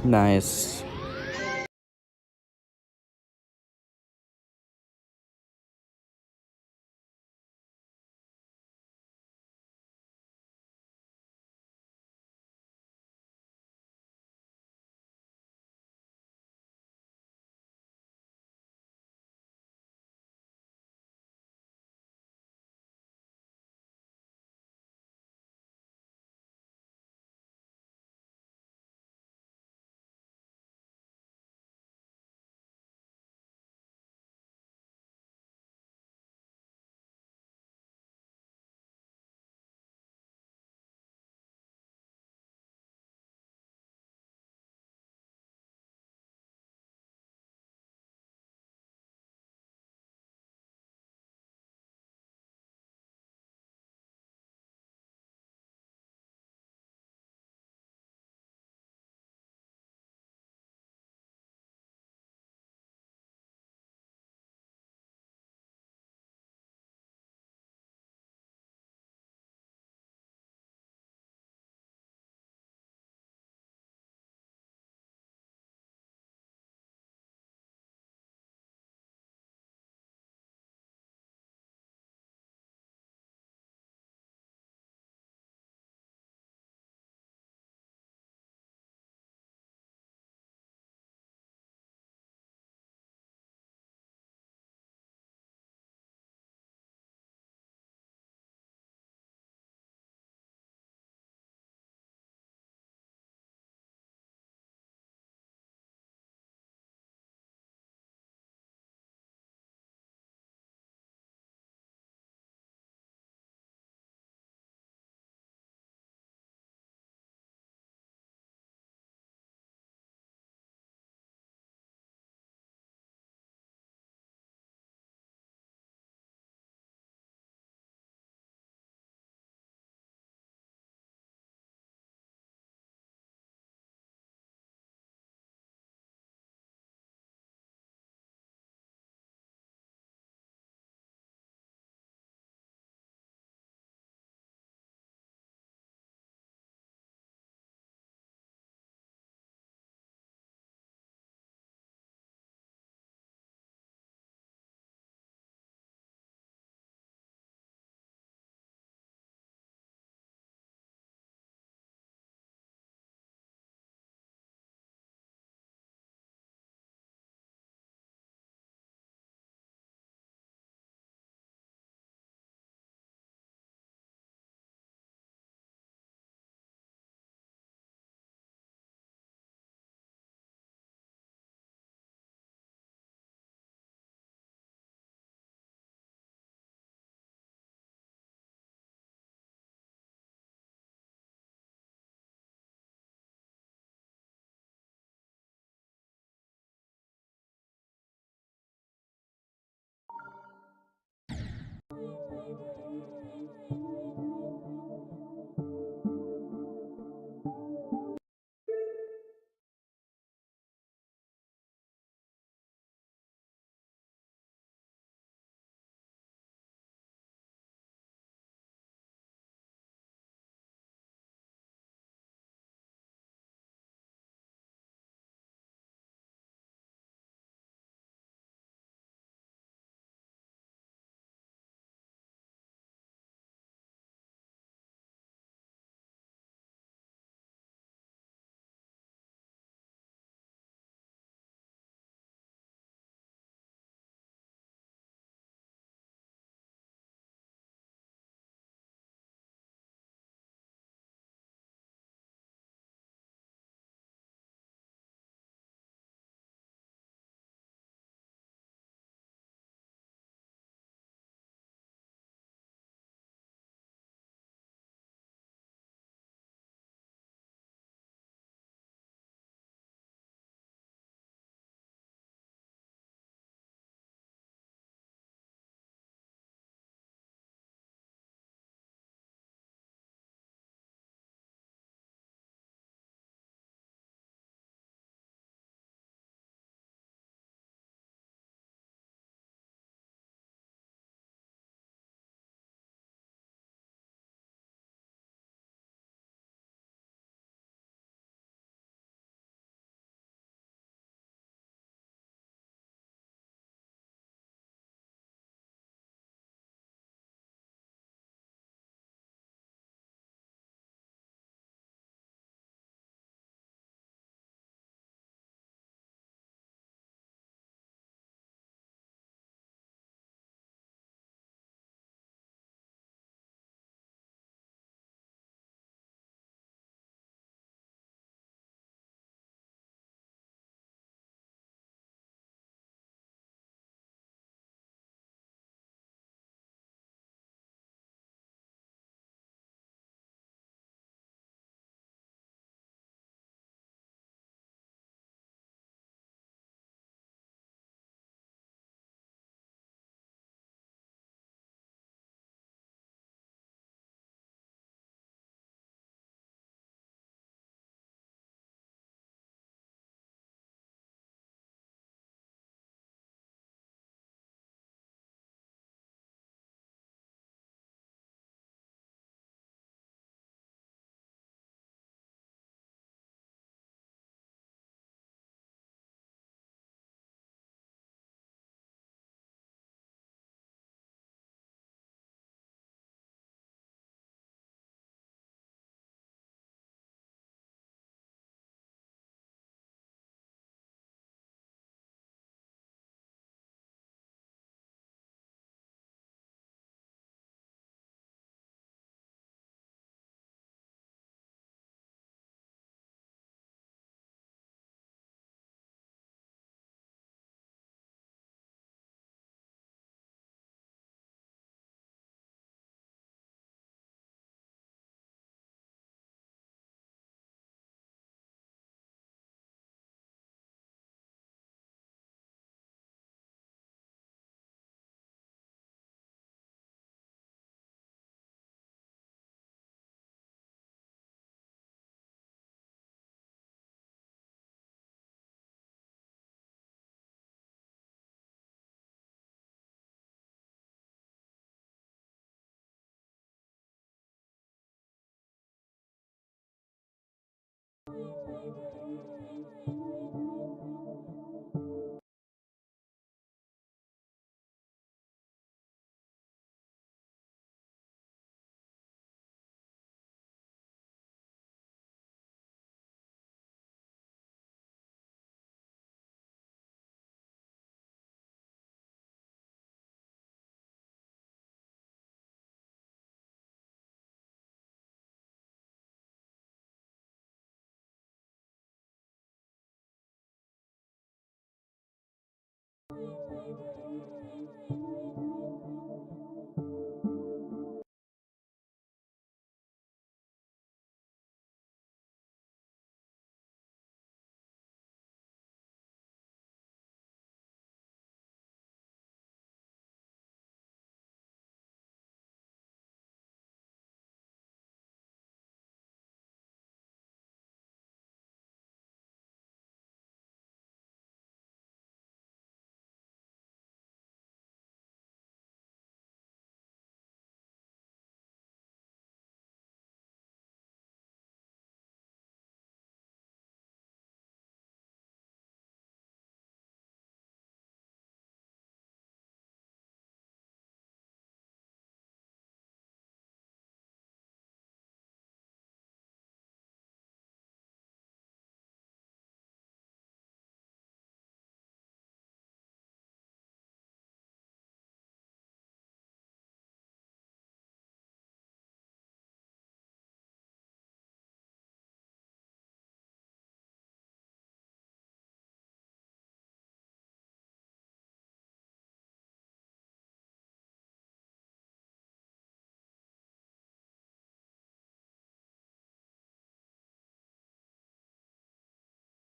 Nice.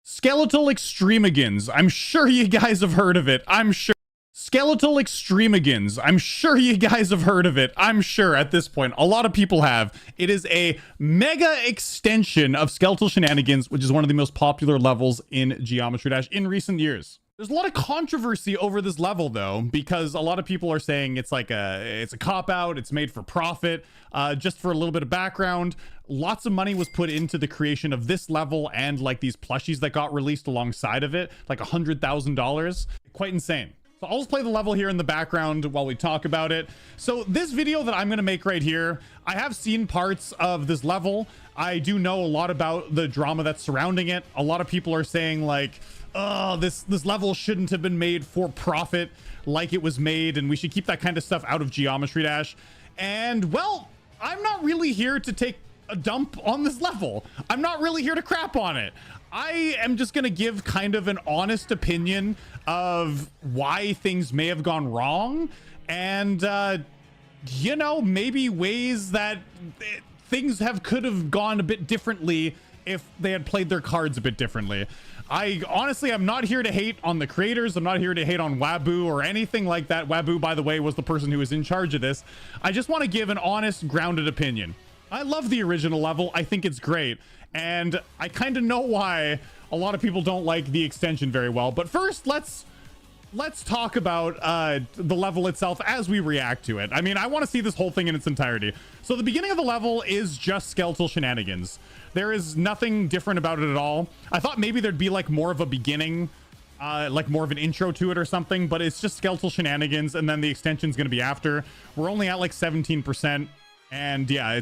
Skeletal Extremigans. I'm sure you guys have heard of it. I'm sure. Skeletal Extremigans. I'm sure you guys have heard of it. I'm sure at this point. A lot of people have. It is a mega extension of Skeletal Shenanigans, which is one of the most popular levels in Geometry Dash in recent years. There's a lot of controversy over this level though, because a lot of people are saying it's a cop-out, it's made for profit. Just for a little bit of background, lots of money was put into the creation of this level and like these plushies that got released alongside of it, like $100,000. Quite insane. So I'll just play the level here in the background while we talk about it. So this video that I'm going to make right here, I have seen parts of this level. I do know a lot about the drama that's surrounding it. A lot of people are saying like, oh, this level shouldn't have been made for profit like it was made, and we should keep that kind of stuff out of Geometry Dash. And well, I'm not really here to take a dump on this level. I'm not really here to crap on it. I am just going to give kind of an honest opinion of why things may have gone wrong, and you know, maybe ways that things could have gone a bit differently if they had played their cards a bit differently. I'm not here to hate on the creators. I'm not here to hate on Wabu or anything like that. Wabu, by the way, was the person who was in charge of this. I just want to give an honest, grounded opinion. I love the original level. I think it's great. And I kind of know why a lot of people don't like the extension very well. But first, let's talk about the level itself as we react to it. I mean, I want to see this whole thing in its entirety. So the beginning of the level is just Skeletal Shenanigans. There is nothing different about it at all. I thought maybe there'd be like more of a beginning, like more of an intro to it or something, but it's just Skeletal Shenanigans, and then the extension's going to be after. We're only at like 17%, and yeah,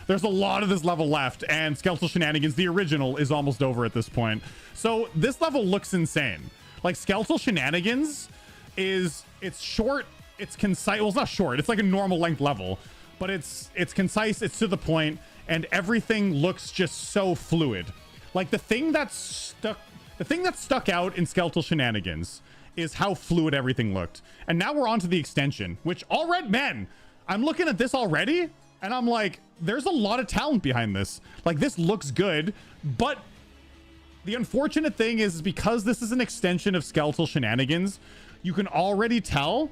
there's a lot of this level left, and Skeletal Shenanigans, the original, is almost over at this point. So this level looks insane. Like, Skeletal Shenanigans it's short, it's concise. Well, it's not short, it's like a normal length level, but it's concise, it's to the point, and everything looks just so fluid. Like, the thing that stuck out in Skeletal Shenanigans is how fluid everything looked. And now we're on to the extension, which already, man, I'm looking at this already, and I'm like, there's a lot of talent behind this. Like, this looks good, but the unfortunate thing is because this is an extension of Skeletal Shenanigans, you can already tell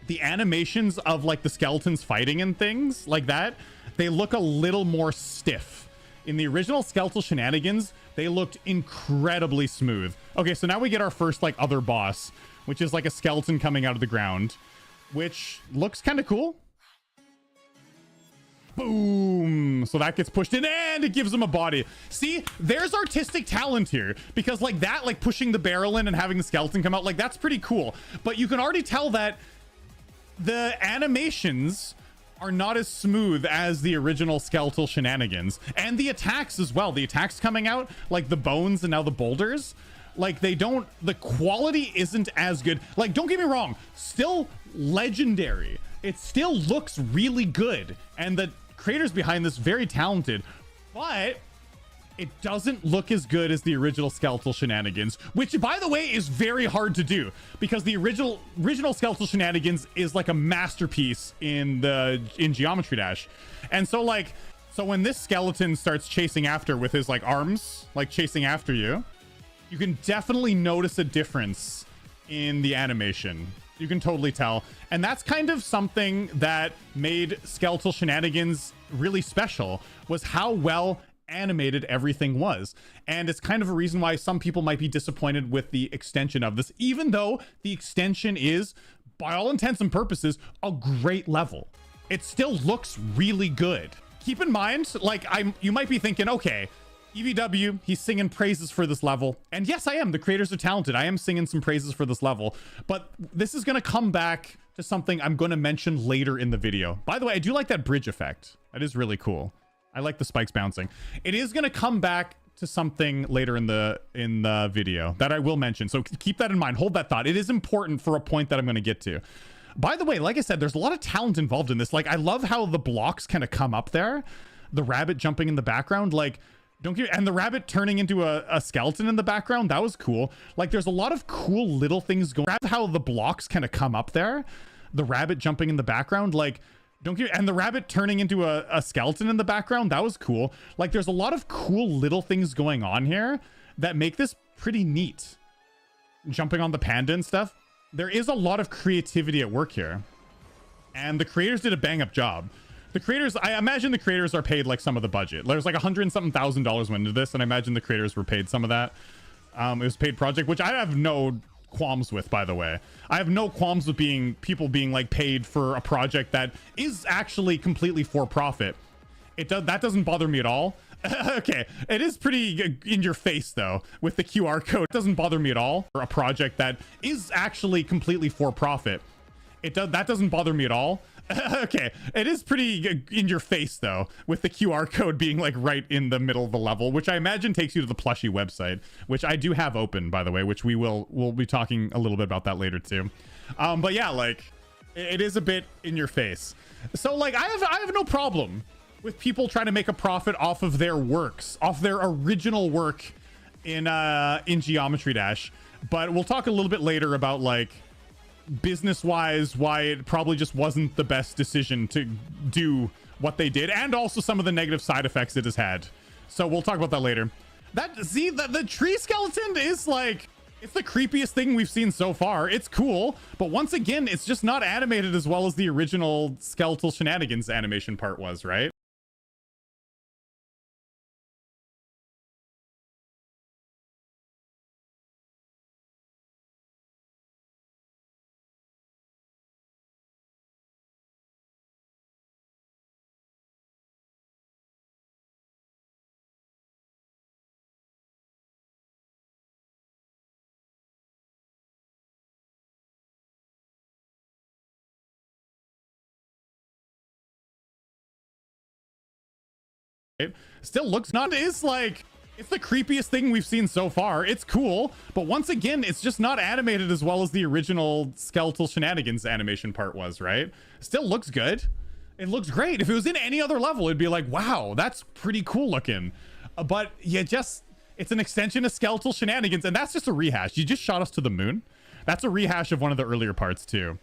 the animations of like the skeletons fighting and things like that, they look a little more stiff. In the original Skeletal Shenanigans, they looked incredibly smooth. Okay, so now we get our first like other boss, which is like a skeleton coming out of the ground, which looks kind of cool. Boom. So that gets pushed in and it gives them a body. See, there's artistic talent here, because like that, like pushing the barrel in and having the skeleton come out, like that's pretty cool. But you can already tell that the animations are not as smooth as the original Skeletal Shenanigans, and the attacks as well. The attacks coming out, like the bones and now the boulders, like the quality isn't as good. Like, don't get me wrong, still legendary. It still looks really good, and the creators behind this very talented, but it doesn't look as good as the original Skeletal Shenanigans, which, by the way, is very hard to do because the original Skeletal Shenanigans is like a masterpiece in Geometry Dash. And so like, so when this skeleton starts chasing after with his like arms, like chasing after you, you can definitely notice a difference in the animation. You can totally tell. And that's kind of something that made Skeletal Shenanigans really special, was how well animated everything was. And it's kind of a reason why some people might be disappointed with the extension of this, even though the extension is, by all intents and purposes, a great level. It still looks really good. Keep in mind, like, you might be thinking, okay, EVW, he's singing praises for this level. And yes, I am. The creators are talented. I am singing some praises for this level. But this is going to come back to something I'm going to mention later in the video. By the way, I do like that bridge effect. That is really cool. I like the spikes bouncing. It is going to come back to something later in the video that I will mention. So keep that in mind. Hold that thought. It is important for a point that I'm going to get to. By the way, like I said, there's a lot of talent involved in this. Like, I love how the blocks kind of come up there. The rabbit jumping in the background, like, and the rabbit turning into a skeleton in the background, that was cool. Like, there's a lot of cool little things going. How the blocks kind of come up there. The rabbit jumping in the background, like, and the rabbit turning into a skeleton in the background, that was cool. Like, there's a lot of cool little things going on here that make this pretty neat. Jumping on the panda and stuff. There is a lot of creativity at work here. And the creators did a bang-up job. The creators, I imagine the creators are paid like some of the budget. There's like $100,000 went into this, and I imagine the creators were paid some of that. It was paid project, which I have no qualms with, by the way. I have no qualms with people being like paid for a project that is actually completely for profit. That doesn't bother me at all. Okay, it is pretty in your face though with the QR code. It doesn't bother me at all for a project that is actually completely for profit. That doesn't bother me at all. Okay, it is pretty in your face though with the QR code being like right in the middle of the level, which I imagine takes you to the plushie website, which I do have open, by the way, which we'll be talking a little bit about that later too. But yeah, like, it is a bit in your face. So like, I have no problem with people trying to make a profit off of their works, off their original work in Geometry Dash. But we'll talk a little bit later about like business-wise why it probably just wasn't the best decision to do what they did, and also some of the negative side effects it has had. So we'll talk about that later. The tree skeleton is like, it's the creepiest thing we've seen so far. It's cool, but once again, it's just not animated as well as the original Skeletal Shenanigans animation part was, right? It still looks not is like, it's the creepiest thing we've seen so far. It's cool, but once again, it's just not animated as well as the original Skeletal Shenanigans animation part was, right? Still looks good. It looks great. If it was in any other level, it'd be like, wow, that's pretty cool looking. But it's an extension of Skeletal Shenanigans, and that's just a rehash. You just shot us to the moon. That's a rehash of one of the earlier parts too.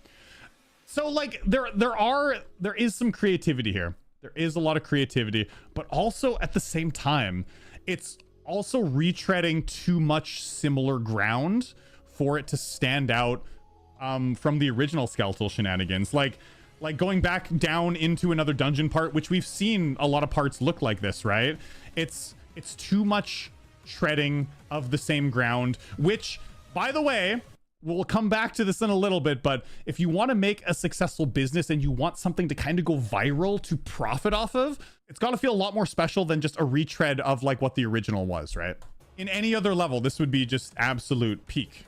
So like, there is some creativity here. There is a lot of creativity, but also at the same time, it's also retreading too much similar ground for it to stand out from the original Skeletal Shenanigans. Like going back down into another dungeon part, which we've seen a lot of parts look like this, right? It's too much treading of the same ground, which, by the way, we'll come back to this in a little bit, but if you want to make a successful business and you want something to kind of go viral to profit off of, it's got to feel a lot more special than just a retread of like what the original was, right? In any other level, this would be just absolute peak.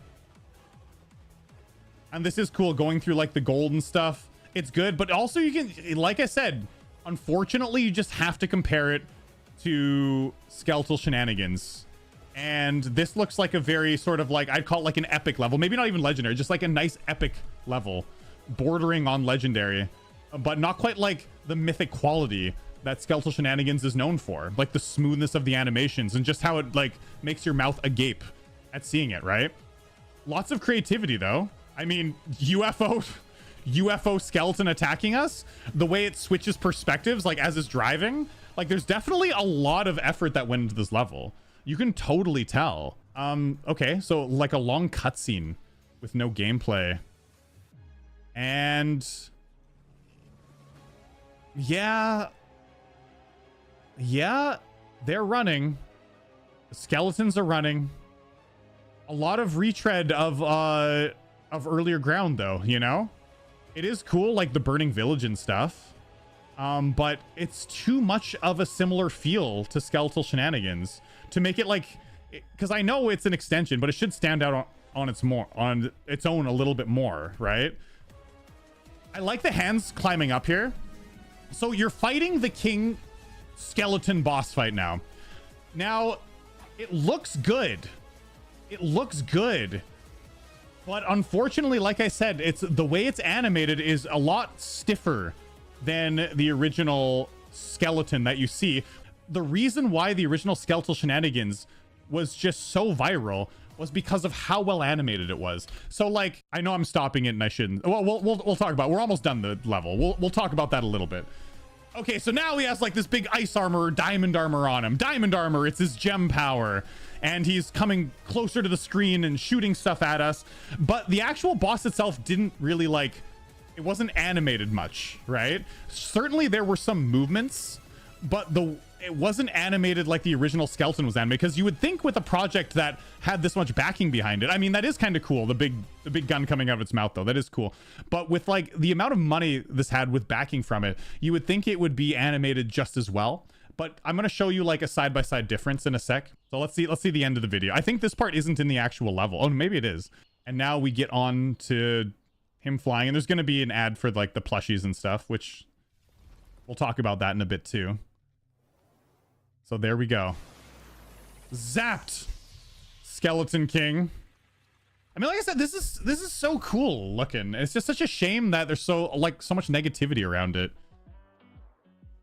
And this is cool, going through like the gold and stuff. It's good, but also you can, like I said, unfortunately, you just have to compare it to Skeletal Shenanigans. And this looks like a very sort of like, I'd call it like an epic level. Maybe not even legendary, just like a nice epic level, bordering on legendary, but not quite like the mythic quality that Skeletal Shenanigans is known for, like the smoothness of the animations and just how it like makes your mouth agape at seeing it, right? Lots of creativity though. I mean, UFO skeleton attacking us, the way it switches perspectives like as it's driving, like there's definitely a lot of effort that went into this level. You can totally tell. Okay, so like a long cutscene with no gameplay. And yeah, they're running. The skeletons are running. A lot of retread of earlier ground though, you know? It is cool, like the burning village and stuff. But it's too much of a similar feel to Skeletal Shenanigans to make it like, because I know it's an extension, but it should stand out on its own a little bit more, right? I like the hands climbing up here. So you're fighting the king skeleton boss fight now. Now, it looks good. It looks good. But unfortunately, like I said, it's the way it's animated is a lot stiffer than the original skeleton that you see. The reason why the original Skeletal Shenanigans was just so viral was because of how well animated it was. So like, I know I'm stopping it and I shouldn't. Well, we'll talk about it. We're almost done the level. We'll talk about that a little bit. Okay, so now he has like this big ice armor, diamond armor on him. Diamond armor, it's his gem power. And he's coming closer to the screen and shooting stuff at us. But the actual boss itself didn't really like, it wasn't animated much, right? Certainly there were some movements, but it wasn't animated like the original skeleton was animated, because you would think with a project that had this much backing behind it. I mean, that is kind of cool. The big gun coming out of its mouth though, that is cool. But with like the amount of money this had with backing from it, you would think it would be animated just as well. But I'm going to show you like a side-by-side difference in a sec. So let's see the end of the video. I think this part isn't in the actual level. Oh, maybe it is. And now we get on to him flying, and there's going to be an ad for like the plushies and stuff, which we'll talk about that in a bit too. So there we go. Zapped. Skeleton King. I mean, like I said, this is so cool looking. It's just such a shame that there's so much negativity around it.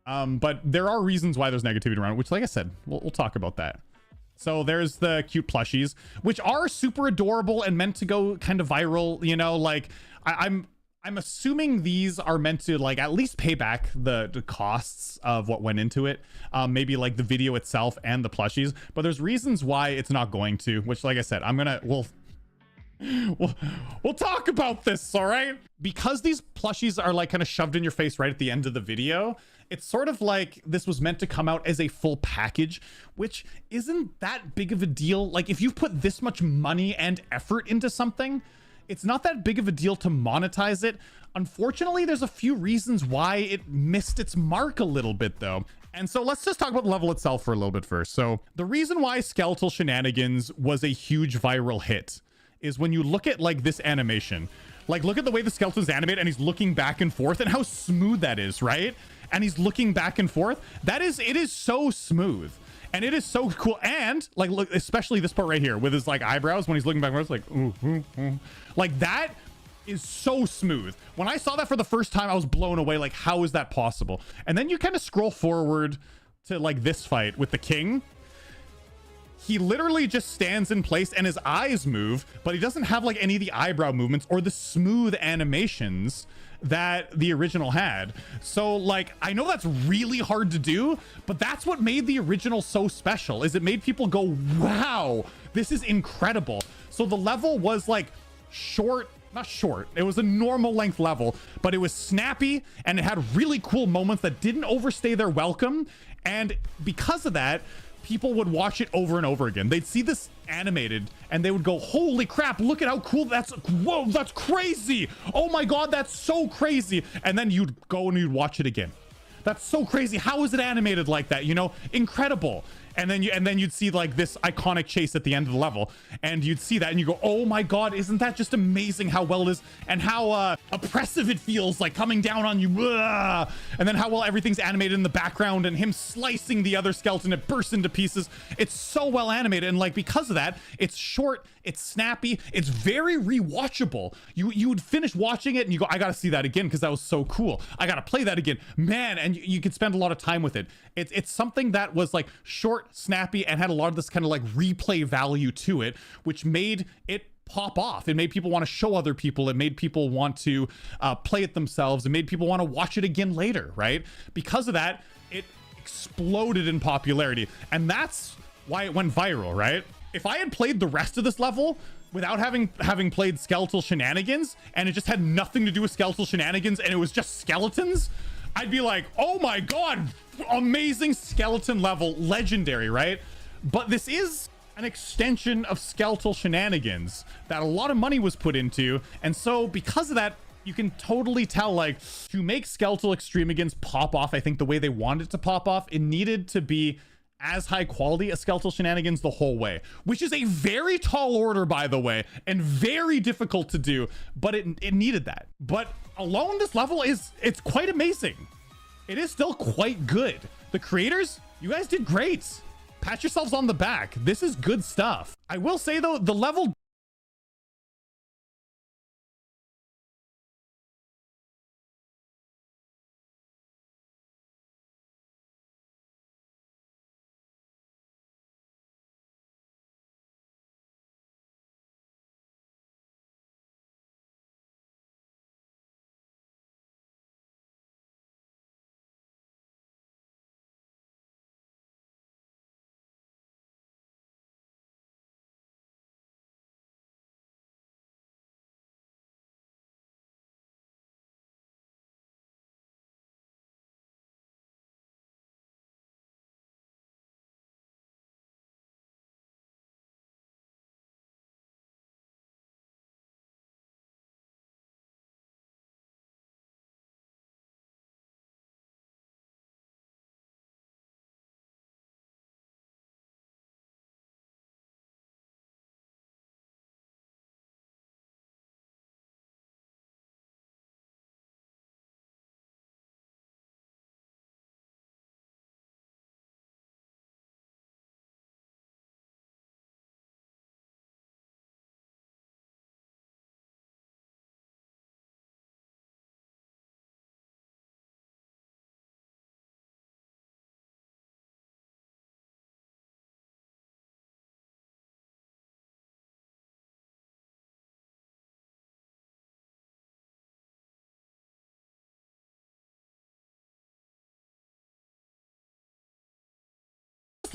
But there are reasons why there's negativity around it, which, like I said, we'll talk about that. So there's the cute plushies, which are super adorable and meant to go kind of viral, you know, like I'm assuming these are meant to like at least pay back the costs of what went into it. Maybe like the video itself and the plushies, but there's reasons why it's not going to, which, like I said, we'll talk about this, all right? Because these plushies are like kind of shoved in your face right at the end of the video, it's sort of like this was meant to come out as a full package, which isn't that big of a deal. Like if you've put this much money and effort into something, it's not that big of a deal to monetize it. Unfortunately, there's a few reasons why it missed its mark a little bit though. And so let's just talk about the level itself for a little bit first. So the reason why Skeletal Shenanigans was a huge viral hit is when you look at like this animation, like look at the way the skeleton's animated and he's looking back and forth and how smooth that is, right? And he's looking back and forth. It is so smooth and it is so cool. And like, look, especially this part right here with his like eyebrows when he's looking back and forth, like, ooh, ooh, ooh. Like that is so smooth. When I saw that for the first time, I was blown away. Like, how is that possible? And then you kind of scroll forward to like this fight with the king. He literally just stands in place and his eyes move, but he doesn't have like any of the eyebrow movements or the smooth animations that the original had. So like, I know that's really hard to do, but that's what made the original so special, is it made people go, wow, this is incredible. So the level was like not short, it was a normal length level, but it was snappy and it had really cool moments that didn't overstay their welcome. And because of that, people would watch it over and over again. They'd see this animated and they would go, holy crap, look at how cool whoa, that's crazy. Oh my God, that's so crazy. And then you'd go and you'd watch it again. That's so crazy. How is it animated like that? You know, incredible. And then you'd see like this iconic chase at the end of the level, and you'd see that and you go, oh my God, isn't that just amazing how well it is and how oppressive it feels, like coming down on you. Blah! And then how well everything's animated in the background and him slicing the other skeleton, it bursts into pieces. It's so well animated, and like because of that, it's short, It's snappy. It's very rewatchable. You would finish watching it and you go, I gotta see that again because that was so cool. I gotta play that again, man. And you could spend a lot of time with it. It's something that was like short, snappy, and had a lot of this kind of like replay value to it, which made it pop off. It made people want to show other people. It made people want to play it themselves. It made people want to watch it again later, right? Because of that, it exploded in popularity, and that's why it went viral, right? If I had played the rest of this level without having played Skeletal Shenanigans, and it just had nothing to do with Skeletal Shenanigans, and it was just skeletons, I'd be like, oh my god, amazing skeleton level, legendary, right? But this is an extension of Skeletal Shenanigans that a lot of money was put into, and so because of that, you can totally tell, like, to make Skeletal Extremigans pop off, I think the way they wanted it to pop off, it needed to be as high quality as Skeletal Shenanigans the whole way, which is a very tall order, by the way, and very difficult to do, but it needed that. But alone, this level it's quite amazing. It is still quite good. The creators, you guys did great. Pat yourselves on the back. This is good stuff. I will say though, the level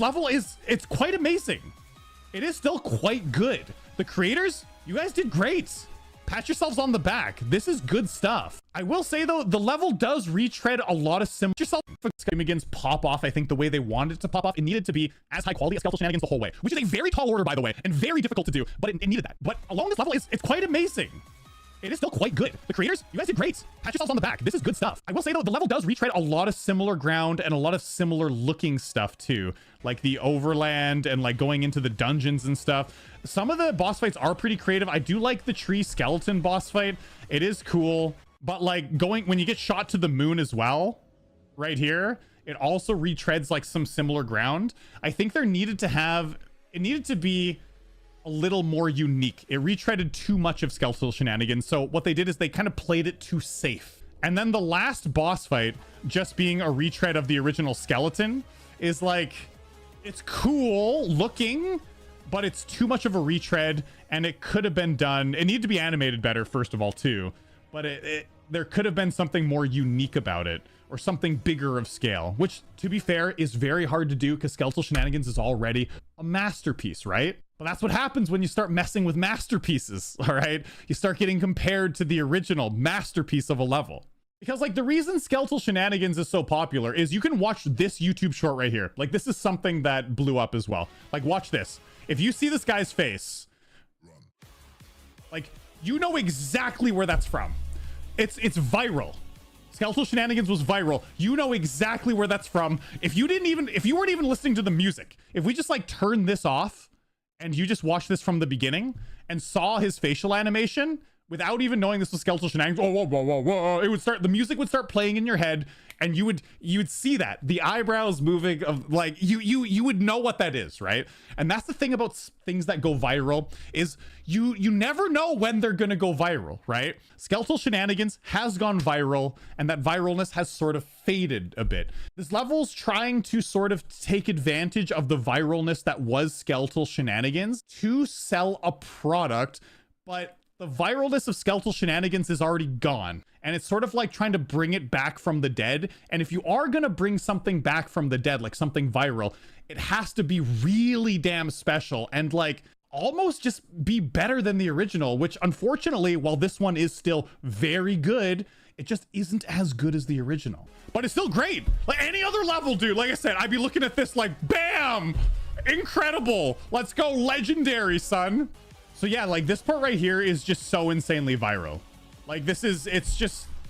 level it's quite amazing. It is still quite good. The creators, you guys did great. Pat yourselves on the back. This is good stuff. I will say though, the level does retread a lot of similar yourself against pop off. I think the way they wanted it to pop off, it needed to be as high quality as Skeletal Shenanigans the whole way, which is a very tall order, by the way, and very difficult to do, but it needed that. But along this level, it's quite amazing. It is still quite good. The creators, you guys did great. Pat yourselves on the back. This is good stuff. I will say though, the level does retread a lot of similar ground and a lot of similar looking stuff too. Like the overland and like going into the dungeons and stuff. Some of the boss fights are pretty creative. I do like the tree skeleton boss fight. It is cool. But like when you get shot to the moon as well, right here, it also retreads like some similar ground. I think it needed to be a little more unique. It retreaded too much of Skeletal Shenanigans. So what they did is they kind of played it too safe. And then the last boss fight, just being a retread of the original skeleton, is like, it's cool looking, but it's too much of a retread, and it could have been done. It needed to be animated better, first of all, too. But there could have been something more unique about it, or something bigger of scale, which, to be fair, is very hard to do because Skeletal Shenanigans is already a masterpiece, right? But that's what happens when you start messing with masterpieces, all right? You start getting compared to the original masterpiece of a level. Because like the reason Skeletal Shenanigans is so popular is you can watch this YouTube short right here. Like this is something that blew up as well. Like watch this. If you see this guy's face, like you know exactly where that's from. It's viral. Skeletal Shenanigans was viral. You know exactly where that's from. If you weren't even listening to the music, if we just like turn this off and you just watch this from the beginning and saw his facial animation, without even knowing this was skeletal shenanigans. Whoa, whoa, whoa, whoa, whoa. It would start, the music would start playing in your head, and you'd see that, the eyebrows moving of like, you would know what that is, right? And that's the thing about things that go viral, is you never know when they're gonna go viral, right? Skeletal shenanigans has gone viral, and that viralness has sort of faded a bit. This level's trying to sort of take advantage of the viralness that was skeletal shenanigans to sell a product, but the viralness of skeletal shenanigans is already gone, and it's sort of like trying to bring it back from the dead. And if you are gonna bring something back from the dead, like something viral, it has to be really damn special and like almost just be better than the original, which unfortunately, while this one is still very good, it just isn't as good as the original. But it's still great. Like any other level, dude, like I said, I'd be looking at this like, bam, incredible, let's go legendary, son. So yeah, like this part right here is just so insanely viral. Like this is, it's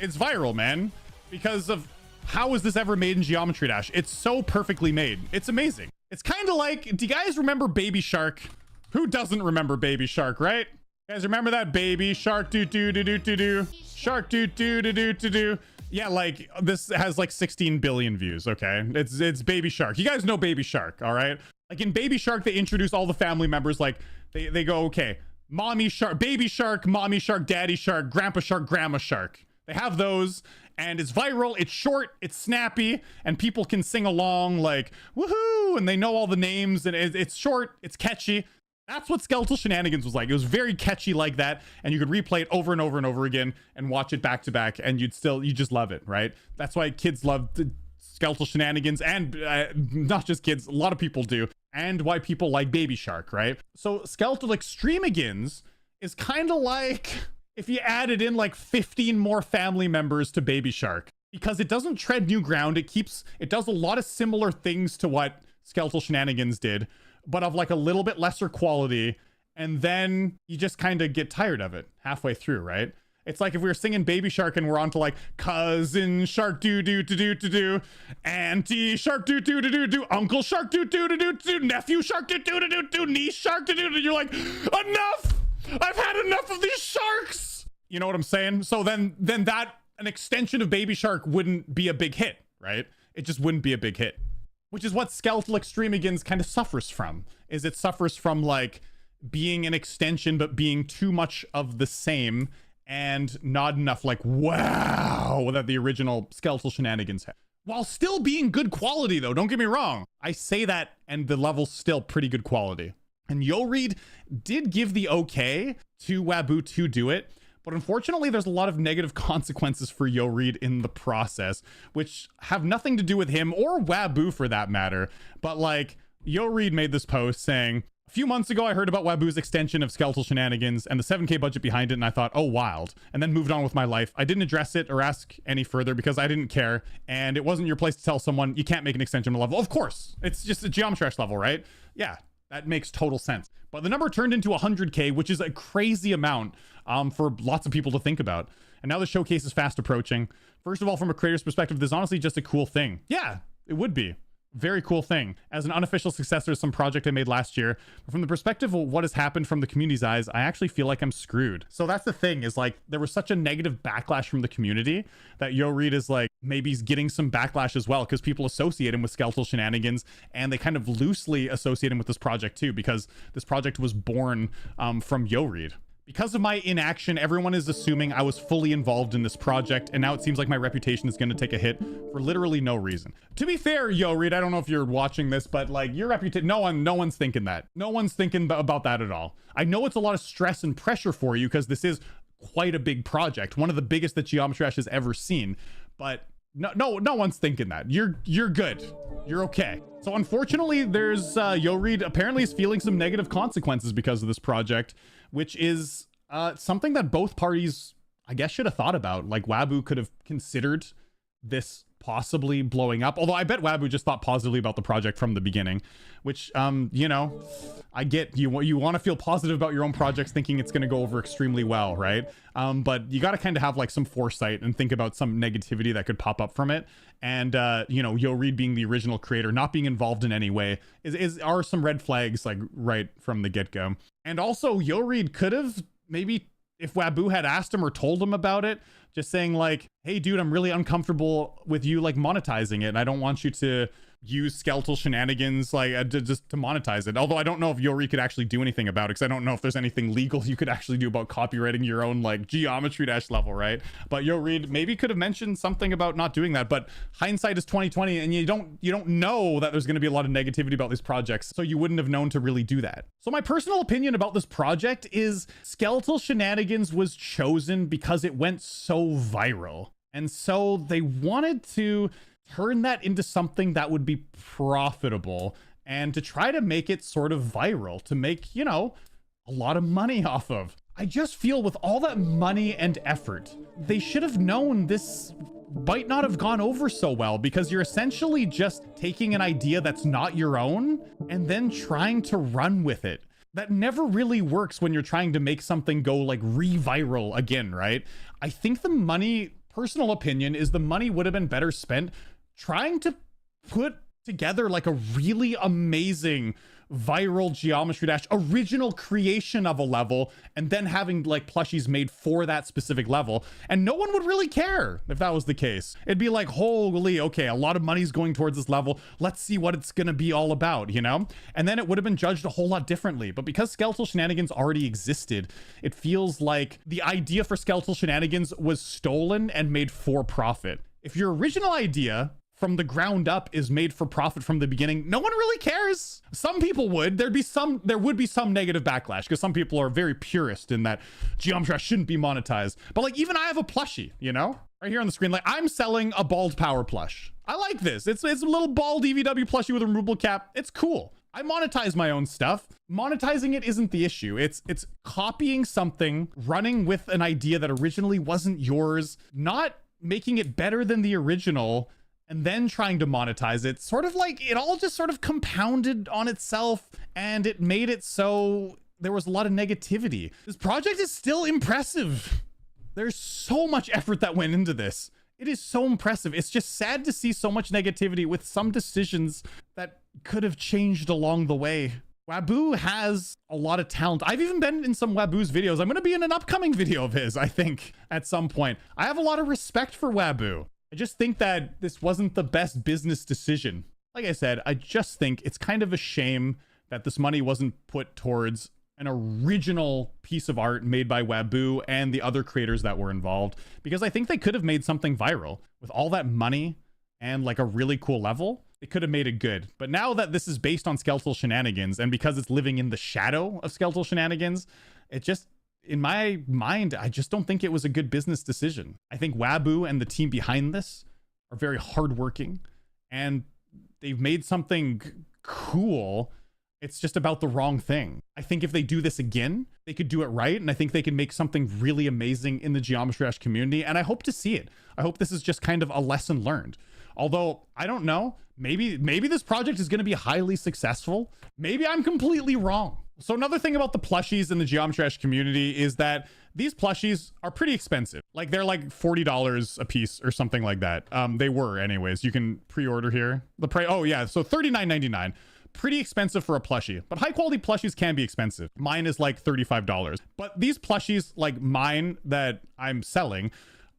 viral, man, because of how was this ever made in Geometry Dash? It's so perfectly made. It's amazing. It's kind of like, do you guys remember Baby Shark? Who doesn't remember Baby Shark, right? You guys remember that Baby Shark do do do do do do Shark do do do do do do. Yeah, like this has like 16 billion views. Okay, it's Baby Shark. You guys know Baby Shark, all right? Like in Baby Shark, they introduce all the family members. Like they go, okay, mommy shark, baby shark, mommy shark, daddy shark, grandpa shark, grandma shark. They have those, and it's viral, it's short, it's snappy, and people can sing along like woohoo, and they know all the names, and it's short, it's catchy. That's what skeletal shenanigans was like. It was very catchy like that, and you could replay it over and over and over again and watch it back to back, and you just love it, right? That's why kids love skeletal shenanigans, and not just kids, a lot of people do, and why people like Baby Shark, right? So skeletal extremigans is kind of like if you added in like 15 more family members to Baby Shark, because it doesn't tread new ground. It does a lot of similar things to what skeletal shenanigans did, but of like a little bit lesser quality, and then you just kind of get tired of it halfway through, right? It's like if we were singing Baby Shark and we're on to like cousin shark do do do do do do, auntie shark do do do do do, uncle shark do do do do do, nephew shark do do do do do, niece shark do do do. You're like, enough! I've had enough of these sharks. You know what I'm saying? So then that an extension of Baby Shark wouldn't be a big hit, right? It just wouldn't be a big hit, which is what skeletal extremigans kind of suffers from. Is it suffers from like being an extension but being too much of the same, and not enough like wow that the original skeletal shenanigans had, while still being good quality though. Don't get me wrong, I say that, and the level's still pretty good quality. And Yo Reed did give the okay to Wabu to do it, but unfortunately there's a lot of negative consequences for Yo Reed in the process, which have nothing to do with him or Wabu for that matter. But like, Yo Reed made this post saying, a few months ago, I heard about Wabu's extension of skeletal shenanigans and the 7K budget behind it, and I thought, oh, wild. And then moved on with my life. I didn't address it or ask any further because I didn't care, and it wasn't your place to tell someone you can't make an extension level. Of course, it's just a Geometry Dash level, right? Yeah, that makes total sense. But the number turned into 100K, which is a crazy amount for lots of people to think about. And now the showcase is fast approaching. First of all, from a creator's perspective, this is honestly just a cool thing. Yeah, it would be. Very cool thing. As an unofficial successor to some project I made last year, but from the perspective of what has happened from the community's eyes, I actually feel like I'm screwed. So that's the thing, is like there was such a negative backlash from the community that Yo Reed is like, maybe he's getting some backlash as well, because people associate him with skeletal shenanigans, and they kind of loosely associate him with this project too, because this project was born from Yo Reed. Because of my inaction, everyone is assuming I was fully involved in this project, and now it seems like my reputation is going to take a hit for literally no reason. To be fair, Yo Reed, I don't know if you're watching this, but like your reputation, no one's thinking that. No one's thinking about that at all. I know it's a lot of stress and pressure for you because this is quite a big project, one of the biggest that Geometry Dash has ever seen, but no one's thinking that. You're good. You're okay. So unfortunately, there's Yo Reed apparently is feeling some negative consequences because of this project, which is something that both parties, I guess, should have thought about. Like Wabu could have considered this possibly blowing up, although I bet Wabu just thought positively about the project from the beginning, which you know, I get you want to feel positive about your own projects thinking it's going to go over extremely well, right? But you got to kind of have like some foresight and think about some negativity that could pop up from it. And you know, Yo Reed being the original creator, not being involved in any way are some red flags like right from the get-go. And also Yo Reed could have maybe if Waboo had asked him or told him about it, just saying like, hey dude, I'm really uncomfortable with you like monetizing it, and I don't want you to use skeletal shenanigans like just to monetize it. Although I don't know if Yori could actually do anything about it, because I don't know if there's anything legal you could actually do about copyrighting your own like geometry dash level, right? But Yori maybe could have mentioned something about not doing that. But hindsight is 2020, and you don't know that there's going to be a lot of negativity about these projects, so you wouldn't have known to really do that. So my personal opinion about this project is skeletal shenanigans was chosen because it went so viral, and so they wanted to turn that into something that would be profitable and to try to make it sort of viral, to make, you know, a lot of money off of. I just feel with all that money and effort, they should have known this might not have gone over so well, because you're essentially just taking an idea that's not your own and then trying to run with it. That never really works when you're trying to make something go like re-viral again, right? I think the money, personal opinion, is the money would have been better spent trying to put together like a really amazing viral geometry dash original creation of a level, and then having like plushies made for that specific level, and no one would really care if that was the case. It'd be like, holy, okay, a lot of money's going towards this level, let's see what it's gonna be all about, you know? And then it would have been judged a whole lot differently. But because skeletal shenanigans already existed, it feels like the idea for skeletal shenanigans was stolen and made for profit. If your original idea from the ground up is made for profit from the beginning, no one really cares. Some people would. There would be some negative backlash, because some people are very purist in that geometry shouldn't be monetized. But like, even I have a plushie, you know, right here on the screen. Like, I'm selling a bald power plush. I like this. It's a little bald EVW plushie with a removable cap. It's cool. I monetize my own stuff. Monetizing it isn't the issue. It's copying something, running with an idea that originally wasn't yours, not making it better than the original, and then trying to monetize it. Sort of like it all just sort of compounded on itself, and it made it so there was a lot of negativity. This project is still impressive. There's so much effort that went into this. It is so impressive. It's just sad to see so much negativity with some decisions that could have changed along the way. Waboo has a lot of talent. I've even been in some Waboo's videos. I'm going to be in an upcoming video of his, I think, at some point. I have a lot of respect for Waboo. I just think that this wasn't the best business decision. Like I said, I just think it's kind of a shame that this money wasn't put towards an original piece of art made by Waboo and the other creators that were involved, because I think they could have made something viral with all that money and like a really cool level. They could have made it good. But now that this is based on skeletal shenanigans, and because it's living in the shadow of skeletal shenanigans, it just, in my mind, I just don't think it was a good business decision. I think Waboo and the team behind this are very hardworking, and they've made something cool. It's just about the wrong thing. I think if they do this again, they could do it right, and I think they can make something really amazing in the Geometry Dash community, and I hope to see it. I hope this is just kind of a lesson learned. Although, I don't know, maybe this project is going to be highly successful. Maybe I'm completely wrong. So another thing about the plushies in the Geometry Dash community is that these plushies are pretty expensive. Like, they're like $40 a piece or something like that. They were anyways. You can pre-order here. Oh yeah, so $39.99. Pretty expensive for a plushie, but high quality plushies can be expensive. Mine is like $35. But these plushies, like mine that I'm selling,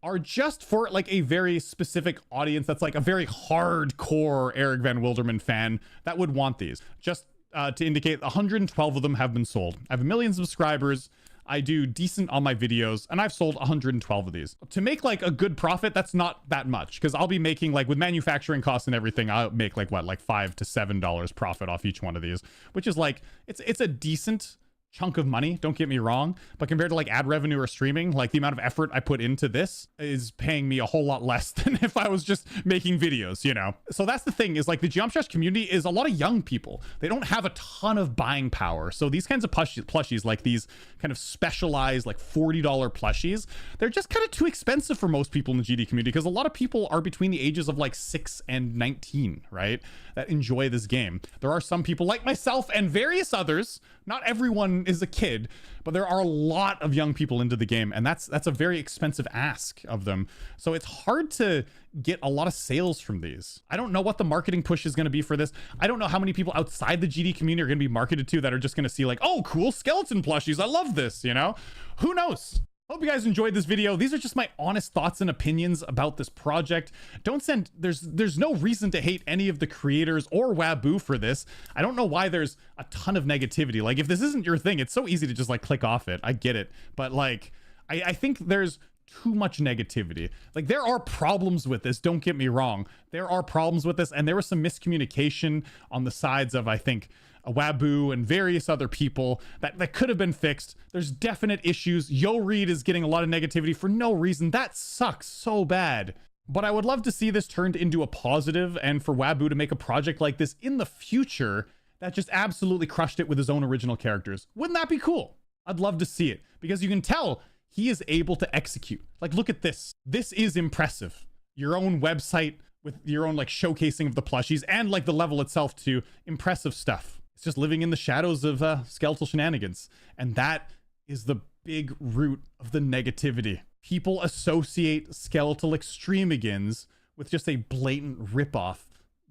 are just for like a very specific audience that's like a very hardcore Eric Van Wilderman fan that would want these. Just to indicate, 112 of them have been sold. I have 1 million subscribers. I do decent on my videos, and I've sold 112 of these. To make like a good profit, that's not that much, because I'll be making, like, with manufacturing costs and everything, I'll make like what, like $5 to $7 profit off each one of these, which is like, it's a decent chunk of money, don't get me wrong, but compared to like ad revenue or streaming, like the amount of effort I put into this is paying me a whole lot less than if I was just making videos, you know? So that's the thing, is like the Geometry Dash community is a lot of young people. They don't have a ton of buying power. So these kinds of plushies, like these kind of specialized like $40 plushies, they're just kind of too expensive for most people in the GD community, because a lot of people are between the ages of like 6 and 19, right? That enjoy this game. There are some people like myself and various others, not everyone is a kid, but there are a lot of young people into the game, and that's a very expensive ask of them. So it's hard to get a lot of sales from these. I don't know what the marketing push is going to be for this. I don't know how many people outside the GD community are going to be marketed to that are just going to see like, oh, cool skeleton plushies, I love this, you know? Who knows? Hope you guys enjoyed this video. These are just my honest thoughts and opinions about this project. There's no reason to hate any of the creators or Waboo for this. I don't know why there's a ton of negativity. Like, if this isn't your thing, it's so easy to just like click off it. I get it. But like, I think there's too much negativity. Like, there are problems with this, don't get me wrong. There are problems with this, and there was some miscommunication on the sides of, I think, a Waboo and various other people that could have been fixed. There's definite issues. Yo Reed is getting a lot of negativity for no reason. That sucks so bad. But I would love to see this turned into a positive, and for Waboo to make a project like this in the future that just absolutely crushed it with his own original characters. Wouldn't that be cool? I'd love to see it, because you can tell he is able to execute. Like, look at this. This is impressive. Your own website with your own like showcasing of the plushies and like the level itself too. Impressive stuff. It's just living in the shadows of skeletal shenanigans. And that is the big root of the negativity. People associate skeletal extremigans with just a blatant ripoff.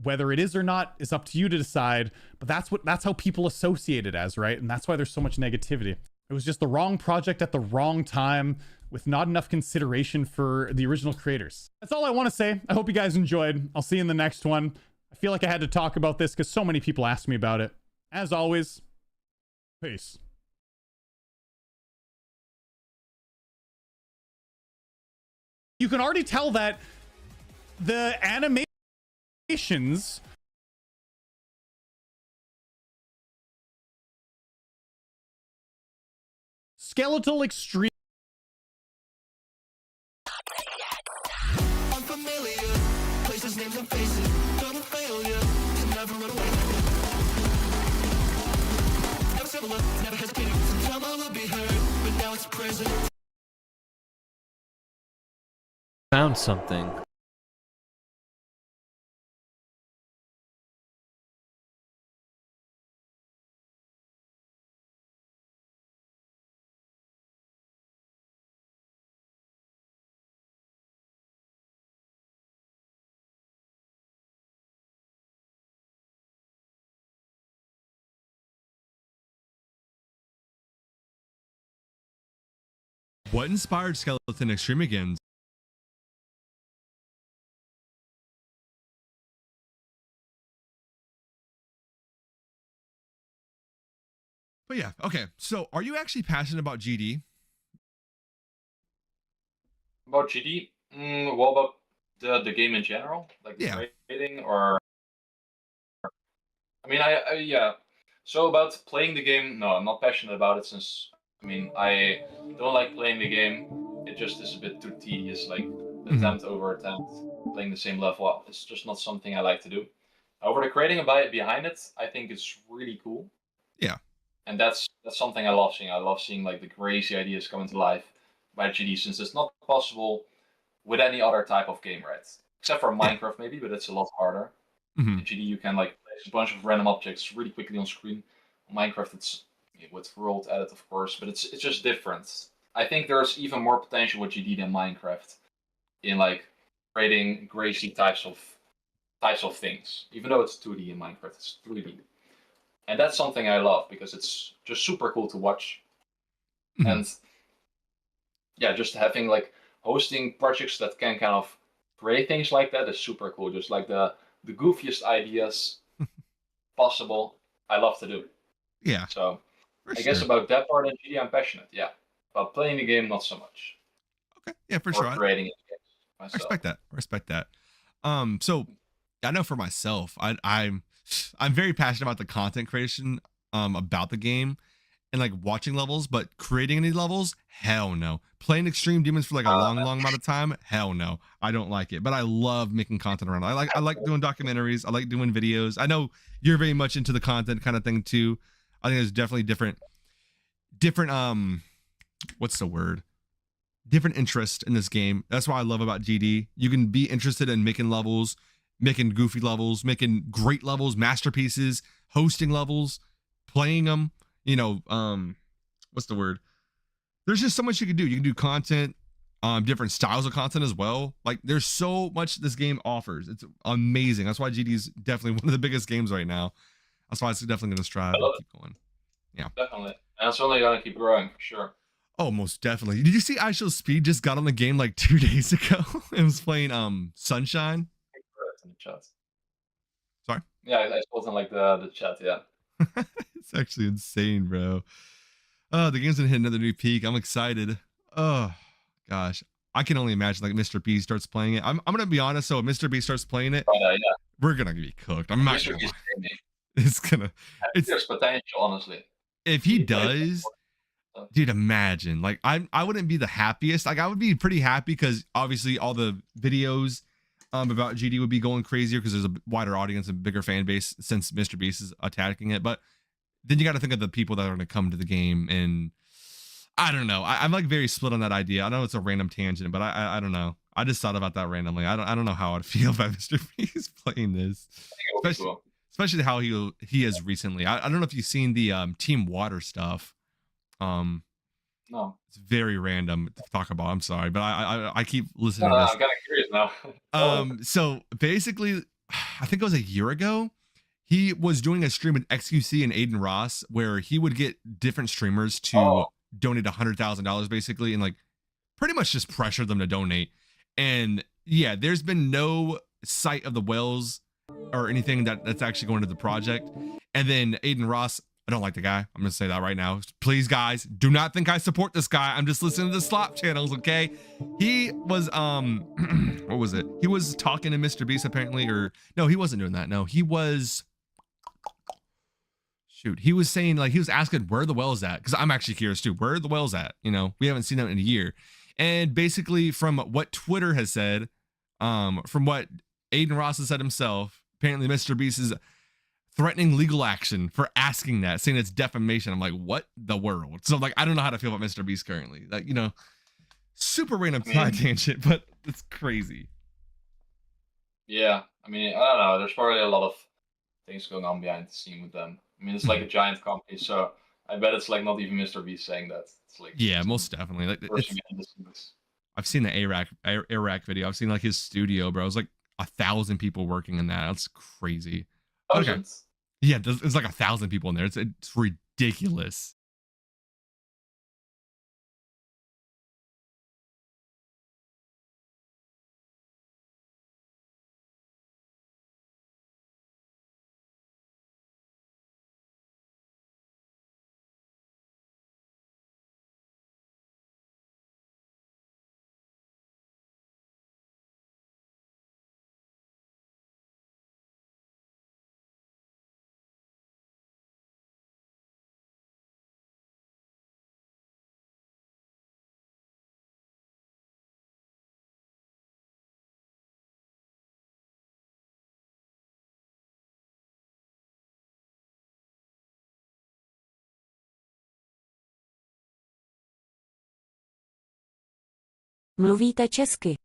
Whether it is or not is up to you to decide, but that's how people associate it as, right? And that's why there's so much negativity. It was just the wrong project at the wrong time with not enough consideration for the original creators. That's all I want to say. I hope you guys enjoyed. I'll see you in the next one. I feel like I had to talk about this because so many people asked me about it. As always, peace. You can already tell that the animations skeletal extreme unfamiliar places, names and faces, total failure, can never run away. Never similar, never hesitating, some trauma will be heard, but now it's present. Found something. What inspired Skeleton Extremigans? But yeah, okay. So are you actually passionate about GD? About GD? What about the game in general? Like the rating or... I mean, yeah. So about playing the game, no, I'm not passionate about it since, I mean, I don't like playing the game. It just is a bit too tedious, like attempt over attempt, playing the same level up. It's just not something I like to do. However, the creating behind it, I think is really cool. Yeah. And that's something I love seeing. I love seeing like the crazy ideas coming to life by GD, since it's not possible with any other type of game, right? Except for Minecraft maybe, but it's a lot harder. In GD you can like place a bunch of random objects really quickly on screen. On Minecraft it's with world edit, of course, but it's just different. I think there's even more potential with GD than Minecraft in like creating crazy types of things. Even though it's 2D in Minecraft, it's 3D. And that's something I love because it's just super cool to watch. And yeah, just having like hosting projects that can kind of create things like that is super cool. Just like the goofiest ideas possible, I love to do. Yeah. So I guess about that part in GD, I'm passionate. Yeah. About playing the game, not so much. Okay. Yeah, for sure. Creating it I myself. respect that. Respect that. So I know for myself, I'm very passionate about the content creation about the game and like watching levels, but creating any levels, hell no. Playing Extreme Demons for like a long amount of time, hell no. I don't like it, but I love making content around it. I like doing documentaries. I like doing videos. I know you're very much into the content kind of thing too. I think there's definitely different what's the word? Different interest in this game. That's what I love about GD. You can be interested in making levels, making goofy levels, making great levels, masterpieces, hosting levels, playing them, you know, what's the word? There's just so much you can do. You can do content, different styles of content as well. Like there's so much this game offers. It's amazing. That's why GD is definitely one of the biggest games right now. That's why it's definitely going to strive and keep going. Yeah, definitely. And it's only going to keep growing for sure. Oh, most definitely. Did you see I Show Speed just got on the game like 2 days ago and was playing Sunshine? In the chat. Sorry. Yeah, I saw it in like the chat. Yeah. It's actually insane, bro. Oh, the game's gonna hit another new peak. I'm excited. Oh gosh. I can only imagine like Mr. B starts playing it. I'm gonna be honest, so if Mr. B starts playing it, But yeah, we're gonna be cooked. I'm not Mr. gonna Beast lie. gaming. It's gonna it's There's potential, honestly. if he Plays does, dude, imagine. Like I wouldn't be the happiest. Like I would be pretty happy because obviously all the videos about GD would be going crazier because there's a wider audience and bigger fan base since Mr. Beast is attacking it. But then you got to think of the people that are going to come to the game, and I don't know. I'm like very split on that idea. I know it's a random tangent, but I don't know. I just thought about that randomly. I don't know how I'd feel about Mr. Beast playing this, especially especially how he is recently. I don't know if you've seen the Team Water stuff. No. It's very random to talk about. I'm sorry, but I keep listening to I'm this. kind of curious now. So basically, I think it was a year ago. He was doing a stream with XQC and Aiden Ross where he would get different streamers to donate $100,000 basically, and like pretty much just pressure them to donate. And yeah, there's been no sight of the whales or anything that's actually going to the project. And then Aiden Ross, I don't like the guy. I'm gonna say that right now. Please, guys, do not think I support this guy. I'm just listening to the slop channels, okay? He was what was it? He was talking to Mr. Beast apparently, or no, he wasn't doing that. No, he was he was saying like he was asking where the whale's at, because I'm actually curious too. Where are the whales at? You know, we haven't seen them in a year. And basically, from what Twitter has said, from what Aiden Ross has said himself, apparently Mr. Beast is threatening legal action for asking that, saying it's defamation. I'm like, what the world? So like, I don't know how to feel about Mr. Beast currently. Like, you know, super random side tangent, but it's crazy. Yeah, I mean, I don't know. There's probably a lot of things going on behind the scene with them. I mean, it's like a giant company, so I bet it's like not even Mr. Beast saying that. It's like Yeah, most definitely. Like I've seen the Iraq video. I've seen like his studio, bro. It's like 1,000 people working in that. That's crazy. Okay. Yeah, there's like 1,000 people in there. It's ridiculous. Mluvíte česky.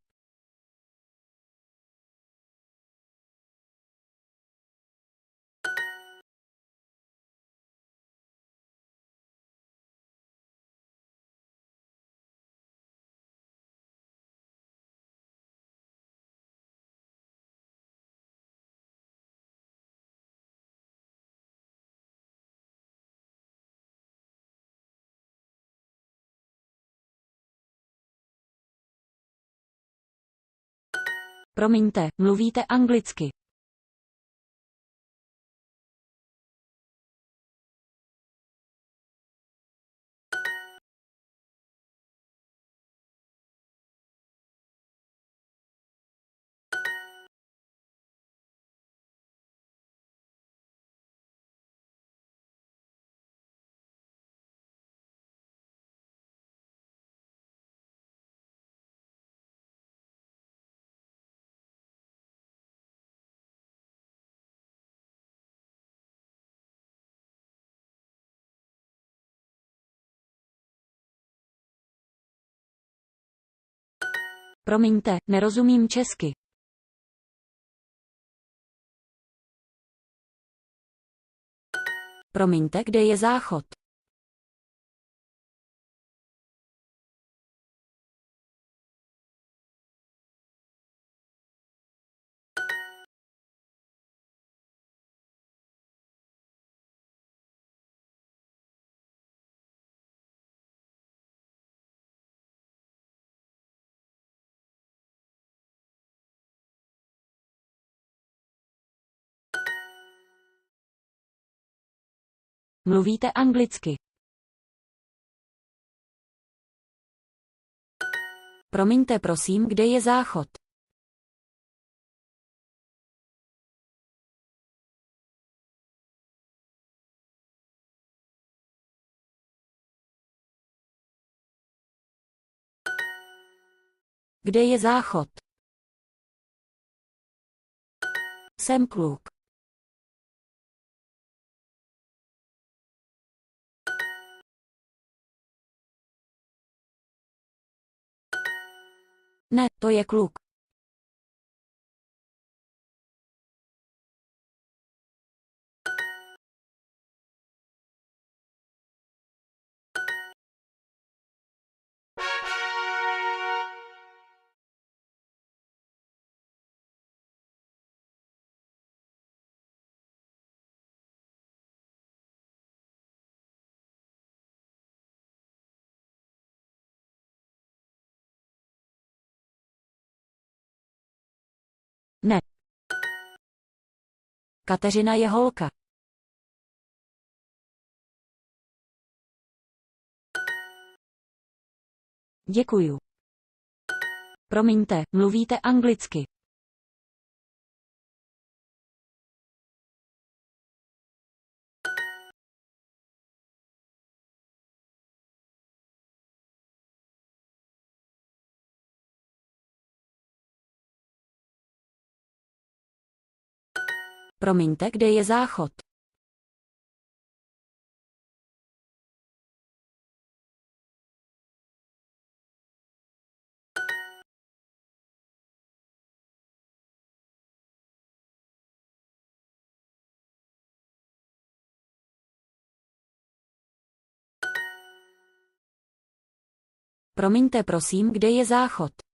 Promiňte, mluvíte anglicky. Promiňte, nerozumím česky. Promiňte, kde je záchod? mluvíte anglicky. Promiňte prosím, kde je záchod? Kde je záchod? Jsem kluk. Ne, to je kluk. Ne. Kateřina je holka. Děkuju. Promiňte, mluvíte anglicky. Promiňte, kde je záchod? Promiňte prosím, kde je záchod?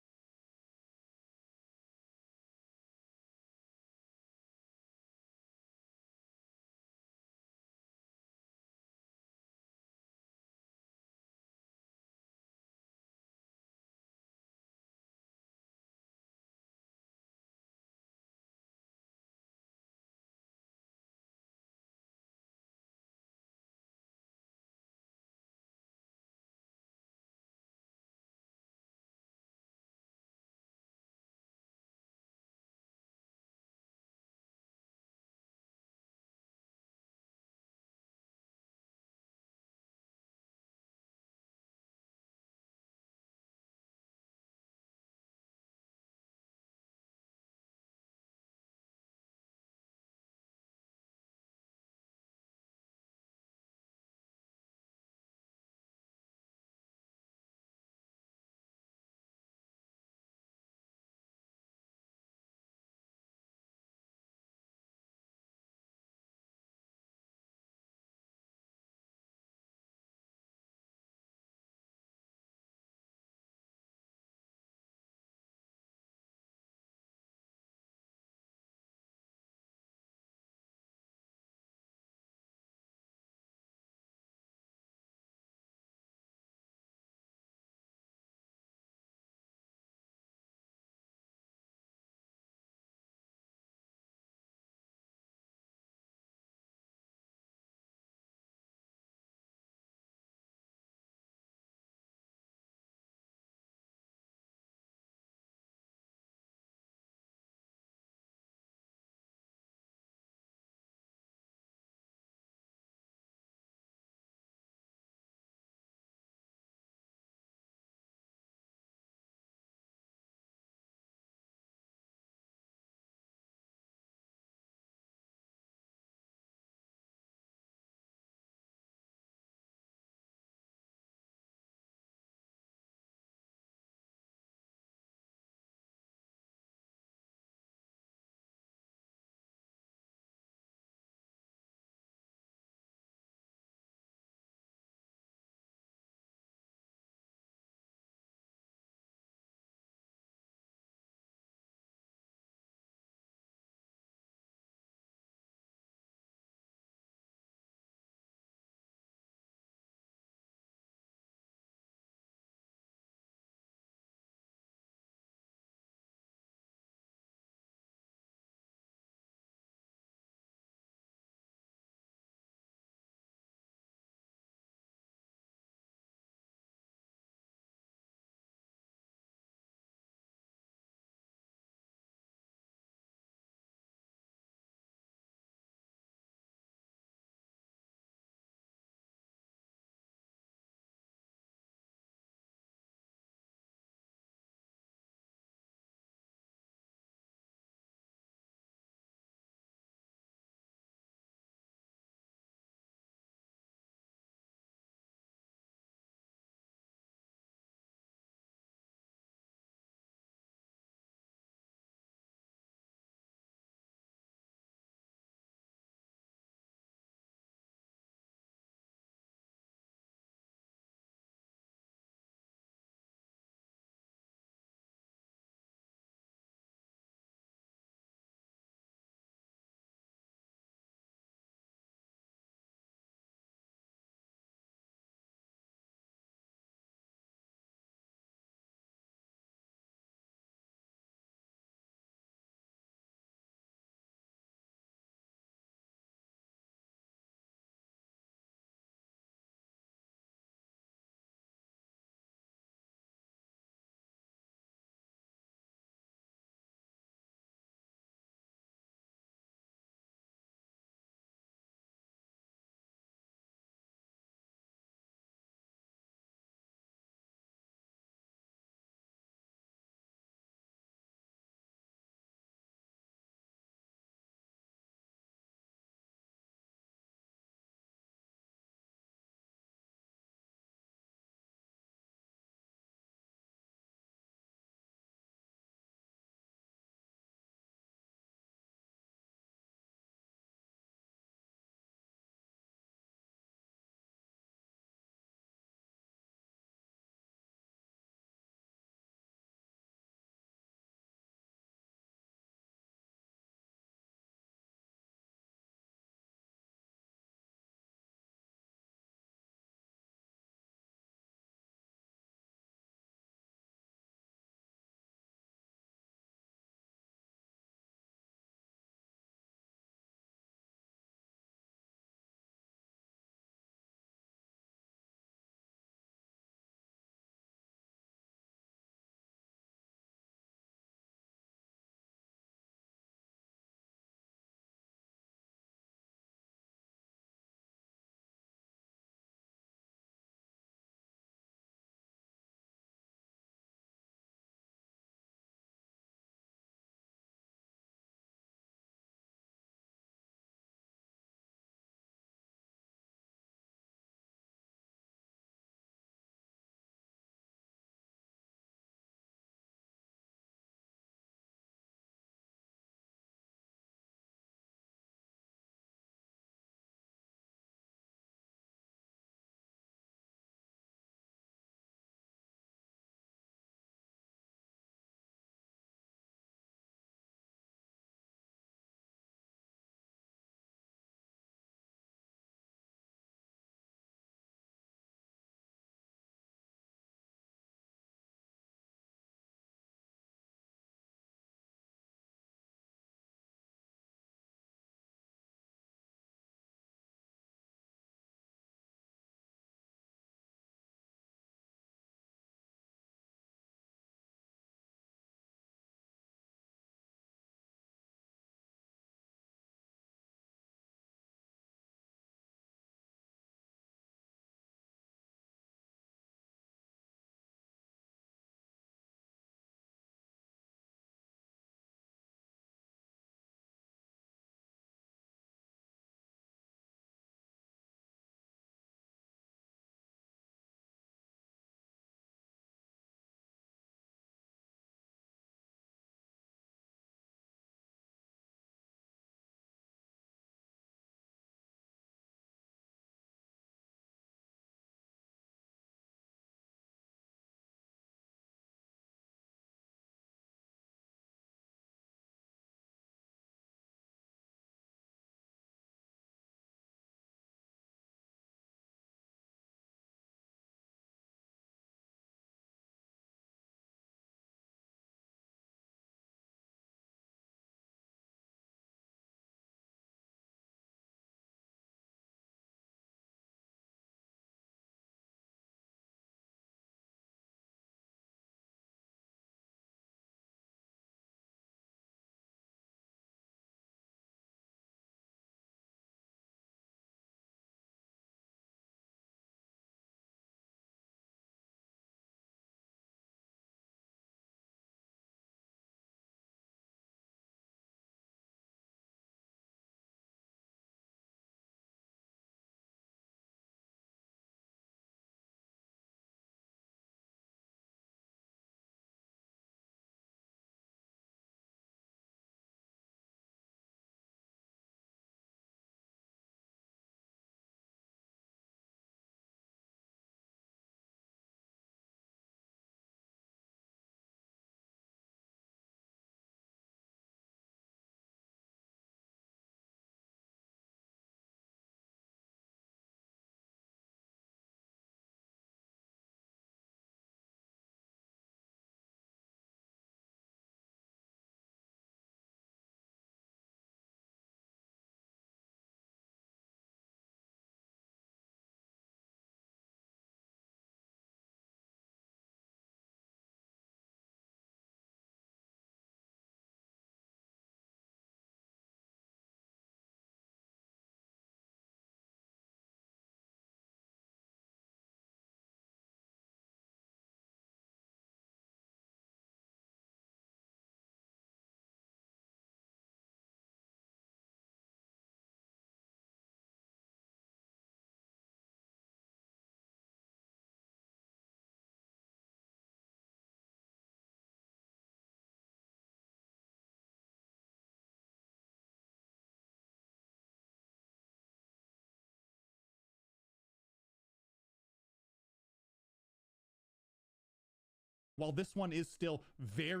while this one is still very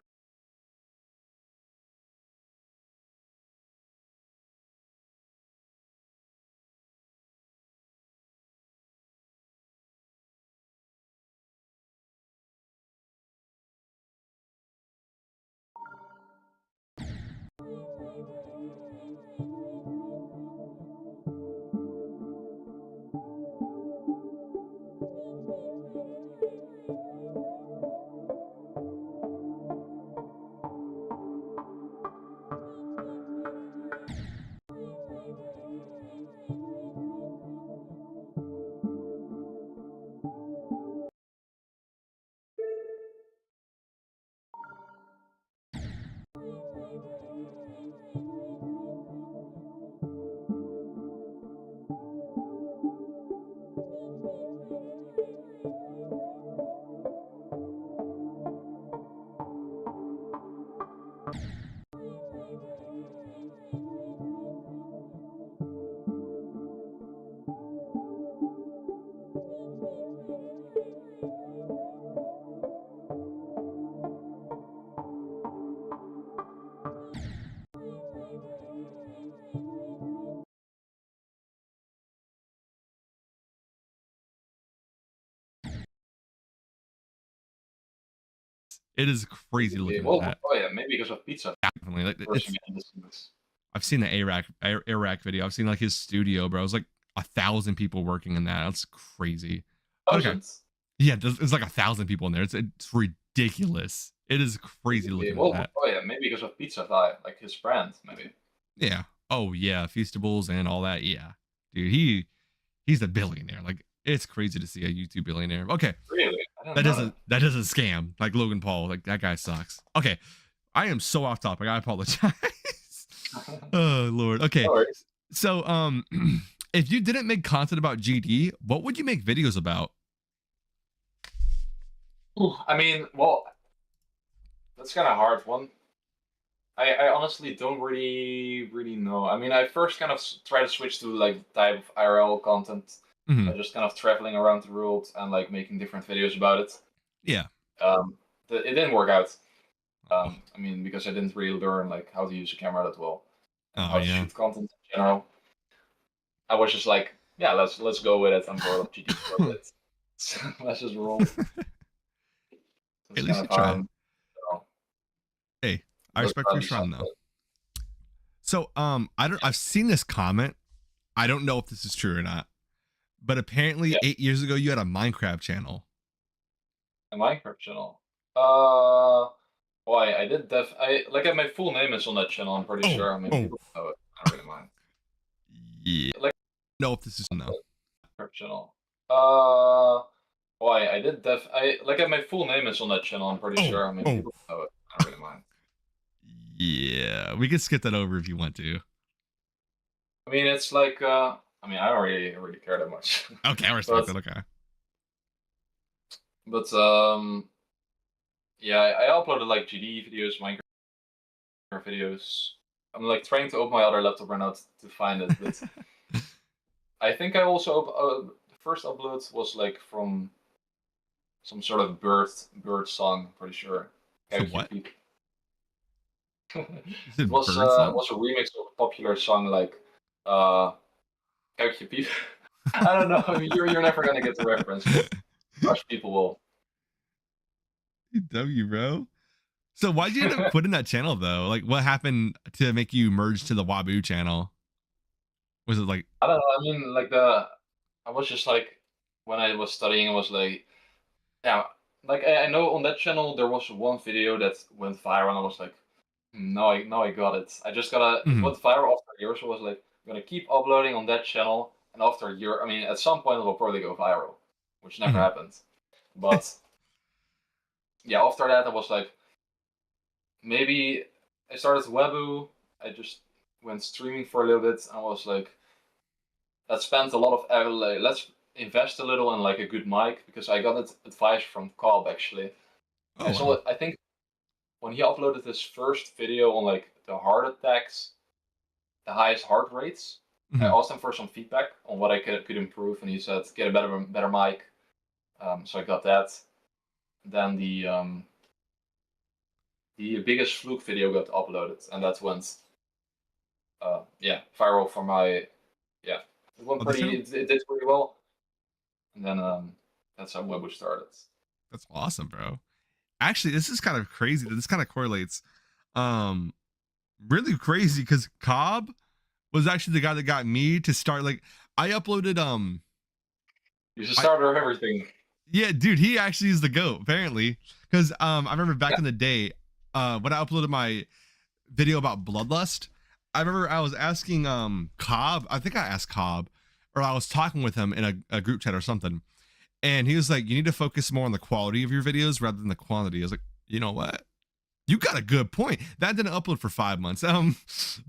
It is crazy looking at that. Oh yeah, maybe because of pizza. Definitely. Like Forcing it into this. I've seen the Iraq video. I've seen like his studio, bro. It was like 1,000 people working in that. That's crazy. Okay. Thousands. Yeah, it's like 1,000 people in there. It's ridiculous. It is crazy looking at that. Oh yeah, maybe because of Pizza Hut, like his brand, maybe. Yeah. Oh yeah, Feastables and all that. Yeah, dude, he's a billionaire. Like it's crazy to see a YouTube billionaire. Okay, Really? that doesn't scam like Logan Paul. Like that guy sucks. Okay, I am so off topic. I apologize. Oh Lord. Okay, No worries. so if you didn't make content about GD, what would you make videos about? I mean, well, that's kind of hard one. I honestly don't really know. I mean, I first kind of try to switch to like type of IRL content, Mhm. just kind of traveling around the world and like making different videos about it. Yeah. It didn't work out. I mean, because I didn't really learn like how to use a camera that well, and Oh how to yeah. shoot content in general. I was just like, yeah, let's go with it. I'm bored of GT for a bit. So let's just roll. At least you tried. Hey, I respect your trying though. So I've seen this comment. I don't know if this is true or not, but apparently 8 years ago you had a Minecraft channel. A Minecraft channel. Why I did like my full name is on that channel. I'm pretty sure. I mean, people know it. I don't really mind. Yeah. Like, no, if this is no. Minecraft channel. Why I did like my full name is on that channel. I'm pretty sure. I mean, people know it. I don't really mind. Yeah, we can skip that over if you want to. I mean, it's like I mean, I don't really care that much. Okay, I respect that. Okay. But yeah, I uploaded like GD videos, Minecraft videos. I'm like trying to open my other laptop right now to find it, but I think I also the first upload was like from some sort of bird song. Pretty sure. So what? It was a remix of a popular song like Kuikje Piep. I don't know. I mean, you're never gonna get the reference. Most people will. W, bro. So why'd you end up putting that channel though? Like, what happened to make you merge to the Wabu channel? Was it like? I don't know. I mean, like I was just like when I was studying, I was like, yeah, like I know on that channel there was one video that went viral, and I was like, no, I got it. I just gotta. It went viral after a year, so I was like, I'm gonna keep uploading on that channel, and after a year, I mean, at some point it will probably go viral, which never happened. But yeah, after that I was like, maybe I started Webu. I just went streaming for a little bit, and I was like, let's spend a lot of let's invest a little in like a good mic, because I got advice from Cobb actually. Oh, so wow. I think when he uploaded his first video on like the heart attacks, the highest heart rates, I asked him for some feedback on what I could improve, and he said get a better mic. So I got that. then the biggest fluke video got uploaded, and that went viral for my it went Oh, it did pretty well, and then that's how Webu started. That's awesome, bro. Actually, this is kind of crazy. This kind of correlates. Really crazy because Cobb was actually the guy that got me to start. Like, I uploaded He's the starter of everything. Yeah, dude, he actually is the GOAT, apparently. Because I remember back in the day, when I uploaded my video about Bloodlust, I remember I was asking Cobb, I think I asked Cobb, or I was talking with him in a group chat or something. And he was like, you need to focus more on the quality of your videos rather than the quantity. I was like, you know what? You got a good point. That didn't upload for 5 months.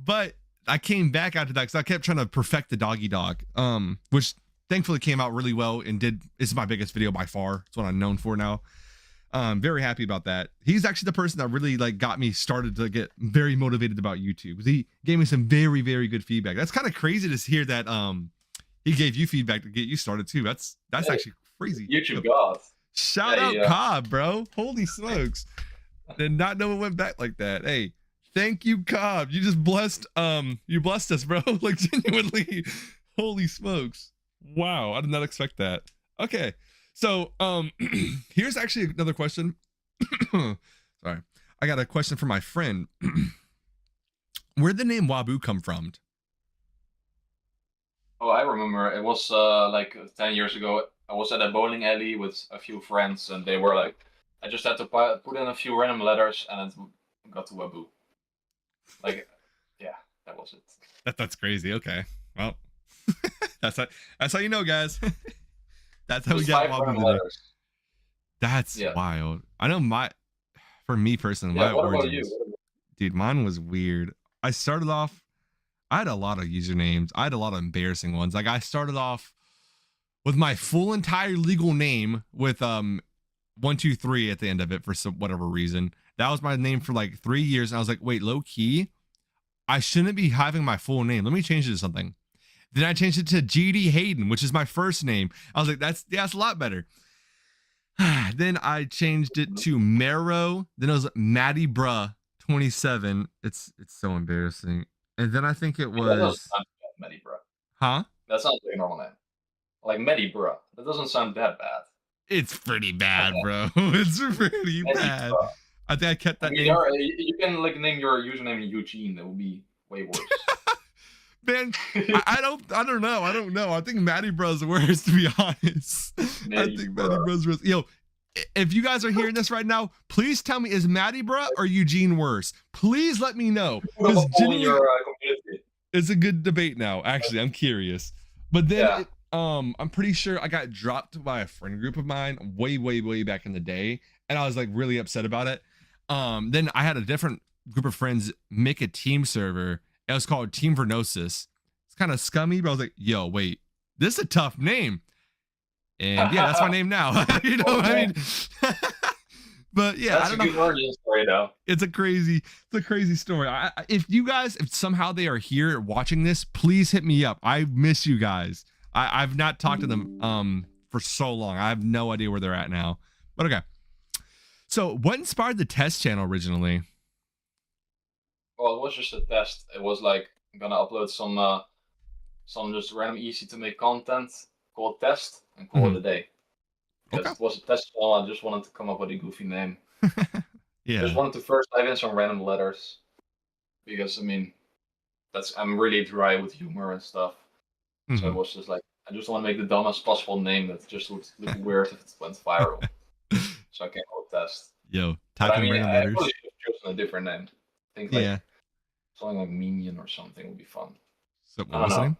But I came back after that because I kept trying to perfect the doggy dog, which thankfully came out really well and is my biggest video by far. It's what I'm known for now. Very happy about that. He's actually the person that really like got me started to get very motivated about YouTube. He gave me some very, very good feedback. That's kind of crazy to hear that he gave you feedback to get you started too. That's actually crazy. YouTube God. Shout out Cobb, bro. Holy smokes. Did not know it went back like that. Hey, thank you, Cobb. You just blessed us, bro. Like, genuinely. Holy smokes. Wow, I did not expect that. Okay. So here's actually another question. Sorry. I got a question from my friend. Where'd the name Wabu come from? Oh, I remember. It was like 10 years ago. I was at a bowling alley with a few friends, and they were like, I just had to put in a few random letters, and it got to Wabu. Like, yeah, that was it. That's crazy. Okay. Well, that's how you know, guys. That's how we got Wabu today. That's wild. I know for me personally, my origins, dude, mine was weird. I had a lot of usernames. I had a lot of embarrassing ones. Like, I started off with my full entire legal name with 123 at the end of it for whatever reason. That was my name for like 3 years. And I was like, wait, low key, I shouldn't be having my full name. Let me change it to something. Then I changed it to GD Hayden, which is my first name. I was like, that's a lot better. Then I changed it to Mero. Then it was Matty Bruh 27. It's so embarrassing. And then I think it was Matty Bruh. Huh? That sounds like a normal name. Like Matty Bruh. That doesn't sound that bad. It's pretty bad, bro. It's pretty bad. Bruh. I think I kept that name. You can like name your username Eugene. That would be way worse. Man, I don't know. I think Matty Bros worse, to be honest. I think Matty Bros worse. Yo, if you guys are hearing this right now, please tell me, is Matty Bro or Eugene worse? Please let me know. It's a good debate now. Actually, I'm curious. But then I'm pretty sure I got dropped by a friend group of mine way back in the day, and I was like really upset about it. Then I had a different group of friends make a team server. It was called Team Vernosis. It's kind of scummy, but I was like, yo, wait, this is a tough name. And yeah, that's my name now. You know what I mean? But yeah, that's I don't know. Good origin story, though. It's a crazy story. If somehow they are here watching this, please hit me up. I miss you guys. I've not talked to them for so long. I have no idea where they're at now. But okay. So what inspired the test channel originally? Well, it was just a test. It was like, I'm gonna upload some just random easy to make content called test and call it a day. Because it was a test channel, I just wanted to come up with a goofy name. Yeah. Just wanted to first type in some random letters. Because I mean, I'm really dry with humor and stuff. So it was just like, I just want to make the dumbest possible name that just would look weird if it went viral. So I came up with test. Yo, typing random letters. I probably should have chosen a different name. I think like something like Minion or something would be fun. So what was the name?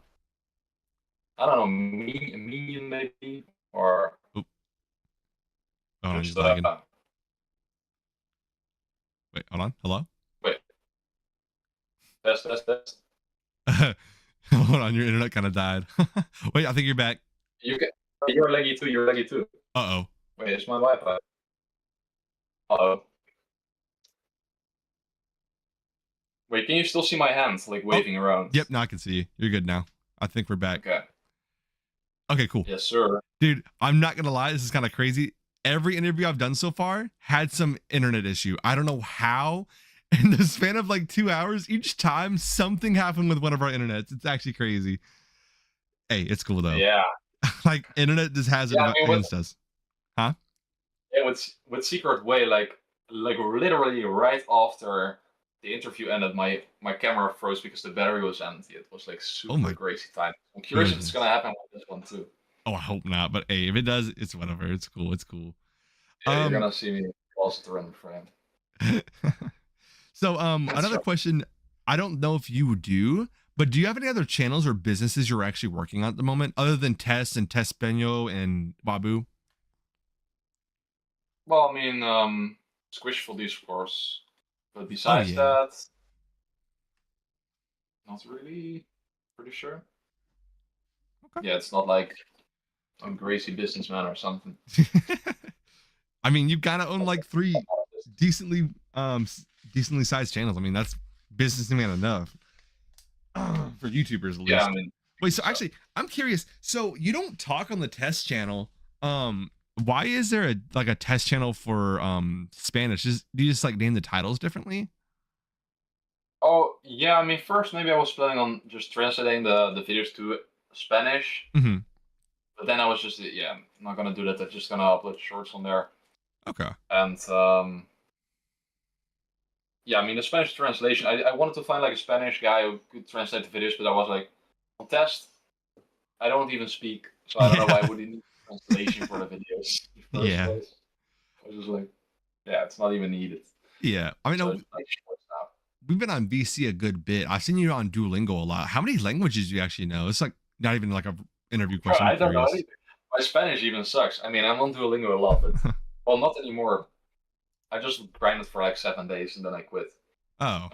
I don't know, Minion maybe, or just wait, hold on. Hello? Wait. Test. Hold on, your internet kind of died. Wait, I think you're back. You're laggy too. Uh-oh. Wait, it's my Wi-Fi. Uh-oh. Wait, can you still see my hands, like, waving around? Yep, now I can see you. You're good now. I think we're back. Okay. Okay, cool. Yes, sir. Dude, I'm not gonna lie, this is kind of crazy. every interview I've done so far had some internet issue. I don't know how. In the span of like 2 hours, each time something happened with one of our internets. It's actually crazy. Hey, it's cool though. Yeah. Like internet just has it Yeah, I mean, against us. Huh? Yeah, with Secret Way, like literally right after the interview ended, my camera froze because the battery was empty. It was like Oh my super crazy time. I'm curious if it's goodness. gonna happen with this one too. Oh, I hope not. But hey, if it does, it's whatever. It's cool. It's cool. Yeah, you're gonna see me also to run frame. So That's another right. question. I don't know if you do, but do you have any other channels or businesses you're actually working on at the moment other than Tess and Tess Benyo and Babu? Well, I mean, Squishful these, of course, but Oh besides yeah. that, not really. Pretty sure. Okay. Yeah, it's not like I'm crazy businessman or something. I mean, you gotta own like 3 decently decently sized channels. I mean, that's businessman enough for YouTubers at least. Yeah, I mean, Wait, so actually, I'm curious. So you don't talk on the test channel. Why is there a test channel for Spanish? Do you just like name the titles differently? oh yeah, I mean, first maybe I was planning on just translating the videos to Spanish, Mm-hmm. but then I was just yeah, I'm not gonna do that. I'm just gonna upload shorts on there, Okay. and yeah, I mean the Spanish translation. I wanted to find like a Spanish guy who could translate the videos, but I was like, on test, I don't even speak, so I don't know why I would need translation for the videos in the first Yeah. place. I was just like, yeah, it's not even needed. Yeah. I mean, So no, it's like shorts now. we've been on VC a good bit. I've seen you on Duolingo a lot. How many languages do you actually know? It's like not even like a interview Bro, question. I'm I don't know curious. anything. My Spanish even sucks. I mean, I'm on Duolingo a lot, but well, not anymore. I just grinded for like 7 days and then I quit. Oh.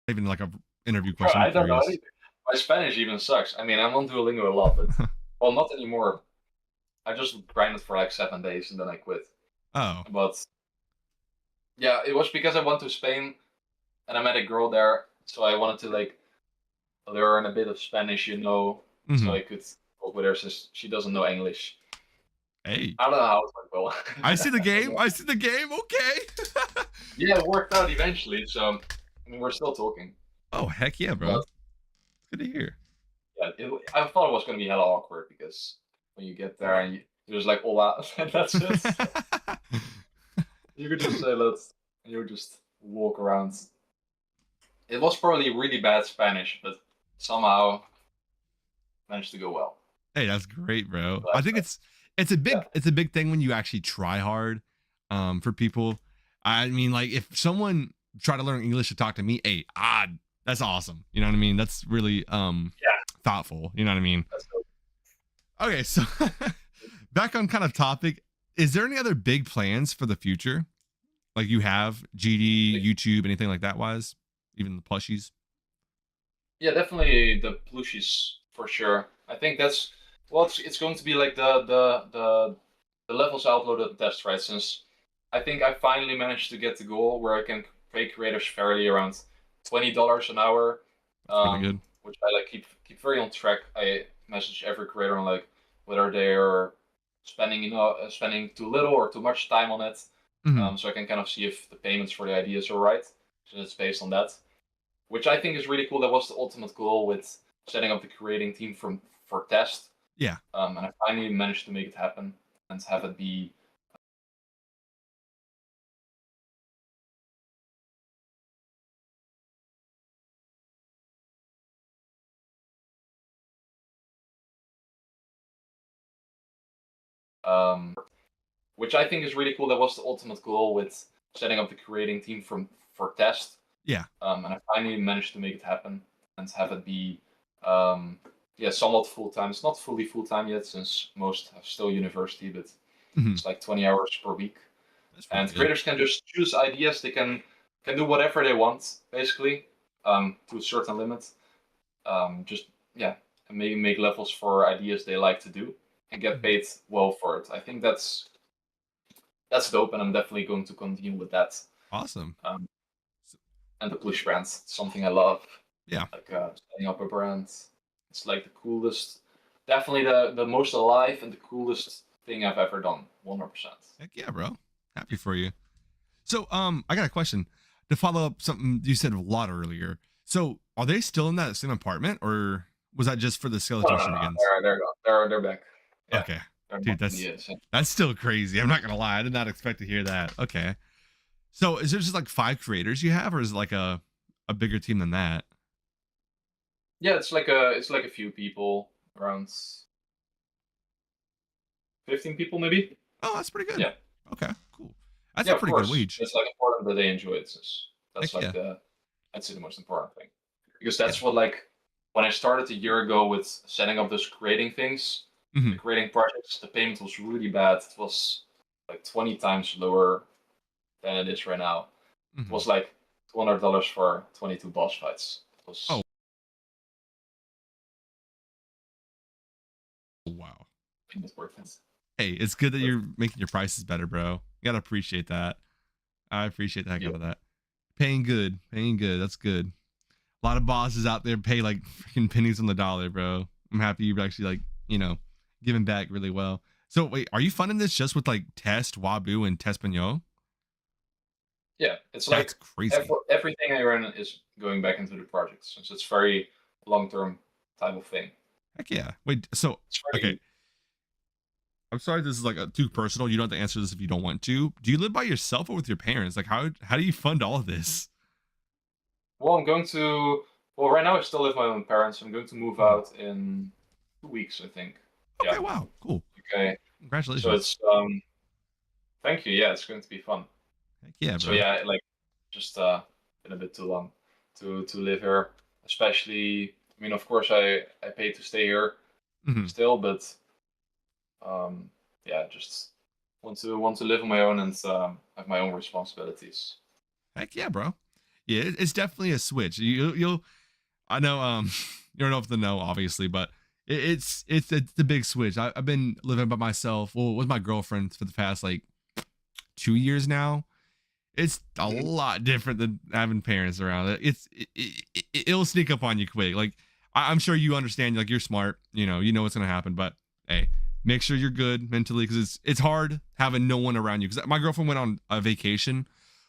Even like a interview Bro, question. I'm I don't know curious. anything. My Spanish even sucks. I mean, I'm on Duolingo a lot, but well, not anymore. I just grinded for like 7 days and then I quit. Oh. But yeah, it was because I went to Spain and I met a girl there, so I wanted to like learn a bit of Spanish, Mhm. so I could talk with her since she doesn't know English. Hey. I don't know how it went well. I see the game. I see the game. Okay. Yeah, it worked out eventually. So I mean, we're still talking. Oh, heck yeah, bro. But Good to hear. yeah, I thought it was gonna be hella awkward because when you get there and you're just like hola, and that's it. You could just say let's, and you just walk around. It was probably really bad Spanish, but somehow managed to go well. Hey, that's great, bro. But I think it's a big yeah. it's a big thing when you actually try hard for people. I mean, like if someone tried to learn English to talk to me, hey, that's awesome. You know what I mean? That's really thoughtful. You know what I mean? That's dope. Okay, so back on kind of topic, is there any other big plans for the future? Like you have GD, YouTube, anything like that wise? Even the plushies? Yeah, definitely the plushies for sure. I think that's well, it's going to be like the levels I uploaded test, right? Since I think I finally managed to get the goal where I can pay creators fairly around $20 an hour, That's really good. which I like keep very on track. I message every creator on like whether they're spending too little or too much time on it, Mhm. so I can kind of see if the payments for the ideas are right. So it's based on that, which I think is really cool. That was the ultimate goal with setting up the creating team for test. Yeah. And I finally managed to make it happen and have it be which I think is really cool. That was the ultimate goal with setting up the creating team for test. Yeah. And I finally managed to make it happen and have it be somewhat full time. It's not fully full time yet since most have still university, but Mhm. It's like 20 hours per week. That's pretty And good. creators can just choose ideas. They can do whatever they want, basically, to a certain limit. Just yeah, and maybe make levels for ideas they like to do and get Mhm. paid well for it. I think that's dope, and I'm definitely going to continue with that. Awesome. Um, and the push brands, something I love. Yeah. Like setting up a brand. It's like the coolest, definitely the most alive and the coolest thing I've ever done. 100%. Heck yeah, bro. Happy for you. So, I got a question to follow up something you said a lot earlier. So, are they still in that same apartment, or was that just for the No, skeletal no, no, no. shenanigans? They're gone. They're back. Yeah, Okay, they're dude, not in the same. that's still crazy. I'm not gonna lie, I did not expect to hear that. Okay, so is there just like 5 creators you have, or is it like a bigger team than that? Yeah, it's like a few people, around 15 people maybe. Oh, that's pretty good. Yeah, Okay, cool. That's yeah, a of pretty good course. wage. It's like important that they enjoy it. That's Heck like yeah, the I'd say the most important thing, because yeah. that's what, like, when I started a year ago with setting up those creating things, the Mhm. creating projects, the payment was really bad. It was like 20 times lower than it is right now. It Mhm. was like $200 for 22 boss fights. It Oh was wow. it worth it. Hey, it's good that you're making your prices better, bro. You gotta appreciate that. I appreciate the heck Yeah. out of that. Paying good, paying good. That's good. A lot of bosses out there pay like freaking pennies on the dollar, bro. I'm happy you've actually like, giving back really well. So wait, are you funding this just with like Test, Wabu, and Tespanyo? Yeah, it's That's like crazy. everything I earn is going back into the project, since it's very long term type of thing. Heck yeah. Wait, so It's okay. very I'm sorry this is like too personal. You don't have to answer this if you don't want to. Do you live by yourself or with your parents? Like how do you fund all of this? well. I'm going to well right now I still live with my own parents. I'm going to move Mhm. out in 2 weeks, I think. Yeah. Okay, wow, cool. Okay. So Congratulations. it's thank you. Yeah, it's going to be fun. Heck yeah, So bro. yeah, like, just been a bit too long to live here. Especially, I mean, of course, I paid to stay here Mhm. still, but yeah, just want to live on my own and have my own responsibilities. Heck yeah, bro. Yeah, it's definitely a switch. You'll I know you don't know if to know obviously, but it's the big switch. I've been living by myself, well, with my girlfriend for the past like 2 years now. It's a Mhm. lot different than having parents around. It'll sneak up on you quick. Like I'm sure you understand. Like you're smart. You know what's gonna happen. But hey, make sure you're good mentally because it's hard having no one around you. Because my girlfriend went on a vacation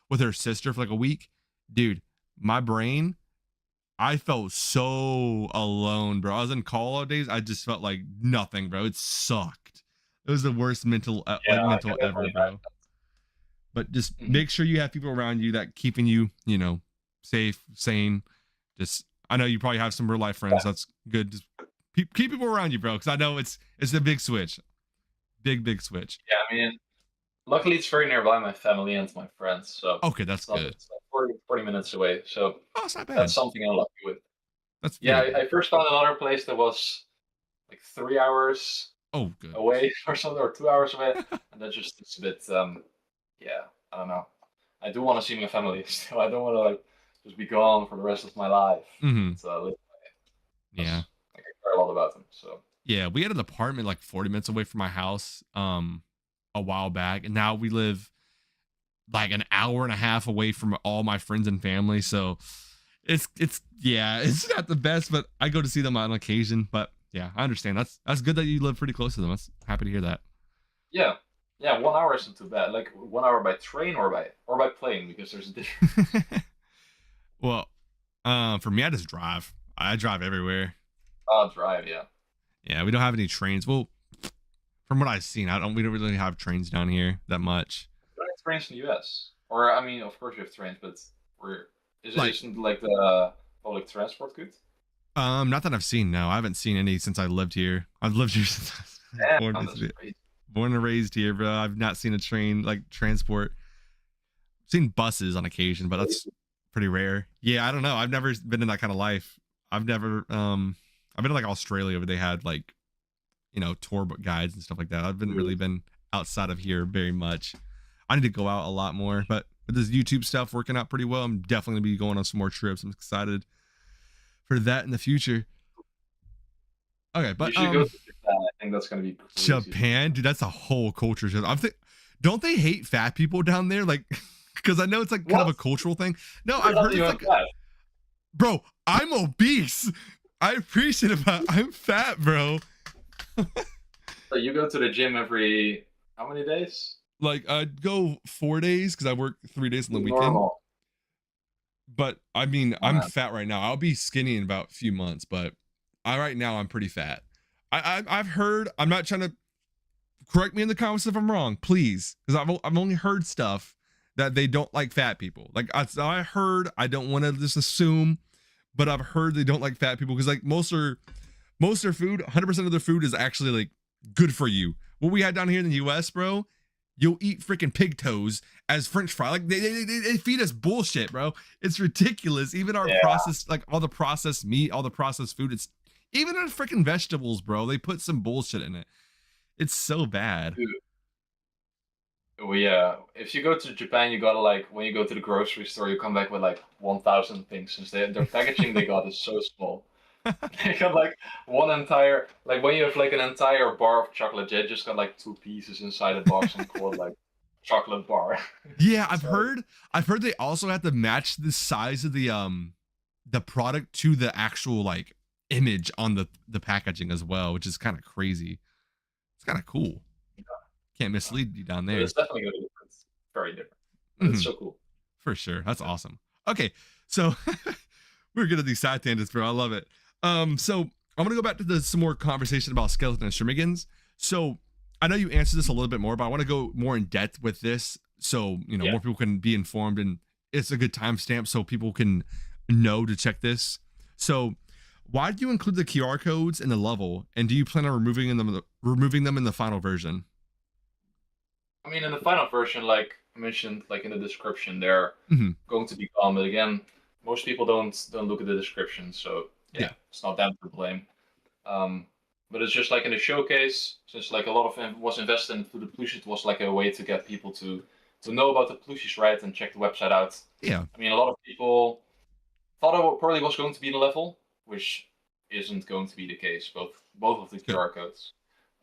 with her sister for like a week. Dude, my brain, I felt so alone, bro. I was in call all days. I just felt like nothing, bro. It sucked. It was the worst Yeah, I can mental ever, definitely bro. But just imagine. make sure you have people around you that keeping you, safe, sane. Just I know you probably have some real life friends. That's good. Just keep people around you, bro, because I know it's a big switch, big switch. Yeah, I mean, luckily it's very nearby my family and my friends, so Okay, that's it's not good. it's like 40 minutes away. So Oh, it's not that's bad. something I'm lucky with. That's Yeah, very good. I first found another place that was like 3 hours Oh, good. away or something, or 2 hours away, and that just it's a bit yeah, I don't know. I do want to see my family still. I don't want to like just be gone for the rest of my life. Mm-hmm. But Yeah. I care a lot about them. So Yeah, we had an apartment like 40 minutes away from my house a while back, and now we live like an hour and a half away from all my friends and family. So it's yeah, it's not the best, but I go to see them on occasion. But yeah, I understand. That's good that you live pretty close to them. That's happy to hear that. yeah, yeah, 1 hour isn't too bad. Like 1 hour by train or by plane, because there's a difference. Well, for me, I just drive. I drive everywhere. I'll drive, yeah. Yeah, we don't have any trains. Well, from what I've seen, we don't really have trains down here that much. Don't have trains in the US. Or I mean, of course you have trains, but where Like, isn't like the public transport good? not that I've seen. No, I haven't seen any since I lived here. I've lived here since I was born, Damn, that's basically. crazy. Born and raised here, bro. I've not seen a train like transport. I've seen buses on occasion, but that's pretty rare. Yeah, I don't know. I've never been in that kind of life. I've never I've been to like Australia where they had like, tour book guides and stuff like that. I've been really been outside of here very much. I need to go out a lot more, but with this YouTube stuff working out pretty well, I'm definitely gonna be going on some more trips. I'm excited for that in the future. Okay, but you should go to Japan. I think that's gonna be crazy. Japan, dude, that's a whole culture shift. Don't they hate fat people down there? Like, because I know it's like kind of a cultural thing. No, I've heard it's like, bro, I'm obese. I appreciate it, but I'm fat, bro. So you go to the gym every how many days? Like, I'd go 4 days because I work 3 days on the weekend. Normal. But I mean, I'm fat right now. I'll be skinny in about a few months, but right now I'm pretty fat. I've heard. I'm not trying to correct me in the comments if I'm wrong, please, because I've only heard stuff that they don't like fat people. Like I heard. I don't want to just assume, but I've heard they don't like fat people because like most of their food, 100% of their food is actually like good for you. What we had down here in the U.S., bro, you'll eat freaking pig toes as French fry. Like they feed us bullshit, bro. It's ridiculous. Even our processed, like all the processed meat, all the processed food. It's even our freaking vegetables, bro. They put some bullshit in it. It's so bad. Dude. Oh yeah. If you go to Japan, you gotta like when you go to the grocery store, you come back with like 1,000 things since their packaging they got is so small. They got like one entire like when you have like an entire bar of chocolate, they just got like 2 pieces inside a box and called like chocolate bar. Yeah, I've heard they also have to match the size of the product to the actual like image on the packaging as well, which is kind of crazy. It's kind of cool. Yeah. Can't mislead you down there. But it's definitely gonna be different. It's very different. It's so cool. For sure. That's awesome. Okay, so we're good at these side tangents, bro. I love it. So I'm gonna go back to some more conversation about skeleton and Shrimigans. So I know you answered this a little bit more, but I want to go more in depth with this, so more people can be informed, and it's a good timestamp so people can know to check this. So why do you include the QR codes in the level, and do you plan on removing them in the final version? I mean, in the final version, like I mentioned, like in the description, they're going to be gone. But again, most people don't look at the description, so yeah. It's not them to blame. But it's just like in the showcase, since like a lot of was invested into the plushies, it was like a way to get people to know about the plushies, right, and check the website out. Yeah. I mean, a lot of people thought it probably was going to be in the level, which isn't going to be the case. Both of the QR codes.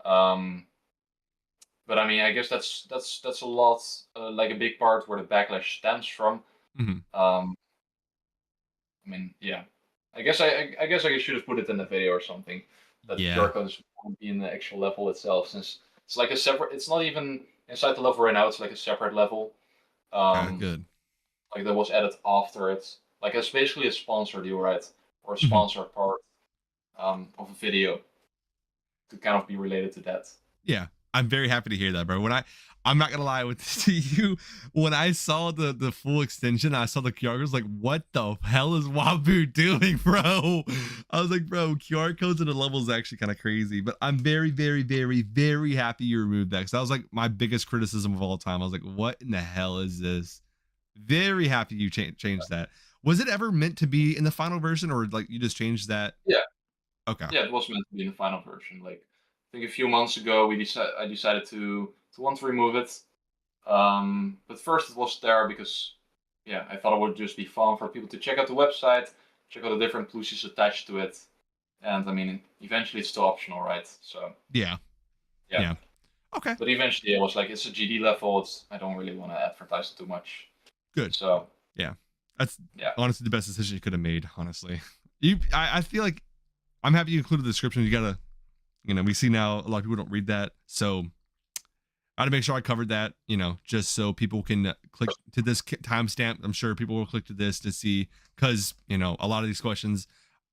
But I mean, I guess that's a lot, like a big part where the backlash stems from. I mean, yeah. I guess I should have put it in the video or something. That the QR codes won't be in the actual level itself, since it's like a separate. It's not even inside the level right now. It's like a separate level. Good. Like that was added after it. Like it's basically a sponsor deal, right? Or a sponsor part of a video to kind of be related to that. Yeah, I'm very happy to hear that, bro. I'm not gonna lie to you, when I saw the full extension, I saw the QR codes, like, what the hell is Wabu doing, bro? I was like, bro, QR codes in the level is actually kind of crazy. But I'm very, very, very, very happy you removed that, because that was like my biggest criticism of all time. I was like, what in the hell is this? Very happy you changed that. Was it ever meant to be in the final version, or like you just changed that? Yeah. Okay. Yeah, it was meant to be in the final version. Like I think a few months ago, I decided to want to remove it. But first it was there because, yeah, I thought it would just be fun for people to check out the website, check out the different plushies attached to it, and I mean, eventually it's still optional, right? So yeah. Okay. But eventually it was like it's a GD level. I don't really want to advertise it too much. Good. So yeah, that's honestly the best decision you could have made. Honestly, I feel like I'm happy you included the description. You gotta, we see now a lot of people don't read that, so I had to make sure I covered that, just so people can click to this timestamp. I'm sure people will click to this to see, because, a lot of these questions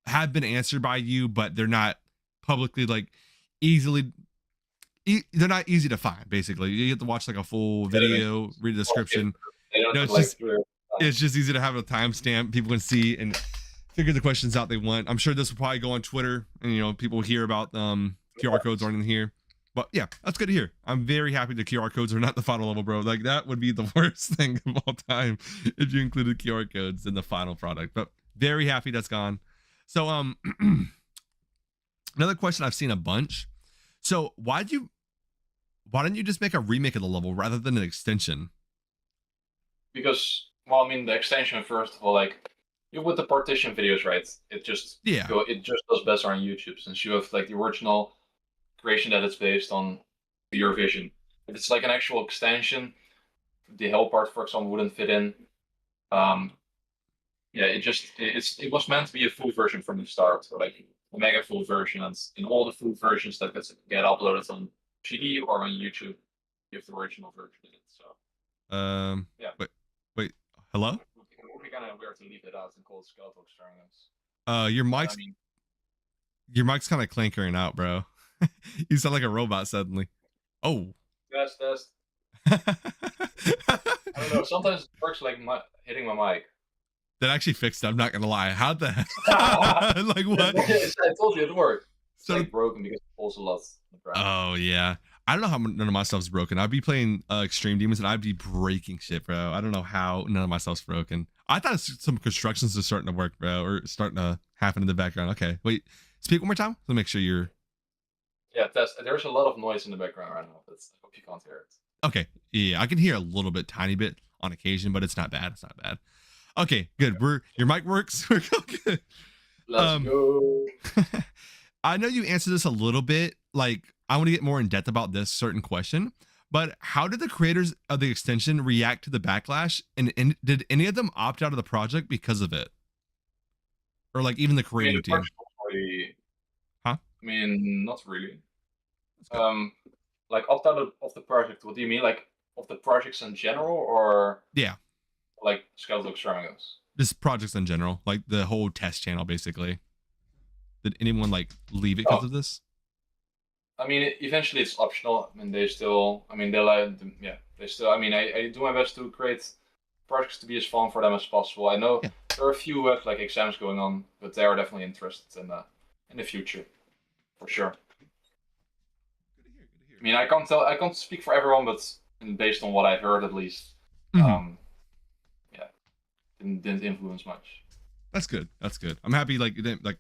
have been answered by you, but they're not publicly, like, they're not easy to find, basically. You have to watch, like, a full video, read the description. It's just easy to have a timestamp. People can see and figure the questions out they want. I'm sure this will probably go on Twitter, and, people hear about QR codes aren't in here. But yeah, that's good to hear. I'm very happy the QR codes are not the final level, bro. Like, that would be the worst thing of all time if you included QR codes in the final product. But very happy that's gone. So another question I've seen a bunch. So why'd you why don't you just make a remake of the level rather than an extension? Because, well, I mean, the extension, first of all, like, you with the partition videos, right? It just it just does better on YouTube, since you have like the original creation that it's based on your vision. If it's like an actual extension, the hell part, for example, wouldn't fit in. Yeah, it was meant to be a full version from the start, or like a mega full version, and in all the full versions that get uploaded on GD or on YouTube, you have the original version in it. So yeah. Wait, hello? It would be kind of weird to leave it out and call it skeletal experiments. Your mic's kind of clankering out, bro. You sound like a robot suddenly. Oh. Test. I don't know. Sometimes it works like hitting my mic. That actually fixed it. I'm not gonna lie. How'd the like what? I told you it worked. It's So like broken because it falls a lot. Oh yeah. I don't know how none of my stuff's broken. I'd be playing Extreme Demons and I'd be breaking shit, bro. I don't know how none of my stuff's broken. I thought some constructions are starting to work, bro, or starting to happen in the background. Okay, wait. Speak one more time. Let me make sure you're. Yeah, test. There's a lot of noise in the background right now. I hope you can't hear it. Okay. Yeah, I can hear a little bit, tiny bit on occasion, but it's not bad. It's not bad. Okay, good. Your mic works. We're good. Let's go. I know you answered this a little bit. Like, I want to get more in depth about this certain question, but how did the creators of the extension react to the backlash? And did any of them opt out of the project because of it? Or like even the creative team? Huh? I mean, not really. Like opt out of the project. What do you mean? Like of the projects in general, or yeah, like Skeletal Experiments? Just projects in general, like the whole test channel, basically. Did anyone like leave it because of this? I mean, eventually it's optional. I mean, they still. I mean, they like. Yeah, they still. I mean, I do my best to create projects to be as fun for them as possible. I know there are a few who have like exams going on, but they are definitely interested in the future, for sure. I mean, I can't speak for everyone, but based on what I've heard, at least, yeah, didn't influence much. That's good. That's good. I'm happy. Like, it didn't like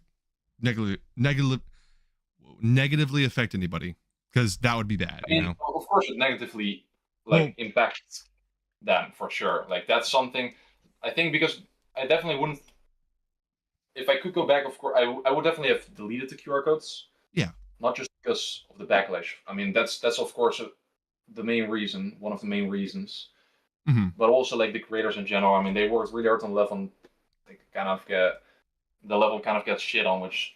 negatively affect anybody, because that would be bad. I mean, of course, it negatively impacts them for sure. Like that's something I think, because I definitely wouldn't. If I could go back, of course, I would definitely have deleted the QR codes. Yeah. Not just because of the backlash. I mean, that's of course the main reason, one of the main reasons. Mm-hmm. But also like the creators in general. I mean, they worked really hard on the level, and they the level kind of gets shit on, which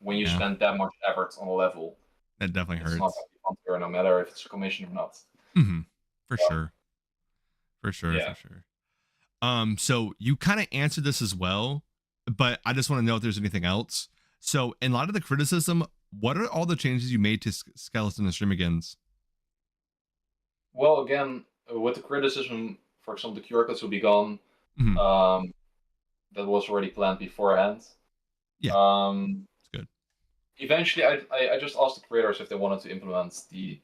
when you spend that much effort on a level, that definitely hurts. It's not fun to, no matter if it's a commission or not. Mm-hmm. For sure. So you kind of answered this as well, but I just want to know if there's anything else. So in light of the criticism, what are all the changes you made to Skeleton and Streamigans? Well, again, with the criticism, for example, the QR codes will be gone. Mm-hmm. That was already planned beforehand. Yeah. That's good. Eventually, I just asked the creators if they wanted to implement the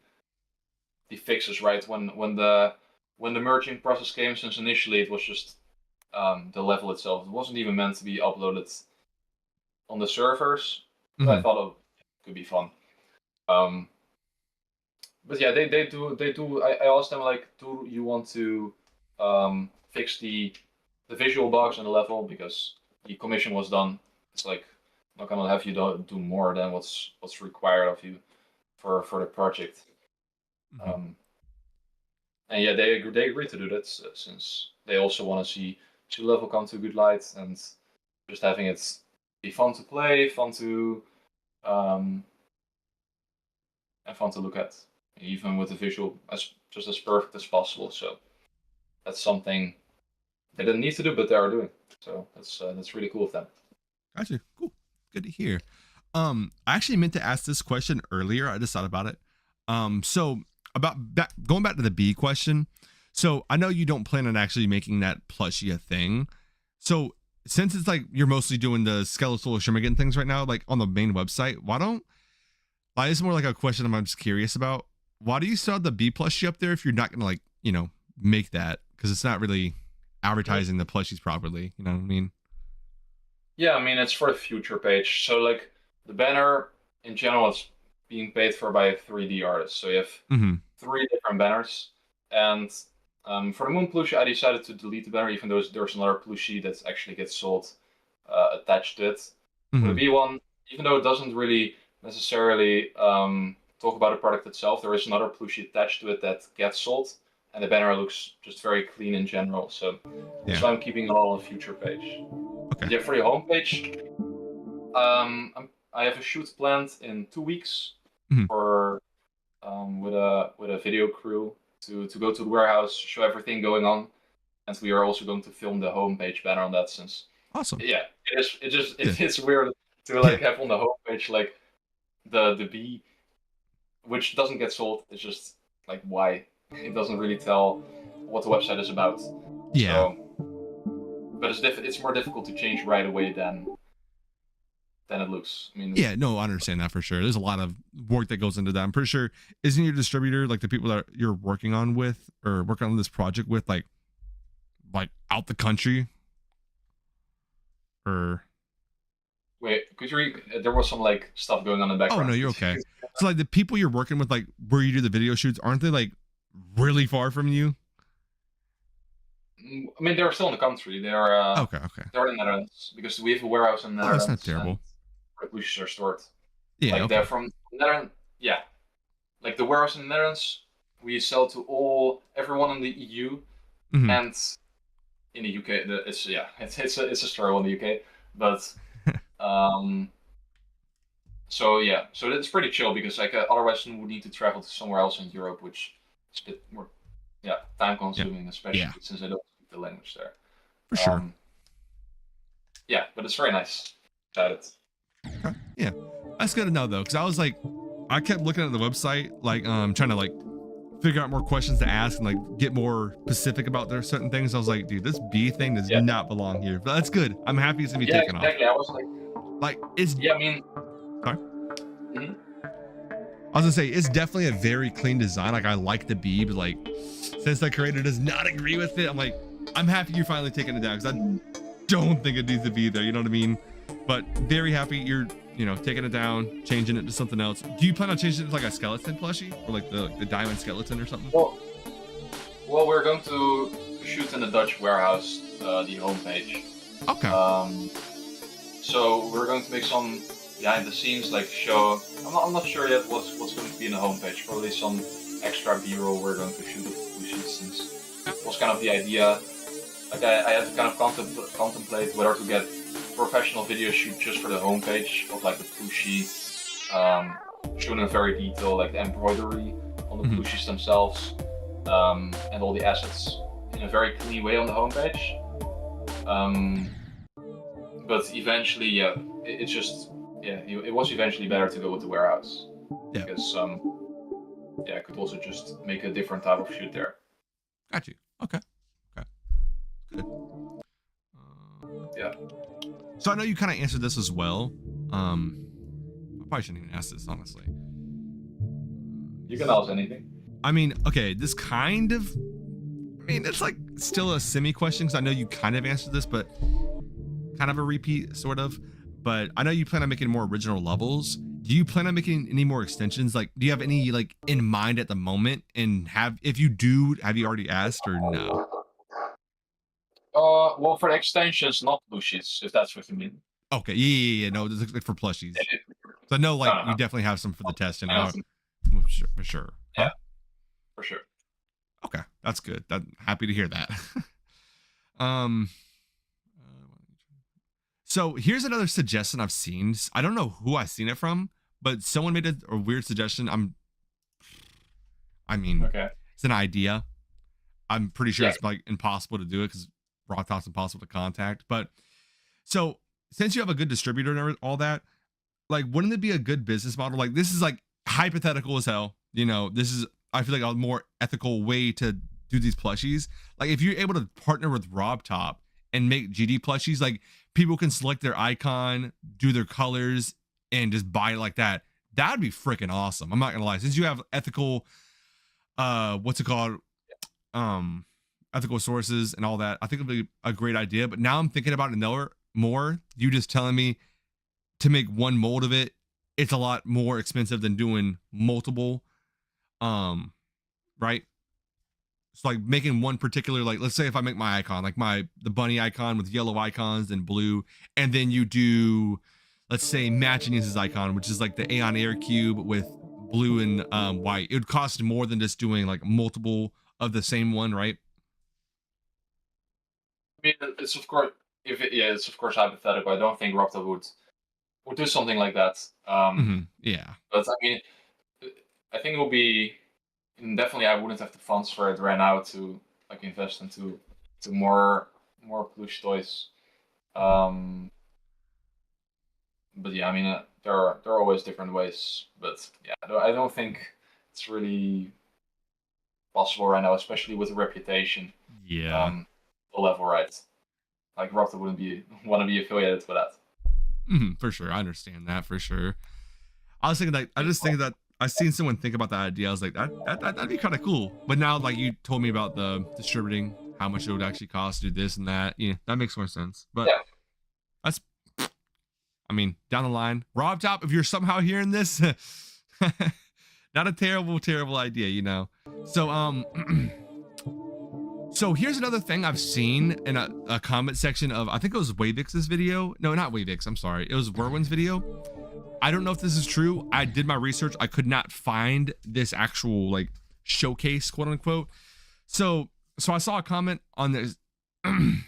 fixes, right? When the merging process came, since initially it was just the level itself. It wasn't even meant to be uploaded on the servers. Mm-hmm. But I thought it could be fun. But yeah, they do. I asked them, like, do you want to fix the visual bugs on the level, because the commission was done. It's like, I'm not gonna have you do more than what's required of you for the project. Mm-hmm. And yeah, they agreed to do that, since they also want to see two level come to good light, and just having it be fun to play, fun to and fun to look at, even with the visual just as perfect as possible. So that's something they didn't need to do, but they are doing. So that's really cool of them. Gotcha. Cool. Good to hear. I actually meant to ask this question earlier. I just thought about it. So about going back to the B question. So I know you don't plan on actually making that plushie a thing. So since it's like you're mostly doing the skeletal Shimmigan things right now, like on the main website, why don't like, it's more like a question I'm just curious about. Why do you still have the B plushie up there if you're not gonna, like, you know, make that? Because it's not really advertising the plushies properly. You know what I mean? Yeah, I mean, it's for the future page. So like the banner in general is being paid for by a 3D artist. So you have 3 different banners, and for the Moon plushie, I decided to delete the banner, even though there's another plushie that actually gets sold attached to it. For the B one, even though it doesn't really necessarily talk about the product itself, there is another plushie attached to it that gets sold, and the banner looks just very clean in general. So that's why I'm keeping it all on the future page. Okay. Yeah, for the home page, I have a shoot planned in 2 weeks for with a video crew to go to the warehouse, show everything going on, and we are also going to film the homepage banner on that. Since yeah, it's weird to like have on the homepage like the B, which doesn't get sold. It's just like why it doesn't really tell what the website is about. Yeah. So, but it's more difficult to change right away than it looks. I mean, yeah, no, I understand that for sure. There's a lot of work that goes into that. I'm pretty sure, isn't your distributor, like the people that you're working on with or working on this project with, like out the country? Or wait, could you there was some like stuff going on in the background. Oh no, you're okay. So like the people you're working with, like where you do the video shoots, aren't they like really far from you? I mean, they're still in the country. They're okay. They're in the Netherlands because we have a warehouse in the Netherlands. That's not terrible. Which are stored. Yeah, like they're from Netherlands. Yeah, like the warehouse in the Netherlands, we sell to everyone in the EU and in the UK. It's a struggle in the UK, but so it's pretty chill because like otherwise we would need to travel to somewhere else in Europe, which is a bit more time consuming, especially since I don't speak the language there. For sure. Yeah, but it's very nice. Excited. Okay. Yeah, that's good to know though, because I kept looking at the website, like trying to like figure out more questions to ask and like get more specific about their certain things. I was like, dude, this B thing does not belong here, but that's good. I'm happy it's gonna be taken off. I was like it's I mean, sorry. I was gonna say it's definitely a very clean design. Like I like the B, but like since the creator does not agree with it, I'm happy you're finally taking it down because I don't think it needs to be there. You know what I mean? But very happy you're taking it down, changing it to something else. Do you plan on changing it to like a skeleton plushie or like the diamond skeleton or something? Well, we're going to shoot in the Dutch warehouse, the homepage. Okay. So we're going to make some behind the scenes, like show. I'm not sure yet what's going to be in the homepage. Probably some extra B-roll we're going to shoot since was kind of the idea. Like I had to kind of contemplate whether to get professional video shoot just for the homepage of like the plushie, shown in very detail, like the embroidery on the plushies themselves, and all the assets in a very clean way on the homepage. But eventually, it was eventually better to go with the warehouse because I could also just make a different type of shoot there. Got you. Okay. Good. Yeah. So I know you kind of answered this as well. I probably shouldn't even ask this, honestly. You can ask anything. I mean, okay, this kind of, it's like still a semi question because I know you kind of answered this, but kind of a repeat, sort of. But I know you plan on making more original levels. Do you plan on making any more extensions? Like, do you have any like in mind at the moment? And if you do, have you already asked or no? Well, for the extensions, not plushies, if that's what you mean. Okay, yeah. No, this looks like for plushies. So no, like you definitely have some for the test, for sure. Yeah, for sure. Okay, that's good. I'm happy to hear that. So here's another suggestion I've seen. I don't know who I've seen it from, but someone made a weird suggestion. It's an idea. I'm pretty sure it's like impossible to do it because Raw Top's impossible to contact. But so since you have a good distributor and all that, like, wouldn't it be a good business model? Like, this is like hypothetical as hell. This is, I feel like, a more ethical way to do these plushies. Like, if you're able to partner with Rob Top and make GD plushies, like people can select their icon, do their colors, and just buy it like that. That'd be freaking awesome. I'm not gonna lie. Since you have ethical, ethical sources and all that, I think it'd be a great idea. But now I'm thinking about it more. You just telling me to make one mold of it, it's a lot more expensive than doing multiple right? So like making one particular, like let's say if I make my icon, like the bunny icon with yellow icons and blue, and then you do, let's say Matching icon, which is like the Aeon Air Cube with blue and white. It would cost more than just doing like multiple of the same one, right? I mean, it's of course it's of course hypothetical. I don't think Raptor would do something like that. Yeah. But I mean, I think it will be definitely. I wouldn't have the funds for it right now to like invest into more plush toys. But yeah, I mean, there are always different ways. But yeah, I don't think it's really possible right now, especially with the reputation. Yeah. The level, right? Like Raptor wouldn't want to be affiliated with that. For sure. I understand that for sure. I was thinking I just think that I seen someone think about that idea. I was like, that'd be kind of cool. But now, like you told me about the distributing, how much it would actually cost to do this and that. Yeah, that makes more sense. But yeah. That's, I mean, down the line, Rob Top, if you're somehow hearing this, not a terrible idea, you know? So, so here's another thing I've seen in a comment section of, I think it was Wavix's video. No, not Wavix. I'm sorry. It was Werwin's video. I don't know if this is true. I did my research. I could not find this actual like showcase, quote unquote. So I saw a comment on this and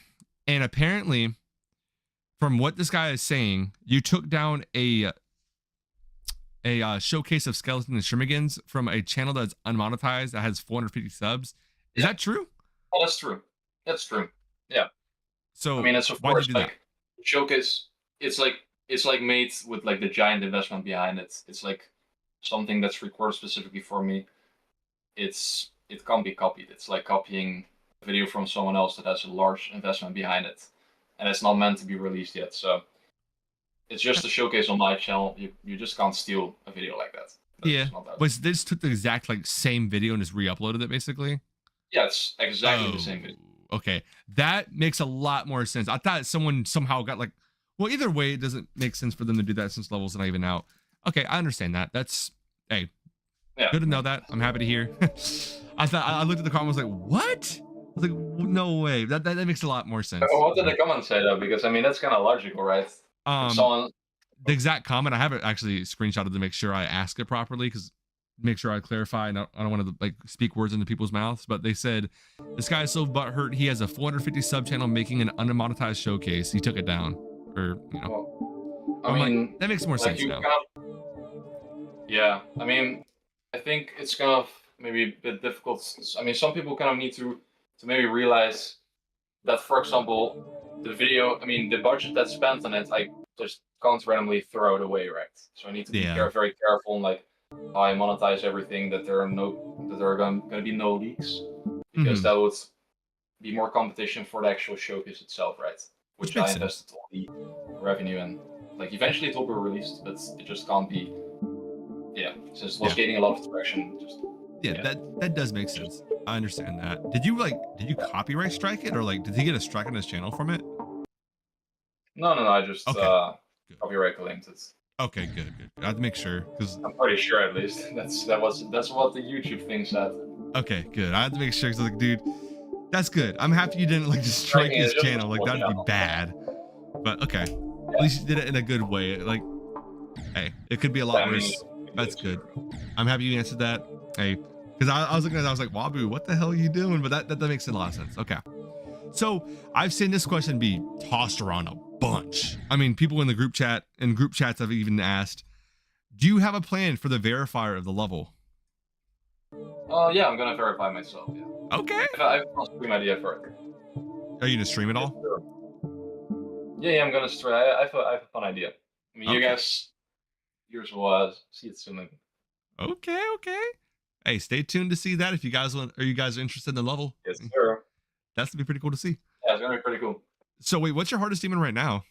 apparently from what this guy is saying, you took down a showcase of skeleton and Shrimigans from a channel that's unmonetized that has 450 subs. Is that true? Oh, that's true. That's true. Yeah. So I mean, it's of why course did you do like showcase. It's like made with like the giant investment behind it. It's like something that's recorded specifically for me. It can't be copied. It's like copying a video from someone else that has a large investment behind it, and it's not meant to be released yet. So it's just a showcase on my channel. You just can't steal a video like that. Yeah, but they just took the exact like same video and just re-uploaded it basically. Yeah, it's exactly the same video. Okay, that makes a lot more sense. I thought someone somehow got like, well, either way, it doesn't make sense for them to do that since levels are not even out. Okay, I understand that. That's, hey, good to know that. I'm happy to hear. I looked at the comments like, what? I was like, no way. That makes a lot more sense. What did the comments say though? Because I mean, that's kind of logical, right? The exact comment, I have it actually screenshotted to make sure I ask it properly, because make sure I clarify, and I don't want to like speak words into people's mouths, but they said this guy is so butthurt he has a 450 sub channel making an unmonetized showcase. He took it down, or you know. Well, I mean, like, that makes more sense now. Yeah, I mean, I think it's kind of maybe a bit difficult. I mean, some people kind of need to maybe realize that, for example, the video, I mean, the budget that's spent on it, I just can't randomly throw it away, right? So I need to be very careful and like how I monetize everything, that there are going to be no leaks, because that would be more competition for the actual showcase itself, right? Which I invested all the revenue in. Like eventually it will be released, but it just can't be. Yeah, since it was gaining a lot of traction. That does make sense. I understand that. Did you copyright strike it, or like did he get a strike on his channel from it? No. I just copyright claimed it. Okay, good. I have to make sure, because I'm pretty sure at least that's what the YouTube thing said. Okay, good. I have to make sure, because like, dude, that's good. I'm happy you didn't like just strike his channel. Like that'd be bad. But okay, at least you did it in a good way. Like, hey, it could be a lot worse. That's good. I'm happy you answered that. Hey, because I was looking at it, I was like, Wabu, what the hell are you doing? But that makes a lot of sense. Okay. So I've seen this question be tossed around a bunch. I mean, people in the group chats have even asked, do you have a plan for the verifier of the level? Yeah, I'm gonna verify myself. Yeah. Okay. I have a stream idea for it. Are you gonna stream it all? Yeah, I'm gonna stream. I have a fun idea. I mean, yours will see it soon. Okay. Hey, stay tuned to see that if you guys are interested in the level. Yes, sir. That's gonna be pretty cool to see. Yeah, it's gonna be pretty cool. So wait, what's your hardest demon right now?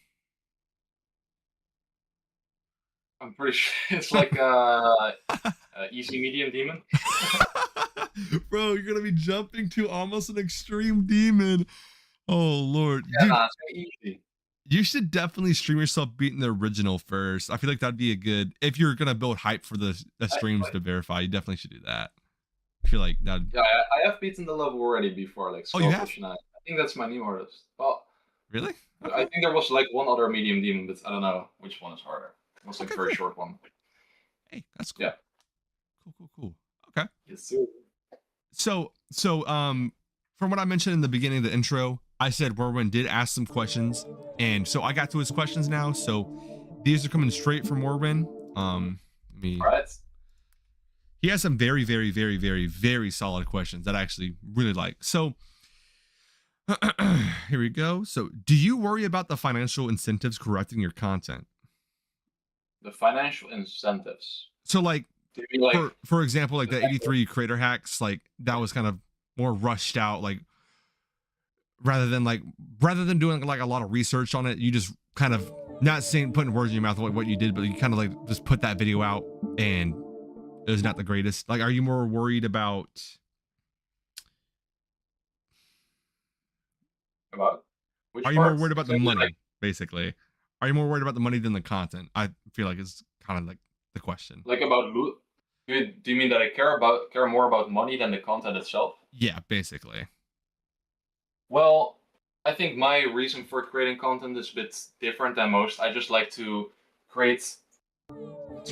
I'm pretty sure it's like easy medium demon. Bro, you're gonna be jumping to almost an extreme demon. Oh Lord. Yeah, dude, it's easy. You should definitely stream yourself beating the original first. I feel like that'd be a good, if you're gonna build hype for the streams to verify, you definitely should do that. I feel like that. Yeah, I have beaten the level already before, like Oh, you have? Skullfish, and I think that's my new hardest. Well, Really? I Okay. think there was like one other medium demon, but I don't know which one is harder. It was like Okay, a very cool. short one. Hey, that's cool. Yeah. Cool. Okay. Yes, sir. So, from what I mentioned in the beginning of the intro, I said Warwin did ask some questions, and so I got to his questions now. So these are coming straight from Warwin. Let me. All right. He has some very, very, very, very, very solid questions that I actually really like. So here we go. So, do you worry about the financial incentives correcting your content? The financial incentives. So, like, Do you mean like for example, like the 83 creator hacks, like that was kind of more rushed out, like rather than doing like a lot of research on it, you just kind of not saying putting words in your mouth what you did, but you kind of like just put that video out and it was not the greatest. Like, are you more worried about which are you more parts? worried about the Exactly, money, like, basically? Are you more worried about the money than the content? I feel like it's kind of like the question. like about loot? Do you mean that I care more about money than the content itself? Yeah, basically. Well, I think my reason for creating content is a bit different than most. I just like to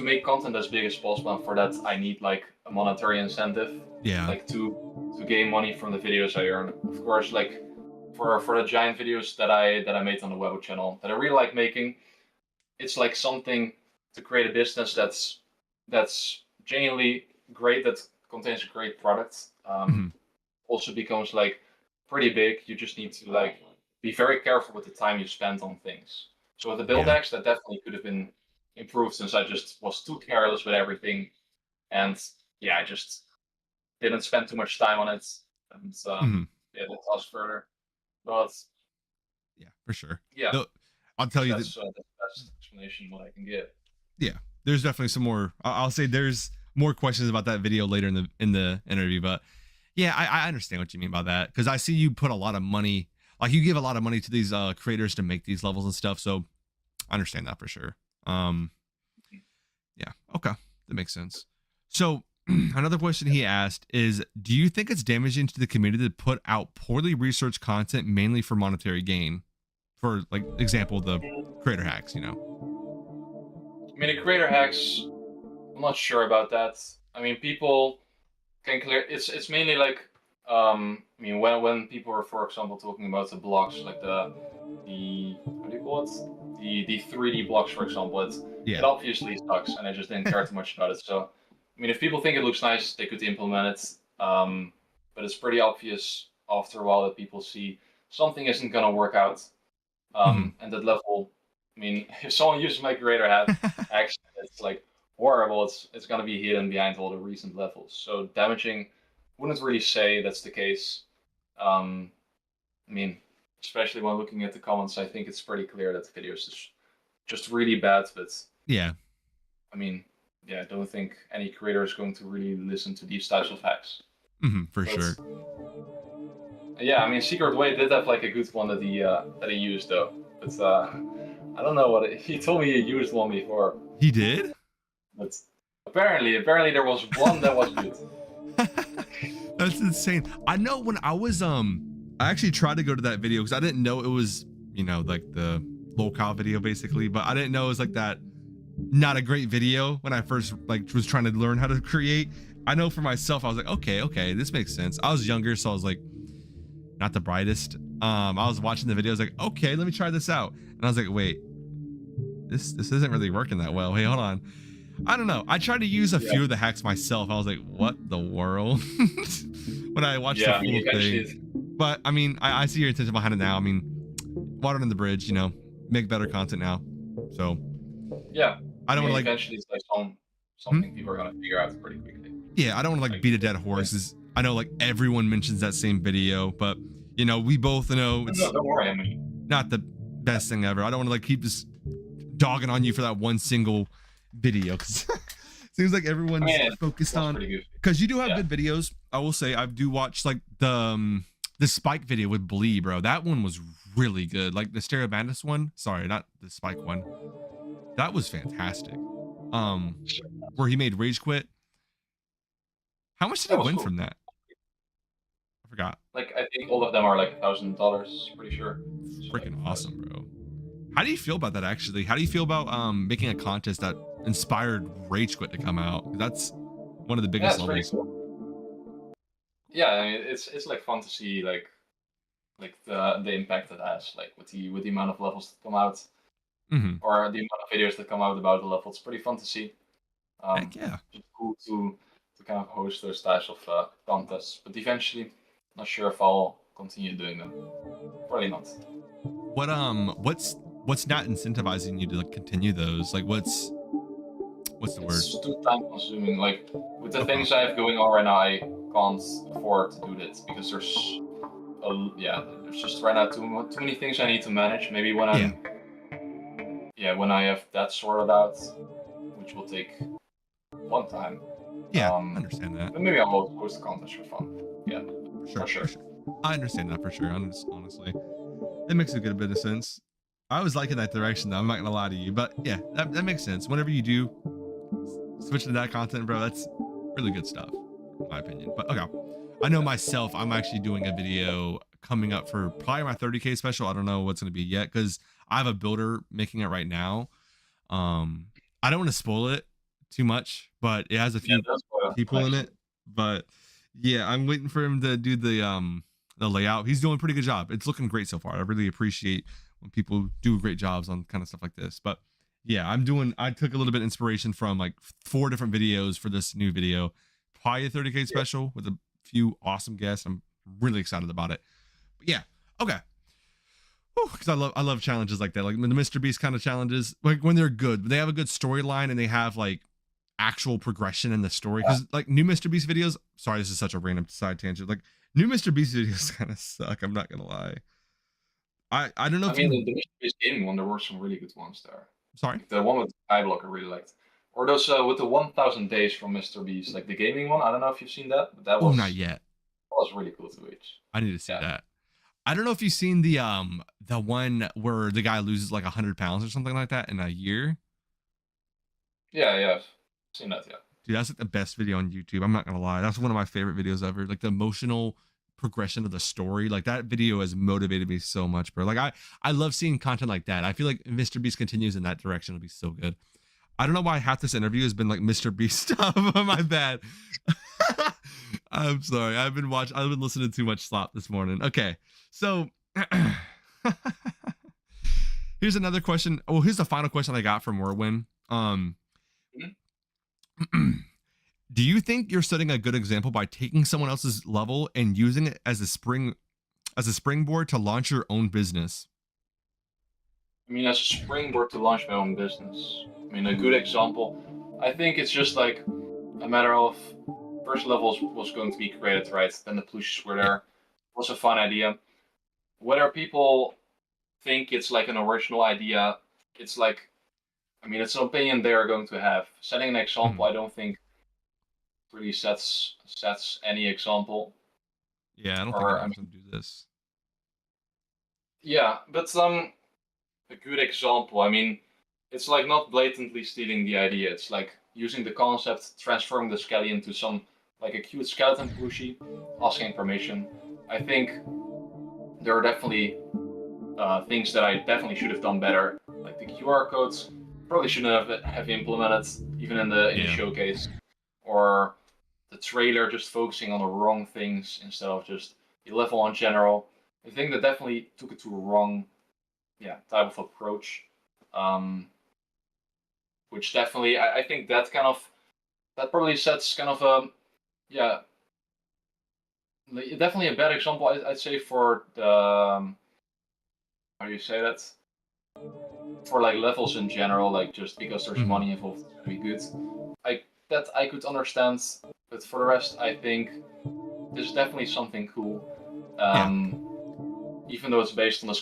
make content as big as possible, and for that I need like a monetary incentive, Yeah. like to gain money from the videos I earn. Of course, like for the giant videos that I made on the Webo channel that I really like making, it's like something to create a business that's genuinely great, that contains a great product. Mhm. Also becomes like pretty big. You just need to like be very careful with the time you spend on things. So with the build Yeah. decks, that definitely could have been improved, since I just was too careless with everything, and yeah, I just didn't spend too much time on it, and Mhm. yeah, that's us further. But Yeah, for sure. yeah, No, I'll tell you that. that's the best explanation what I can give. Yeah, there's definitely some more. I'll say there's more questions about that video later in the interview, but yeah, I understand what you mean by that, because I see you put a lot of money, like you give a lot of money to these creators to make these levels and stuff. So I understand that for sure. Yeah, okay, that makes sense. So another question he asked is, do you think it's damaging to the community to put out poorly researched content mainly for monetary gain? For like example, the creator hacks, you know. I mean, the creator hacks, I'm not sure about that. I mean, people can clear. It's mainly like, I mean, when people are, for example, talking about the blocks, like the what do you call it? The 3D blocks, for example, it Yeah. obviously sucks, and I just didn't care too much about it. So, I mean, if people think it looks nice, they could implement it. But it's pretty obvious after a while that people see something isn't gonna work out. And that level, I mean, if someone uses my creator hat, actually, it's like horrible. It's gonna be hidden behind all the recent levels. So damaging, wouldn't really say that's the case. I mean, especially when looking at the comments, I think it's pretty clear that the videos is just really bad. But Yeah. I mean, yeah, I don't think any creator is going to really listen to these types of hacks. For But, sure. yeah, I mean, Secret Way did have like a good one that he used though. But I don't know he told me he used one before. He did? But apparently there was one that was good. That's insane. I know when I was I actually tried to go to that video because I didn't know it was, you know, like the locale video basically, but I didn't know it was like that not a great video when I first like was trying to learn how to create. I know for myself I was like, okay, this makes sense. I was younger, so I was like not the brightest. I was watching the video, I was like, okay, let me try this out. And I was like, wait, this isn't really working that well. Hey, hold on. I don't know. I tried to use a few of the hacks myself. I was like, what the world? When I watched the full thing. But I mean, I see your intention behind it now. I mean, water under the bridge, you know, make better content now. So yeah, I don't want to like eventually it's like something people are gonna figure out pretty quickly. Yeah, I don't want to like beat a dead horse. I know like everyone mentions that same video, but you know, we both know it's No, don't worry, I mean, not the best thing ever. I don't want to like keep just dogging on you for that one single video, because seems like everyone's focused on, because you do have good videos. I will say I do watch like the Spike video with Blee, bro. That one was really good. Like the Stereo Bandits one. Sorry, not the Spike one. That was fantastic. Where he made Rage Quit. How much did That you was win cool. from that? I forgot. Like I think all of them are like $1,000, pretty sure. So, like, Freaking awesome, bro. How do you feel about that actually? How do you feel about making a contest that inspired Rage Quit to come out? That's one of the Yeah, biggest it's pretty levels. cool. Yeah, I mean, it's like fun to see like the impact it has, like with the amount of levels that come out, Mm-hmm. or the amount of videos that come out about the level. It's pretty fun to see. Heck yeah. It's cool to kind of host those types of contests. But eventually, not sure if I'll continue doing them. Probably not. What's not incentivizing you to like continue those? Like what's the word? It's too time consuming. Like with the Okay. things I have going on right now, I can't afford to do this because there's just right now too many things I need to manage. Maybe when when I have that sorted out, which will take one time. Yeah, I understand that. But maybe I'll host a contest for fun. Yeah, For sure. I understand that for sure. Honestly, it makes a good bit of sense. I was liking that direction though. I'm not gonna lie to you, but yeah, that makes sense. Whenever you do switch to that content, bro, that's really good stuff, in my opinion. But okay, I know myself. I'm actually doing a video coming up for probably my 30K special. I don't know what's gonna be yet because I have a builder making it right now. I don't want to spoil it too much, but it has a few people in it. But yeah, I'm waiting for him to do the layout. He's doing a pretty good job. It's looking great so far. I really appreciate when people do great jobs on kind of stuff like this. But yeah, I took a little bit of inspiration from like 4 different videos for this new video. Probably a 30K special with a few awesome guests. I'm really excited about it. But yeah, okay. Because I love challenges like that, like the Mr. Beast kind of challenges, like when they're good, they have a good storyline and they have like actual progression in the story. Because like new Mr. Beast videos, sorry, this is such a random side tangent. Like new Mr. Beast videos kind of suck. I'm not gonna lie. I don't know if the Mr. Beast gaming one, there were some really good ones there. Sorry, like the one with the skyblock I really liked, or those with the 1,000 days from Mr. Beast, like the gaming one. I don't know if you've seen that, but that was not yet. That was really cool to watch. I need to see that. I don't know if you've seen the one where the guy loses like 100 pounds or something like that in a year. Yeah, I've seen that. Yeah, dude, that's like the best video on YouTube. I'm not gonna lie, that's one of my favorite videos ever. Like the emotional progression of the story, like that video has motivated me so much, bro. Like I love seeing content like that. I feel like Mr. Beast continues in that direction, it'll be so good. I don't know why half this interview has been like Mr. Beast stuff. My bad. I'm sorry. I've been listening to too much slop this morning. Okay. So here's another question. Oh, here's the final question I got from Merwin. Do you think you're setting a good example by taking someone else's level and using it as a springboard to launch your own business? I mean, as a springboard to launch my own business. I mean, a good example, I think it's just like a matter of first level was going to be created, right? Then the plushes were there. It was a fun idea. Whether people think it's like an original idea, it's like, I mean, it's an opinion they're going to have. Setting an example, I don't think really sets any example. Yeah, I don't think I can do this. Yeah, but a good example, I mean, it's like not blatantly stealing the idea. It's like using the concept, transforming the skelly into some like a cute skeleton plushie, asking permission. I think there are definitely things that I definitely should have done better, like the QR codes. Probably shouldn't have implemented even in the showcase, or the trailer just focusing on the wrong things instead of just the level in general. I think that definitely took it to a wrong type of approach, which definitely I think that probably sets kind of a definitely a bad example. I'd say for the how do you say that, for like levels in general, like just because there's money involved, it's gonna be good. I could understand, but for the rest, I think this is definitely something cool. Even though it's based on the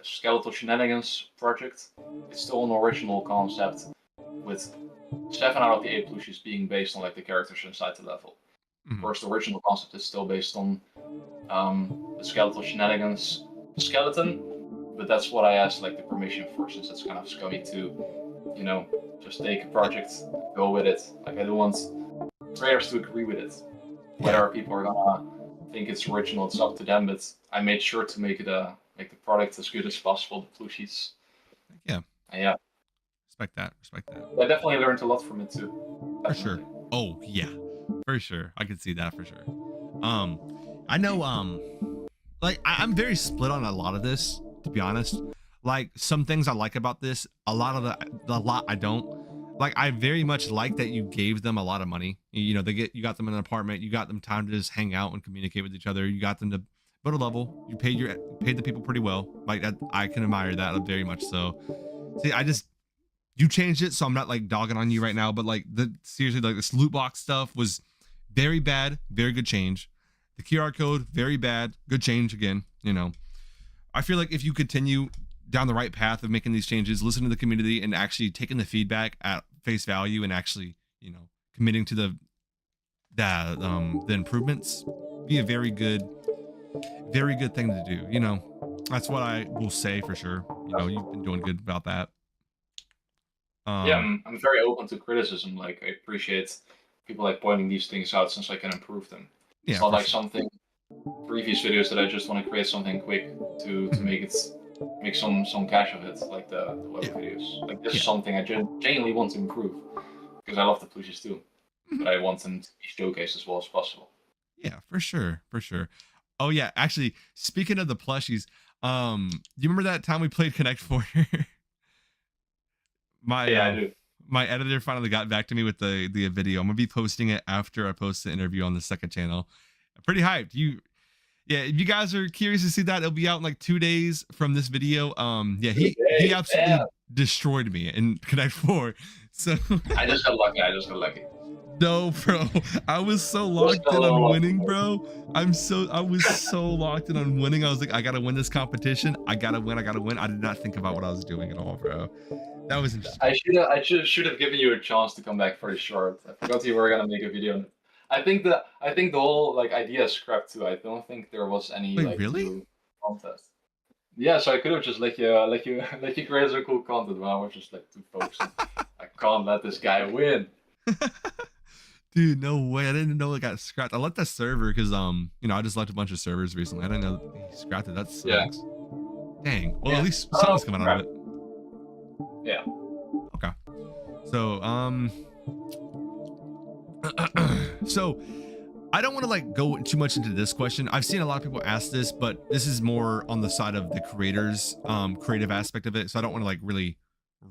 skeletal shenanigans project, it's still an original concept, with 7 out of the 8 plushies being based on like the characters inside the level. Of course, the original concept is still based on the skeletal shenanigans skeleton, but that's what I asked like the permission for, since it's kind of scummy to, just take a project, go with it. Like I don't want creators to agree with it. Whether people are gonna think it's original, it's up to them. But I made sure to make the product as good as possible. The plushies. Yeah. And yeah. Respect that. Respect that. I definitely learned a lot from it too. For sure. Oh yeah, for sure. I can see that for sure. I know. Like I'm very split on a lot of this, to be honest. Like some things I like about this, a lot I don't. Like I very much like that you gave them a lot of money. You know, you got them in an apartment, you got them time to just hang out and communicate with each other. You got them to build a level. You paid the people pretty well. Like that, I can admire that very much. So, see, you changed it, so I'm not like dogging on you right now. But like seriously, like this loot box stuff was very bad, very good change. The QR code, very bad, good change again. You know, I feel like if you continue down the right path of making these changes, listen to the community and actually taking the feedback at face value and actually, you know, committing to the improvements, be a very good thing to do. You know, that's what I will say for sure. You know, you've been doing good about that. Yeah, I'm very open to criticism. Like I appreciate people like pointing these things out since I can improve them. Yeah, It's not like sure. something previous videos that I just want to create something quick to make some cash of it, like the web videos. Like this is something I genuinely want to improve because I love the plushies too, but I want them to be showcased as well as possible. Yeah, for sure, for sure. Oh yeah, actually, speaking of the plushies, you remember that time we played Connect 4? I do. My editor finally got back to me with the video. I'm gonna be posting it after I post the interview on the second channel. I'm pretty hyped. If you guys are curious to see that, it'll be out in like 2 days from this video. Yeah, he absolutely destroyed me in Connect 4. So I just got lucky. No, bro. I was so locked in on winning, bro. I was so locked in on winning. I was like, I gotta win this competition. I gotta win. I did not think about what I was doing at all, bro. That was interesting. I should have given you a chance to come back pretty short. I forgot you were gonna make a video on it. I think the whole like idea is scrapped too. I don't think there was any Wait, like really? new contest. Yeah, so I could have just let you create some cool content, but I was just like too focused. I can't let this guy win. Dude, no way. I didn't know it got scrapped. I left that server because you know, I just left a bunch of servers recently. I didn't know he scrapped it. That sucks. Yeah. Dang. Well, at least something's coming out of it. Yeah. Okay. So so I don't want to like go too much into this question. I've seen a lot of people ask this, but this is more on the side of the creators, creative aspect of it. So I don't want to like really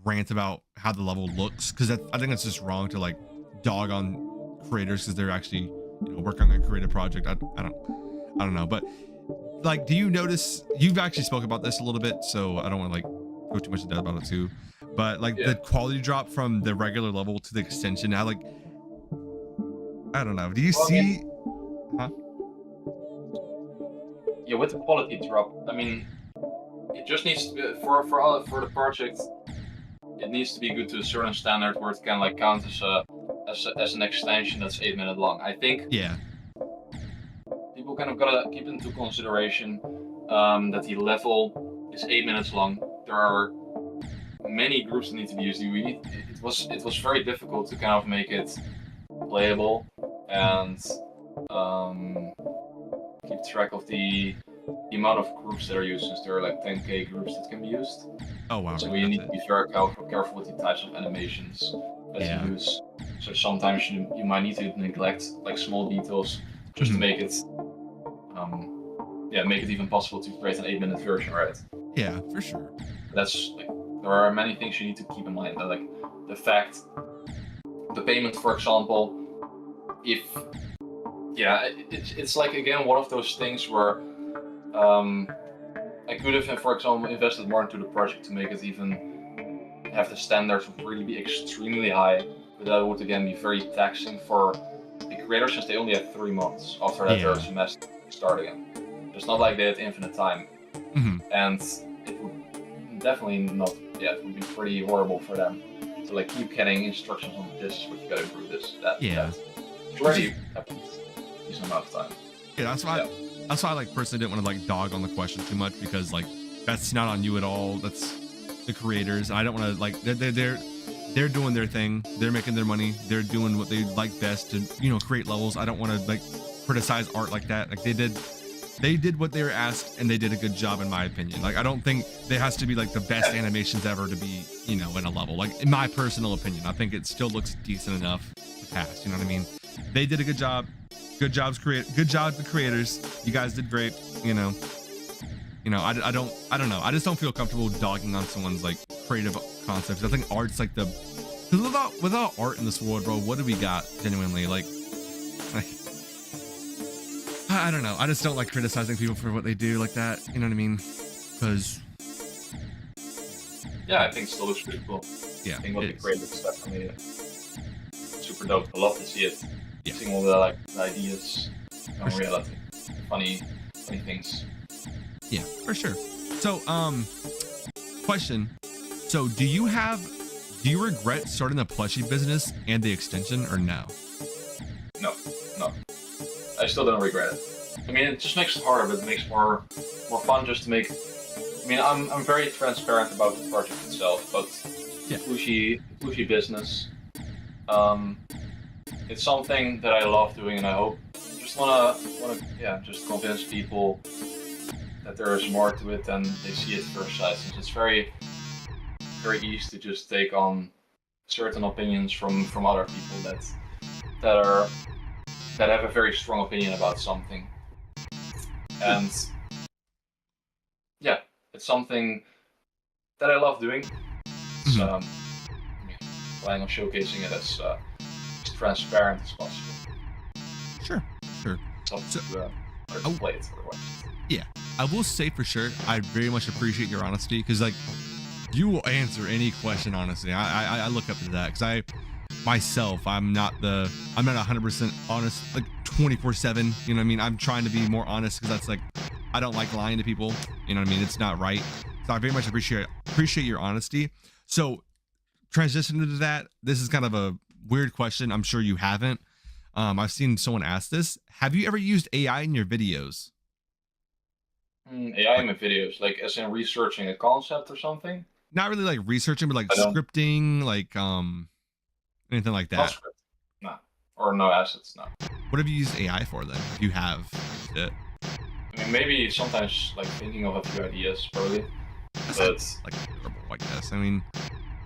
rant about how the level looks, because I think it's just wrong to like dog on creators because they're actually, you know, working on a creative project. I don't know, but like, do you notice, you've actually spoke about this a little bit, so I don't want to like go too much into depth about it too, but like the quality drop from the regular level to the extension, I don't know, do you see? Yeah, with the quality drop, I mean, it just needs to be, for the project, it needs to be good to a certain standard where it can like count as an extension that's 8 minutes long. I think people kind of gotta keep into consideration that the level is 8 minutes long. There are many groups that need to be used. It was very difficult to kind of make it playable and keep track of the amount of groups that are used, since there are like 10k groups that can be used. Oh wow. So you need to be very careful with the types of animations that you use. So sometimes you might need to neglect like small details just to make it make it even possible to create an 8-minute version, right? Yeah, for sure. That's like, there are many things you need to keep in mind. Like the fact, the payment, for example, it's like again one of those things where I could have, for example, invested more into the project to make it even have the standards really be extremely high, but that would again be very taxing for the creators, since they only have 3 months after that their semester to start again. It's not like they had infinite time, and it would definitely not. Yeah, it would be pretty horrible for them to like keep getting instructions on this is what you gotta improve, this, that. That. It's already happened a decent amount of time. Yeah, that's why. That's why I like personally didn't want to like dog on the question too much, because like that's not on you at all. That's the creators. I don't want to like they're doing their thing. They're making their money. They're doing what they like best to, create levels. I don't want to like criticize art like that. Like they did what they were asked, and they did a good job in my opinion. Like I don't think there has to be like the best animations ever to be, in a level. Like in my personal opinion, I think it still looks decent enough to pass. You know what I mean? They did a good job. Good job, the creators. You guys did great. I don't know. I just don't feel comfortable dogging on someone's like creative concepts. I think art's like without art in this world, bro, what do we got genuinely? Like I don't know. I just don't like criticizing people for what they do like that. You know what I mean? Because yeah, I think it still looks pretty cool. Yeah, I think what they created is definitely super dope. I love to see it. Yeah. Seeing all the the ideas on reality, funny things. Yeah, for sure. So, question. So, do you regret starting the plushie business and the extension, or no? No. I still don't regret it. I mean, it just makes it harder, but it makes more fun just to make. I mean, I'm very transparent about the project itself, but yeah, plushie business. It's something that I love doing, and I hope just wanna just convince people that there is more to it than they see at first sight. Since it's very easy to just take on certain opinions from other people that have a very strong opinion about something, and yeah, it's something that I love doing. It's, planning on showcasing it as transparent as possible. Sure. Play it otherwise. Yeah, I will say for sure, I very much appreciate your honesty, because like you will answer any question honestly. I look up to that, because I'm not 100% honest like 24/7. You know what I mean? I'm trying to be more honest, because that's like, I don't like lying to people. You know what I mean? It's not right. So I very much appreciate your honesty. So transition into that. This is kind of a weird question. I'm sure you haven't. I've seen someone ask this. Have you ever used AI in your videos? AI in my videos, like as in researching a concept or something? Not really like researching, but like scripting, like anything like that. No. Or no assets, no. What have you used AI for then? If you have used it? I mean, maybe sometimes like thinking of a few ideas, probably. That's like terrible, I guess. I mean,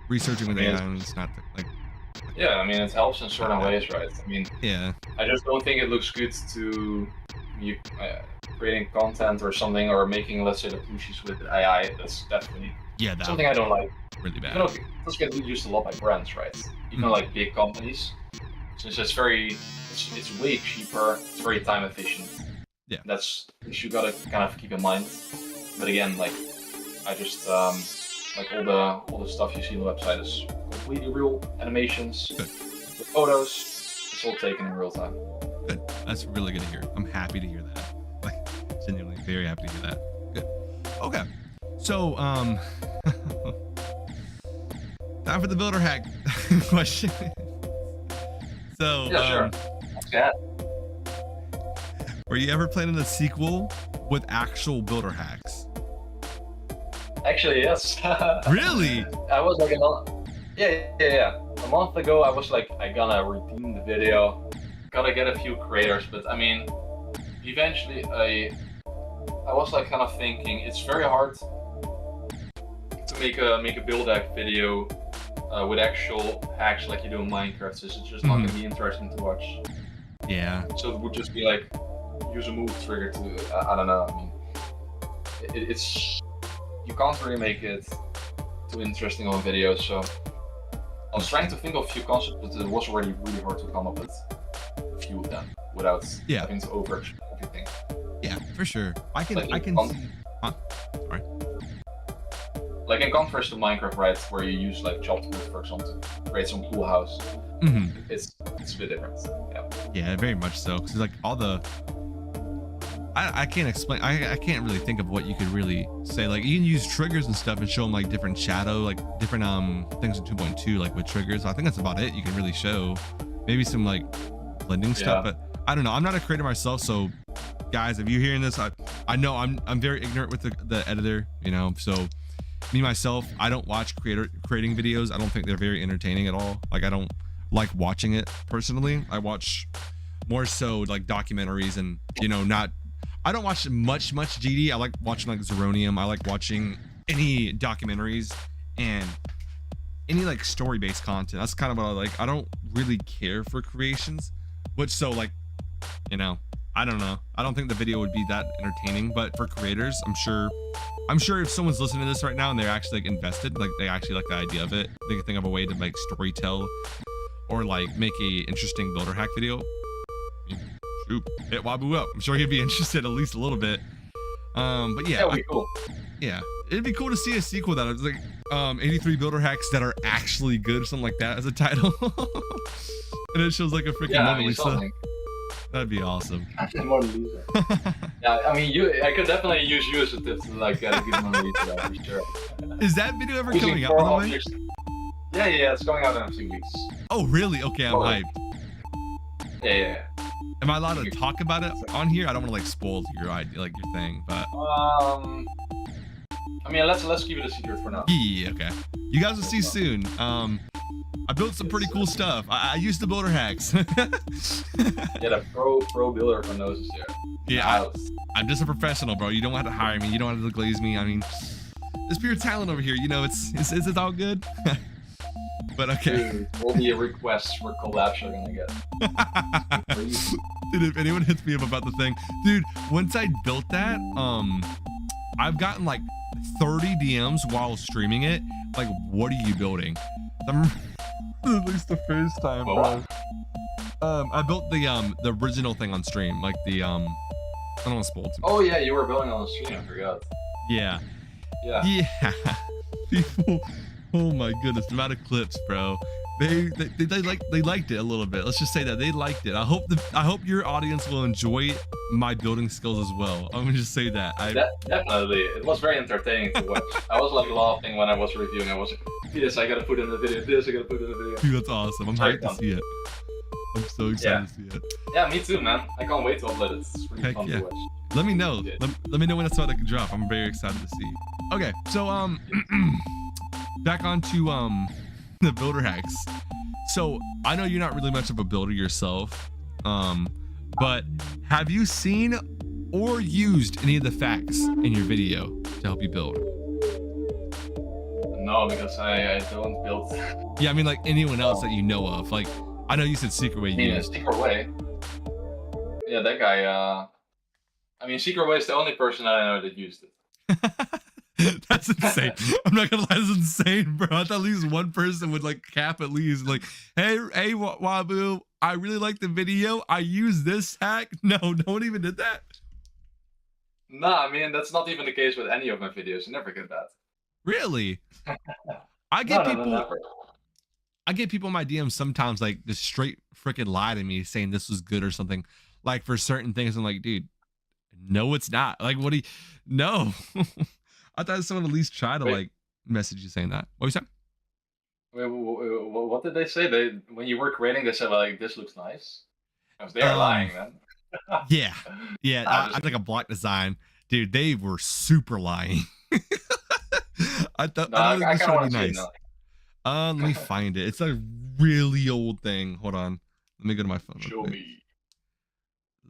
researching with AI is not like. Yeah, I mean, it helps in certain ways, right? I mean, yeah. I just don't think it looks good to you creating content or something, or making, let's say, the plushies with AI. That's definitely something I don't like. Really bad. It does get used a lot by brands, right? Even like big companies, since it's way cheaper. It's very time efficient. Yeah. That's you gotta kind of keep in mind. But again, like I just like all the stuff you see on the website is completely real animations, the photos. It's all taken in real time. Good. That's really good to hear. I'm happy to hear that. Like, genuinely very happy to hear that. Good. Okay. So, time for the builder hack question. So, yeah, sure. Yeah. Were you ever planning a sequel with actual builder hacks? Actually, yes. Really? I was like yeah. A month ago, I was like, I gonna redeem the video, gotta get a few creators, but I mean, eventually I was like kind of thinking it's very hard to make a build hack video with actual hacks like you do in Minecraft. So it's just not gonna be interesting to watch. Yeah. So it would just be like use a move trigger to I don't know. I mean, it's you can't really make it too interesting on video. So I was trying to think of a few concepts, but it was already really hard to come up with a few of them without having to overexplain everything. Yeah, for sure. I can see. Huh? Sorry. Like in contrast to Minecraft, right, where you use like chopped wood, for example, to create some cool house. It's a bit different. Yeah. Yeah, very much so. Because like all the, I can't explain. I can't really think of what you could really say. Like you can use triggers and stuff and show them like different shadow, like different things in 2.2, like with triggers. I think that's about it. You can really show maybe some like blending stuff, but I don't know. I'm not a creator myself, so guys, if you're hearing this, I know I'm very ignorant with the editor, you know. So Me myself, I don't watch creating videos. I don't think they're very entertaining at all. Like I don't like watching it personally. I watch more so like documentaries and not. I don't watch much GD. I like watching like Zeronium. I like watching any documentaries and any like story-based content. That's kind of what I like. I don't really care for creations, which so like I don't know. I don't think the video would be that entertaining, but for creators, I'm sure if someone's listening to this right now and they're actually like invested, like they actually like the idea of it, they can think of a way to like story tell or like make a interesting builder hack video. Shoot, hit Wabu up. I'm sure he'd be interested at least a little bit. But yeah, That would be cool. yeah, it'd be cool to see a sequel that is like 83 builder hacks that are actually good or something like that as a title. And it shows like a freaking Mona Lisa. Something. That'd be awesome. Mona Lisa. Yeah, I mean, I could definitely use you as a tip to like get a good Mona Lisa for sure. Is that video ever Using coming out, four by the way? objects. Yeah, it's going out in a few weeks. Oh, really? Okay, I'm hyped. Yeah. Am I allowed to talk about it on here? I don't want to like spoil your idea, like your thing, but I mean, let's keep it a secret for now. yeah, okay. You guys will see soon. I built some pretty cool stuff. I used the builder hacks. Yeah, the pro builder from Noses here. Yeah, I'm just a professional, bro. You don't have to hire me. You don't have to glaze me. I mean, there's pure talent over here. It's all good. But okay. Dude, all the requests for collabs are gonna get. Dude, if anyone hits me up about the thing, dude, once I built that, I've gotten like 30 DMs while streaming it. Like, what are you building? At least the first time, bro. I built the original thing on stream, like the I don't want to spoil too much. Oh yeah, you were building on the stream. I forgot. Yeah. Yeah. People, oh my goodness, the amount of clips, bro. They liked it a little bit. Let's just say that they liked it. I hope your audience will enjoy my building skills as well. I'm gonna just say that. Definitely, it was very entertaining to watch. I was like laughing when I was reviewing. I was like, this I gotta put in the video. This I gotta put in the video. Dude, that's awesome. I'm hyped to see it. I'm so excited to see it. Yeah, me too, man. I can't wait to upload it. It's really fun to watch. Let me know. Let me know when it's about to drop. I'm very excited to see. Okay, so back onto the builder hacks. So I know you're not really much of a builder yourself, but have you seen or used any of the facts in your video to help you build? No, because I don't build. Yeah, I mean like anyone else that you know of. Like I know you said Secret Way. Yeah, Secret Way. Yeah, that guy. I mean, Secret Way is the only person that I know that used it. That's insane. I'm not gonna lie, that's insane, bro. I thought at least one person would like cap at least like, hey Wabu, I really like the video. I use this hack. No one even did that. Nah, I mean that's not even the case with any of my videos. I never get that. Really? I get people. Never. I get people in my DMs sometimes like just straight freaking lie to me saying this was good or something. Like for certain things, I'm like, dude, no, it's not. Like, what do you? No. I thought someone at least try to like message you saying that. What was that? Wait, what did they say? When you were creating, they said like this looks nice. Because they are lying, man. Yeah. I like a block design, dude. They were super lying. I thought I this kind of would want be to nice. see it Let me find it. It's a really old thing. Hold on. Let me go to my phone. now. Show me.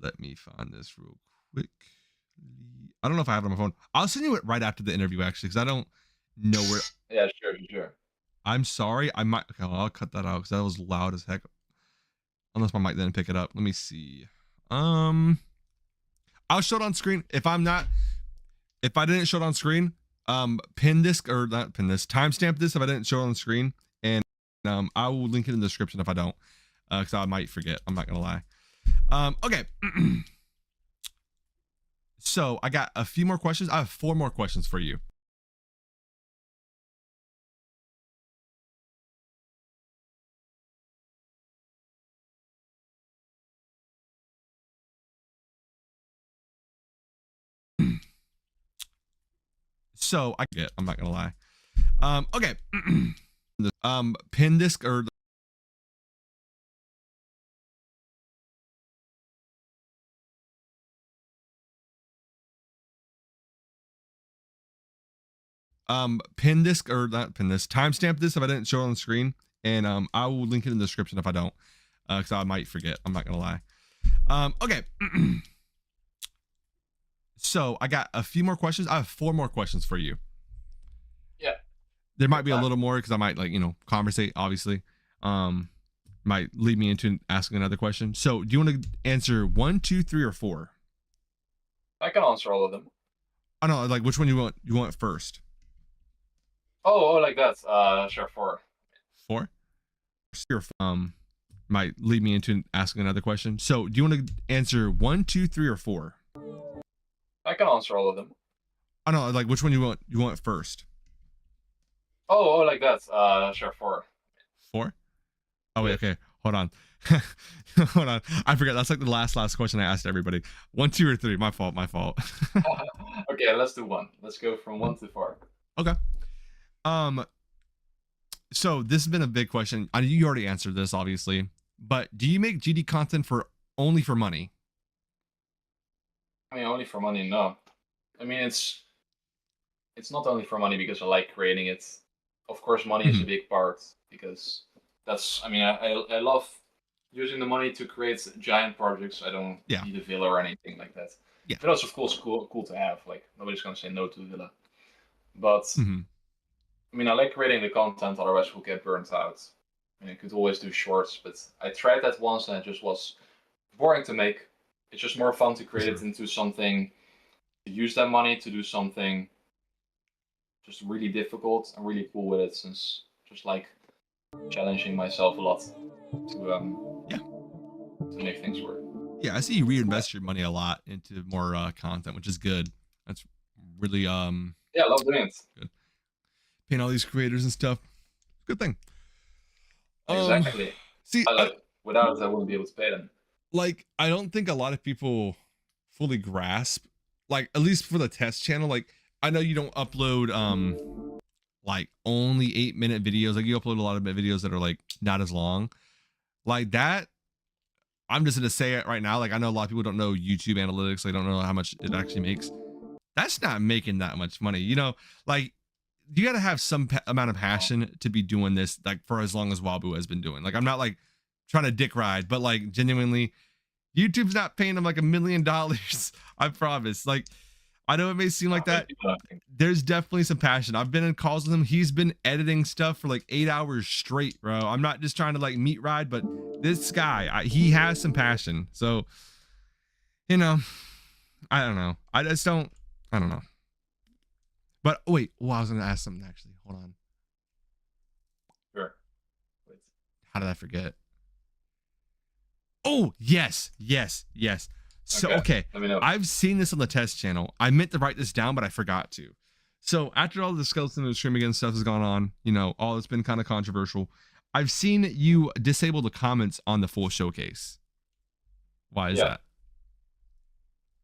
Let me find this real quick. I don't know if I have it on my phone. I'll send you it right after the interview, actually, because I don't know where. Yeah, sure. I'm sorry. I might. Okay, well, I'll cut that out because that was loud as heck. Unless my mic didn't pick it up. Let me see. I'll show it on screen. If I didn't show it on screen, pin this or not pin this. Timestamp this if I didn't show it on screen, and I will link it in the description if I don't, because I might forget. I'm not gonna lie. Okay. So I got a few more questions. I have 4 more questions for you. So I'm not gonna lie. Okay. Pin this or Pin this or not pin this, timestamp this if I didn't show it on the screen, and I will link it in the description if I don't, because I might forget. I'm not gonna lie. Okay. So I got a few more questions. I have 4 more questions for you. Yeah. There might be a little more because I might conversate, obviously. Might lead me into asking another question. So do you want to answer 1, 2, 3, or 4? I can answer all of them. I know, like which one you want first? Oh, like that. Sure, 4. 4? Might lead me into asking another question. So do you want to answer 1, 2, 3, or 4? I can answer all of them. I know, like which one you want first? Oh, like that. Sure, 4. 4? Oh wait, okay. Hold on. Hold on. I forgot. That's like the last question I asked everybody. 1, 2, or 3. My fault. Okay, let's do 1. Let's go from 1 to 4. Okay. So this has been a big question. I know you already answered this, obviously, but do you make GD content only for money? I mean, only for money, no. I mean, it's not only for money because I like creating it. Of course, money is a big part because that's. I mean, I love using the money to create giant projects. I don't need a villa or anything like that. Yeah. But that's of course cool to have. Like nobody's gonna say no to a villa. But I mean, I like creating the content. Otherwise, we'll get burnt out. I mean, I could always do shorts, but I tried that once and it just was boring to make. It's just more fun to create it into something, to use that money to do something just really difficult and really cool with it, since just like challenging myself a lot to make things work. Yeah, I see you reinvest your money a lot into more content, which is good. That's really yeah, I love doing it. Good. Paying all these creators and stuff. Good thing. Exactly. See, without it, I wouldn't be able to pay them. Like, I don't think a lot of people fully grasp, like, at least for the test channel. Like, I know you don't upload like only 8-minute videos. Like, you upload a lot of videos that are like not as long. Like that, I'm just gonna say it right now. Like, I know a lot of people don't know YouTube analytics. They don't know how much it actually makes. That's not making that much money. Like, you gotta have some amount of passion to be doing this, like, for as long as Wabu has been doing. Like, I'm not like trying to dick ride, but like genuinely, YouTube's not paying him like $1 million. I promise. Like, I know it may seem like that. There's definitely some passion. I've been in calls with him. He's been editing stuff for like 8 hours straight, bro. I'm not just trying to like meat ride, but this guy, he has some passion. So, I don't know. I don't know. But wait, I was gonna ask something actually. Hold on. Sure. Wait. How did I forget? Oh, yes. So, okay. Let me know. I've seen this on the test channel. I meant to write this down, but I forgot to. So after all the skeleton and stream again stuff has gone on, all it's been kind of controversial. I've seen you disable the comments on the full showcase. Why is that?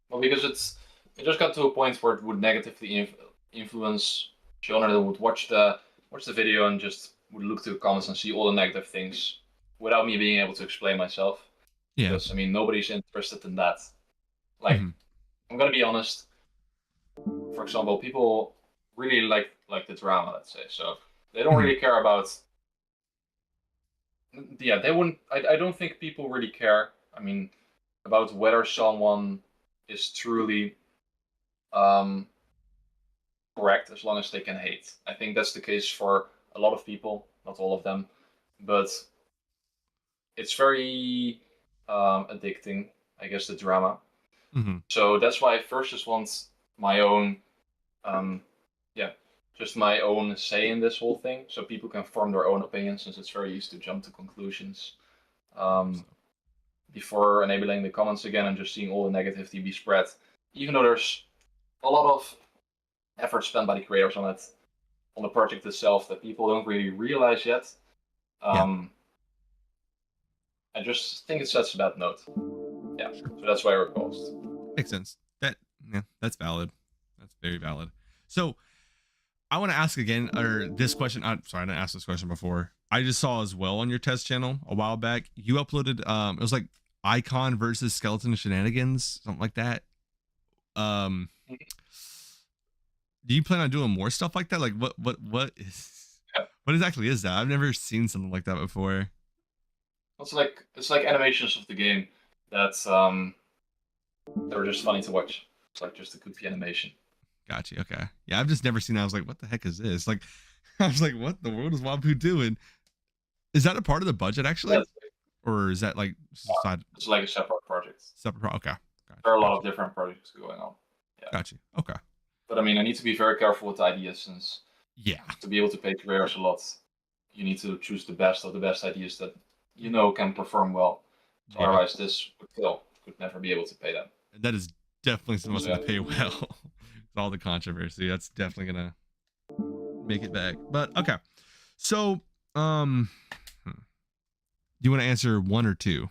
Well, because it just got to a point where it would negatively influence children that would watch the video and just would look to the comments and see all the negative things without me being able to explain myself. Yeah. Because, I mean, nobody's interested in that. Like, I'm gonna be honest. For example, people really like the drama, let's say. So they don't really care about. Yeah, they wouldn't. I don't think people really care. I mean, about whether someone is truly correct, as long as they can hate. I think that's the case for a lot of people, not all of them, but it's very addicting, I guess, the drama. So that's why I first just want my own, just my own say in this whole thing, so people can form their own opinions, since it's very easy to jump to conclusions before enabling the comments again and just seeing all the negativity be spread. Even though there's a lot of effort spent by the creators on it, on the project itself, that people don't really realize yet. I just think it sets a bad note. Yeah, so that's why I repulsed. Makes sense. That's valid. That's very valid. So I want to ask again, or this question. I'm sorry, I didn't ask this question before. I just saw as well on your test channel a while back. You uploaded, it was like Icon versus Skeleton Shenanigans, something like that. do you plan on doing more stuff like that? Like what is Yeah. what exactly is that? I've never seen something like that before. It's like animations of the game that they're just funny to watch. It's like just a goofy animation. Gotcha. Okay. Yeah, I've just never seen that. I was like, what the heck is this? Like, I was like, what the world is Wapu doing? Is that a part of the budget actually, Yeah, or is that like side it's like a separate project. Okay. Gotcha. There are a lot of different projects going on. Yeah. Gotcha. Okay. But I mean, I need to be very careful with ideas since Yeah. to be able to pay creators a lot, you need to choose the best of the best ideas that you know can perform well. So Yeah. otherwise, this would fail. Could never be able to pay them. And that is definitely something Yeah. to pay well. With all the controversy, that's definitely gonna make it back. But okay. So, do you want to answer one or two?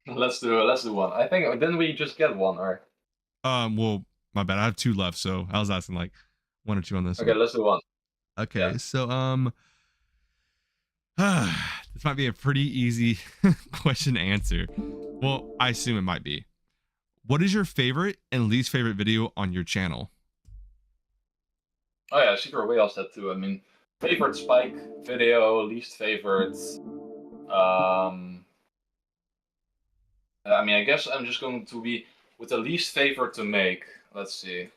Let's do one. I think didn't we just get one or? Well, my bad. I have two left, so I was asking like one or two on this Okay, one. let's do one. Okay, Yeah. so this might be a pretty easy question to answer. Well, I assume it might be. What is your favorite and least favorite video on your channel? Oh yeah, Secret Way asked that too. I mean, favorite Spike video, least favorite. I mean, I guess I'm just going to be with the least favorite to make. Let's see.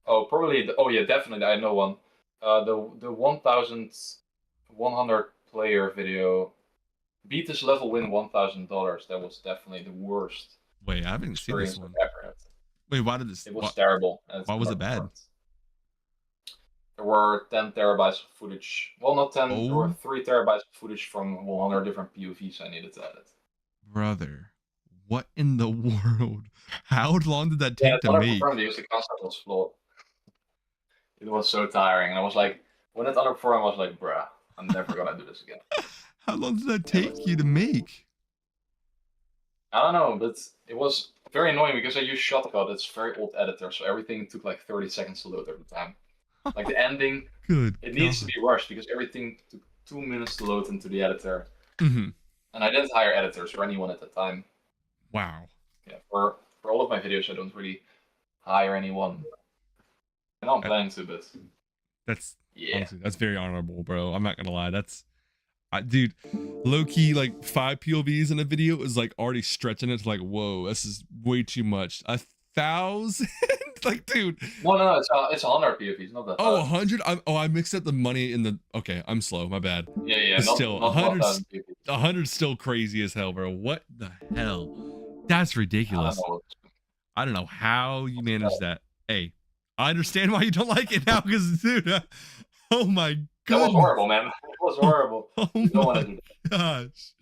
Oh, probably. Oh yeah, definitely. I know one. The 1,100 player video. Beat this level, win $1,000. That was definitely the worst Wait, I haven't seen this experience one. I've ever had. Wait, why did this? It was terrible. And why was it bad? There were 10 terabytes of footage. Well, not 10. There were Oh. 3 terabytes of footage from 100 different POVs I needed to edit. Brother, what in the world? How long did that take Yeah, it's to not make? underperformed because the concept was flawed. It was so tiring, and I was like, when it underperformed, I was like, bruh, I'm never gonna do this again. How long did that take you to make? I don't know, but it was very annoying because I used Shotcut. It's a very old editor, so everything took like 30 seconds to load every time. Like the ending, Good. it needs to be rushed because everything took 2 minutes to load into the editor. Mm-hmm. And I didn't hire editors or anyone at the time. Wow. Yeah, for all of my videos, I don't really hire anyone. And I'm planning to, but That's yeah. honestly, that's very honorable, bro. I'm not gonna lie. Dude, low key, like 5 POVs in a video is like already stretching it to like, whoa, this is way too much. 1,000, like, dude. No, it's 100 POVs, not that. Oh, 100. I mixed up the money in the. Okay, I'm slow. My bad. Yeah, But not, still, not 100 1,000 POVs. 100 still crazy as hell, bro. What the hell? That's ridiculous. I don't know how you manage that. Hey, I understand why you don't like it now, because dude, oh my god, That was horrible, man. It was horrible. Oh You don't want my to do that. gosh,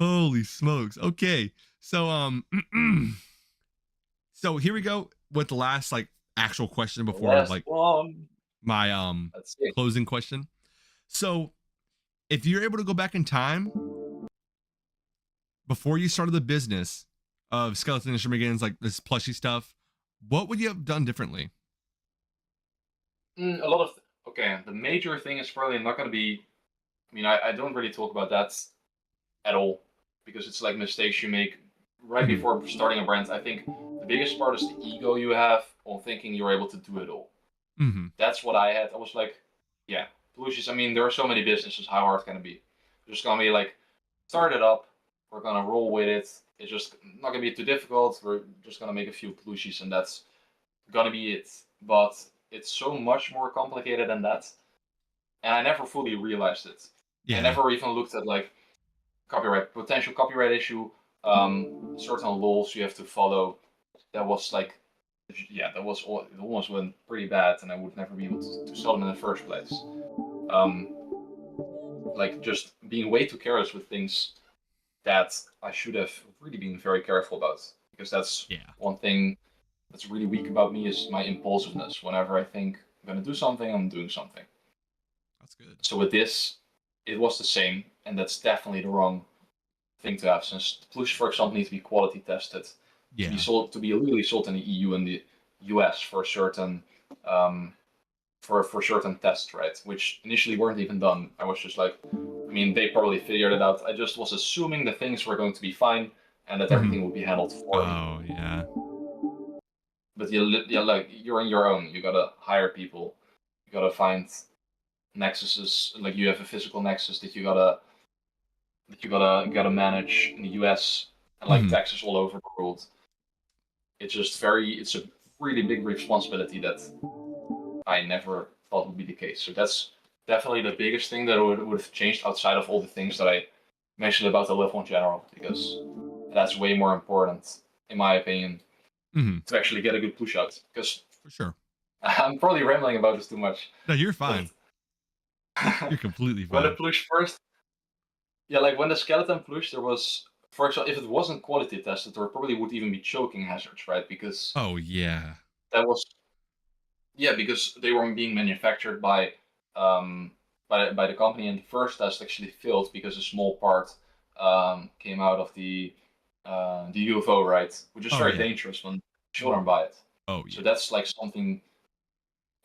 holy smokes. Okay, so so here we go with the last like actual question before Last like one. my Let's see. closing question. So, if you're able to go back in time before you started the business of Skeleton and Shenanigans, like this plushy stuff, what would you have done differently? A lot of okay. The major thing is probably not going to be. I mean, I don't really talk about that at all because it's like mistakes you make right before starting a brand. I think the biggest part is the ego you have on thinking you're able to do it all. Mm-hmm. That's what I had. I was like, yeah, Plushies. I mean, there are so many businesses. How hard can it be? It's just gonna be like, start it up. We're gonna roll with it. It's just not gonna be too difficult. We're just gonna make a few Plushies, and that's gonna be it. But it's so much more complicated than that, and I never fully realized it. Yeah. I never even looked at like potential copyright issue, certain laws you have to follow. That was like, yeah, it almost went pretty bad, and I would never be able to sell them in the first place. Like just being way too careless with things that I should have really been very careful about, because that's one thing that's really weak about me is my impulsiveness. Whenever I think I'm gonna do something, I'm doing something. That's good. So with this, it was the same, and that's definitely the wrong thing to have, since the Plush, for example, needs to be quality tested. Yeah. To be legally sold in the EU and the US for certain for certain tests, right? Which initially weren't even done. I was just like, I mean, they probably figured it out. I just was assuming that things were going to be fine and that everything would be handled for me. Oh yeah. but like you're on your own. You gotta hire people. You gotta find nexuses. Like you have a physical nexus that you gotta manage in the US and like taxes all over the world. It's a really big responsibility that I never thought would be the case. So that's definitely the biggest thing that would have changed outside of all the things that I mentioned about the level in general, because that's way more important, in my opinion, to actually get a good push out. Because For sure. I'm probably rambling about this too much. No, you're fine. You're completely fine. When the plush first, like when the skeleton plush, there was, for example, if it wasn't quality tested, there probably would even be choking hazards, right? Because Oh yeah. that was, because they were being manufactured by the company, and the first test actually failed because a small part came out of the UFO, right? Which is very dangerous when children buy it. Oh yeah. So that's like something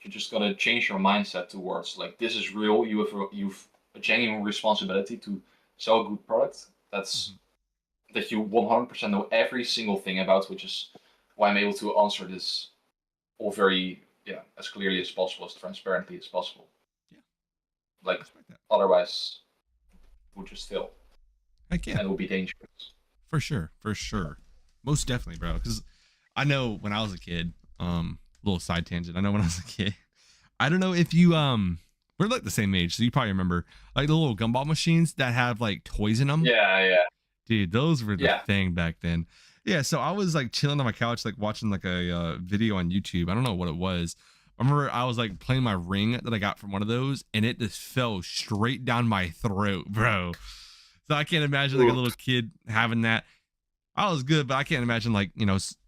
you just gotta change your mindset towards. Like, this is real. You've a genuine responsibility to sell a good product. That's that you 100% know every single thing about, which is why I'm able to answer this all very as clearly as possible, as transparently as possible. Yeah. Like, otherwise it would just fail. Heck yeah. And it would be dangerous. For sure. Most definitely, bro. Because I know when I was a kid, little side tangent. I know when I was a kid, I don't know if you we're like the same age, so you probably remember like the little gumball machines that have like toys in them. Yeah. Dude, those were the thing back then. Yeah, so I was like chilling on my couch, like watching like a video on YouTube. I don't know what it was. I remember I was like playing my ring that I got from one of those, and it just fell straight down my throat, bro. So I can't imagine like a little kid having that. I was good, but I can't imagine like,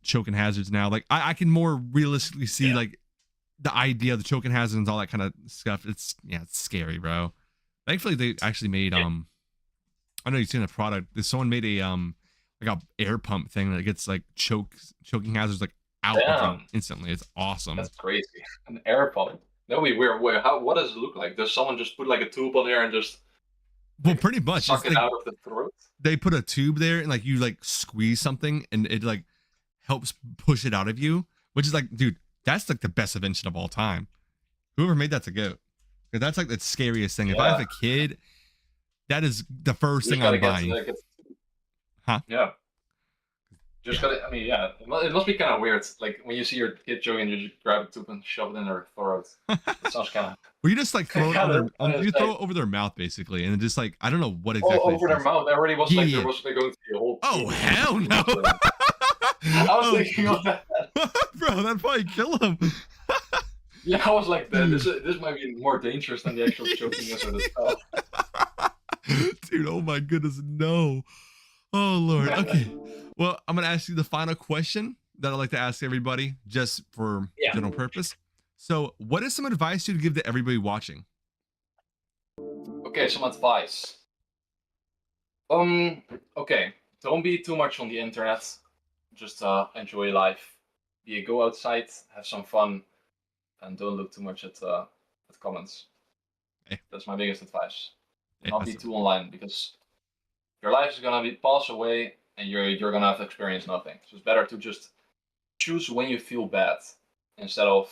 choking hazards now. Like I can more realistically see like the idea of the choking hazards and all that kind of stuff. It's scary, bro. Thankfully they actually made I know you've seen the product. Someone made a like a air pump thing that gets like choking hazards like out of you instantly. It's awesome. That's crazy. An air pump. That would be weird. What does it look like? Does someone just put like a tube on there and just pretty much suck it out of the throat? They put a tube there and like you like squeeze something and it like helps push it out of you, which is like, dude, that's like the best invention of all time. Whoever made that's a goat. That's like the scariest thing. If I have a kid, that is the first thing I'm buying. Huh? Yeah. Just gotta, it must be kind of weird. Like when you see your kid choking, you just grab a tube and shove it in their throat. It sounds kind of. Well, you just like throw it throw it over their mouth basically, and just like I don't know what exactly. Oh, over their mouth. I already was like there was going to be a whole. Oh hell no! I was thinking of that. Bro, that'd probably kill him. Yeah, I was like, this might be more dangerous than the actual choking hazard itself. Dude, oh my goodness, no. Oh Lord. Okay. Well, I'm gonna ask you the final question that I'd like to ask everybody, just for general purpose. So, what is some advice you'd give to everybody watching? Okay, some advice. Okay, don't be too much on the internet. Just enjoy life. Go outside, have some fun, and don't look too much at comments. Hey. That's my biggest advice. Not be too online, because your life is gonna pass away, and you're gonna have to experience nothing. So it's better to just choose when you feel bad instead of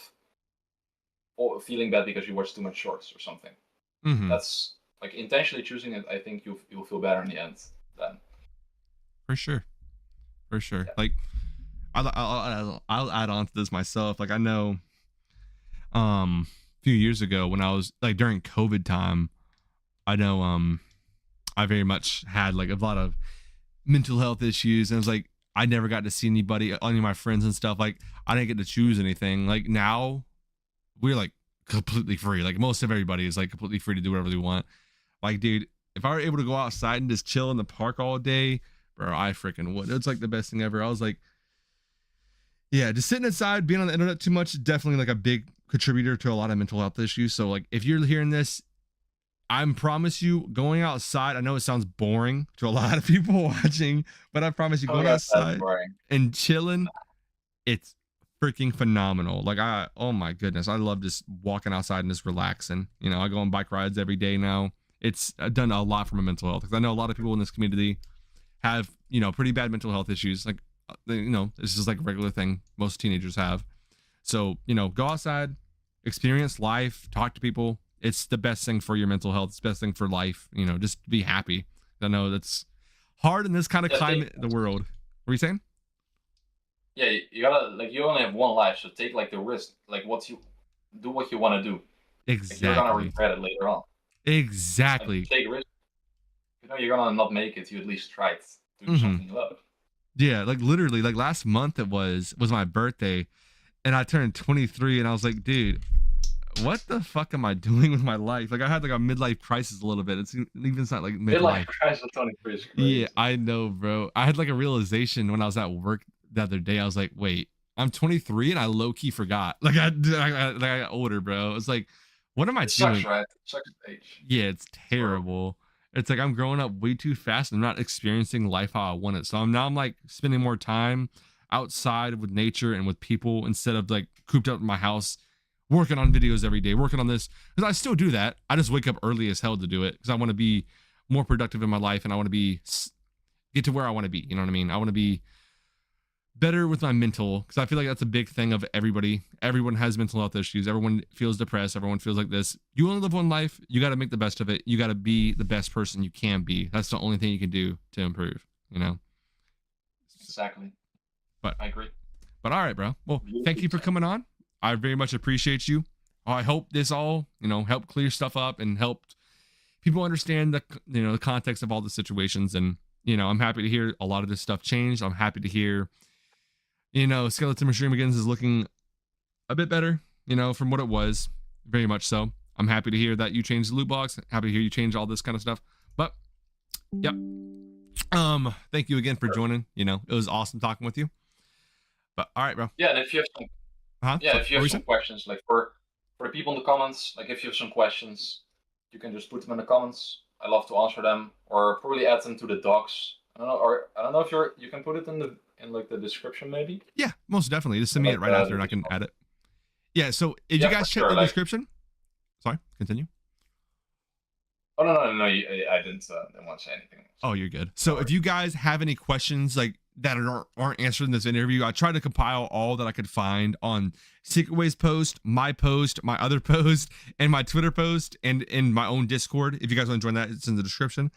feeling bad because you watch too much shorts or something. That's like intentionally choosing it. I think you'll feel better in the end then. For sure. Yeah. Like I'll add on to this myself. Like I know a few years ago when I was like during COVID time, I know I very much had like a lot of mental health issues, and it was like I never got to see any of my friends and stuff. Like I didn't get to choose anything. Like now we're like completely free. Like most of everybody is like completely free to do whatever they want. Like, dude, if I were able to go outside and just chill in the park all day, bro, I freaking would. It's like the best thing ever. I was like, yeah, just sitting inside, being on the internet too much is definitely like a big contributor to a lot of mental health issues. So like if you're hearing this, I promise you, going outside, I know it sounds boring to a lot of people watching, but I promise you, going outside and chilling, it's freaking phenomenal. Like oh my goodness, I love just walking outside and just relaxing. I go on bike rides every day now. It's done a lot for my mental health, because I know a lot of people in this community have, pretty bad mental health issues. Like it's just like a regular thing most teenagers have. So, go outside, experience life, talk to people. It's the best thing for your mental health. It's the best thing for life. Just be happy. I know that's hard in this kind of climate in the world. What were you saying? Yeah, you gotta, like, you only have one life, so take like the risk, like do what you want to do. Like, you're gonna Exactly. regret it later on. Like, Exactly. take risk. You're gonna not make it. You at least tried to do Mhm. something you love. Yeah, like literally, like last month it was my birthday, and I turned 23, and I was like, dude, what the fuck am I doing with my life? Like I had like a midlife crisis a little bit. It's not like midlife. Midlife crisis 23 is crazy. Yeah, I know, bro. I had like a realization when I was at work the other day. I was like, wait, I'm 23 and I low key forgot. Like I got older, bro. It's like, what am I It doing? sucks, right? It sucks at age. Yeah, it's terrible. It's like I'm growing up way too fast and I'm not experiencing life how I want it. So I'm like spending more time outside with nature and with people instead of like cooped up in my house working on videos every day, working on this. Because I still do that. I just wake up early as hell to do it because I want to be more productive in my life and I want to get to where I want to be. You know what I mean? I want to be better with my mental because I feel like that's a big thing of everybody. Everyone has mental health issues. Everyone feels depressed. Everyone feels like this. You only live one life. You got to make the best of it. You got to be the best person you can be. That's the only thing you can do to improve, Exactly. But I agree. But all right, bro. Well, thank you for coming on. I very much appreciate you. I hope this all, helped clear stuff up and helped people understand the context of all the situations. And, I'm happy to hear a lot of this stuff changed. I'm happy to hear, Skeleton Machine Begins is looking a bit better, from what it was. Very much so. I'm happy to hear that you changed the loot box. Happy to hear you change all this kind of stuff. But, yep. Thank you again for joining. It was awesome talking with you. But all right, bro. Yeah, and if you have some, if you have some questions, like for the people in the comments, like if you have some questions, you can just put them in the comments. I love to answer them, or probably add them to the docs. I don't know if you can put it in like the description maybe. Yeah, most definitely. Just send me it right after, and I can add it. Yeah. So if you guys check the description, sorry, continue. Oh no, I didn't want to say anything. Oh, you're good. So if you guys have any questions like that aren't answered in this interview, I tried to compile all that I could find on Secret Ways post, my other post, and my Twitter post, and in my own Discord. If you guys want to join that, it's in the description.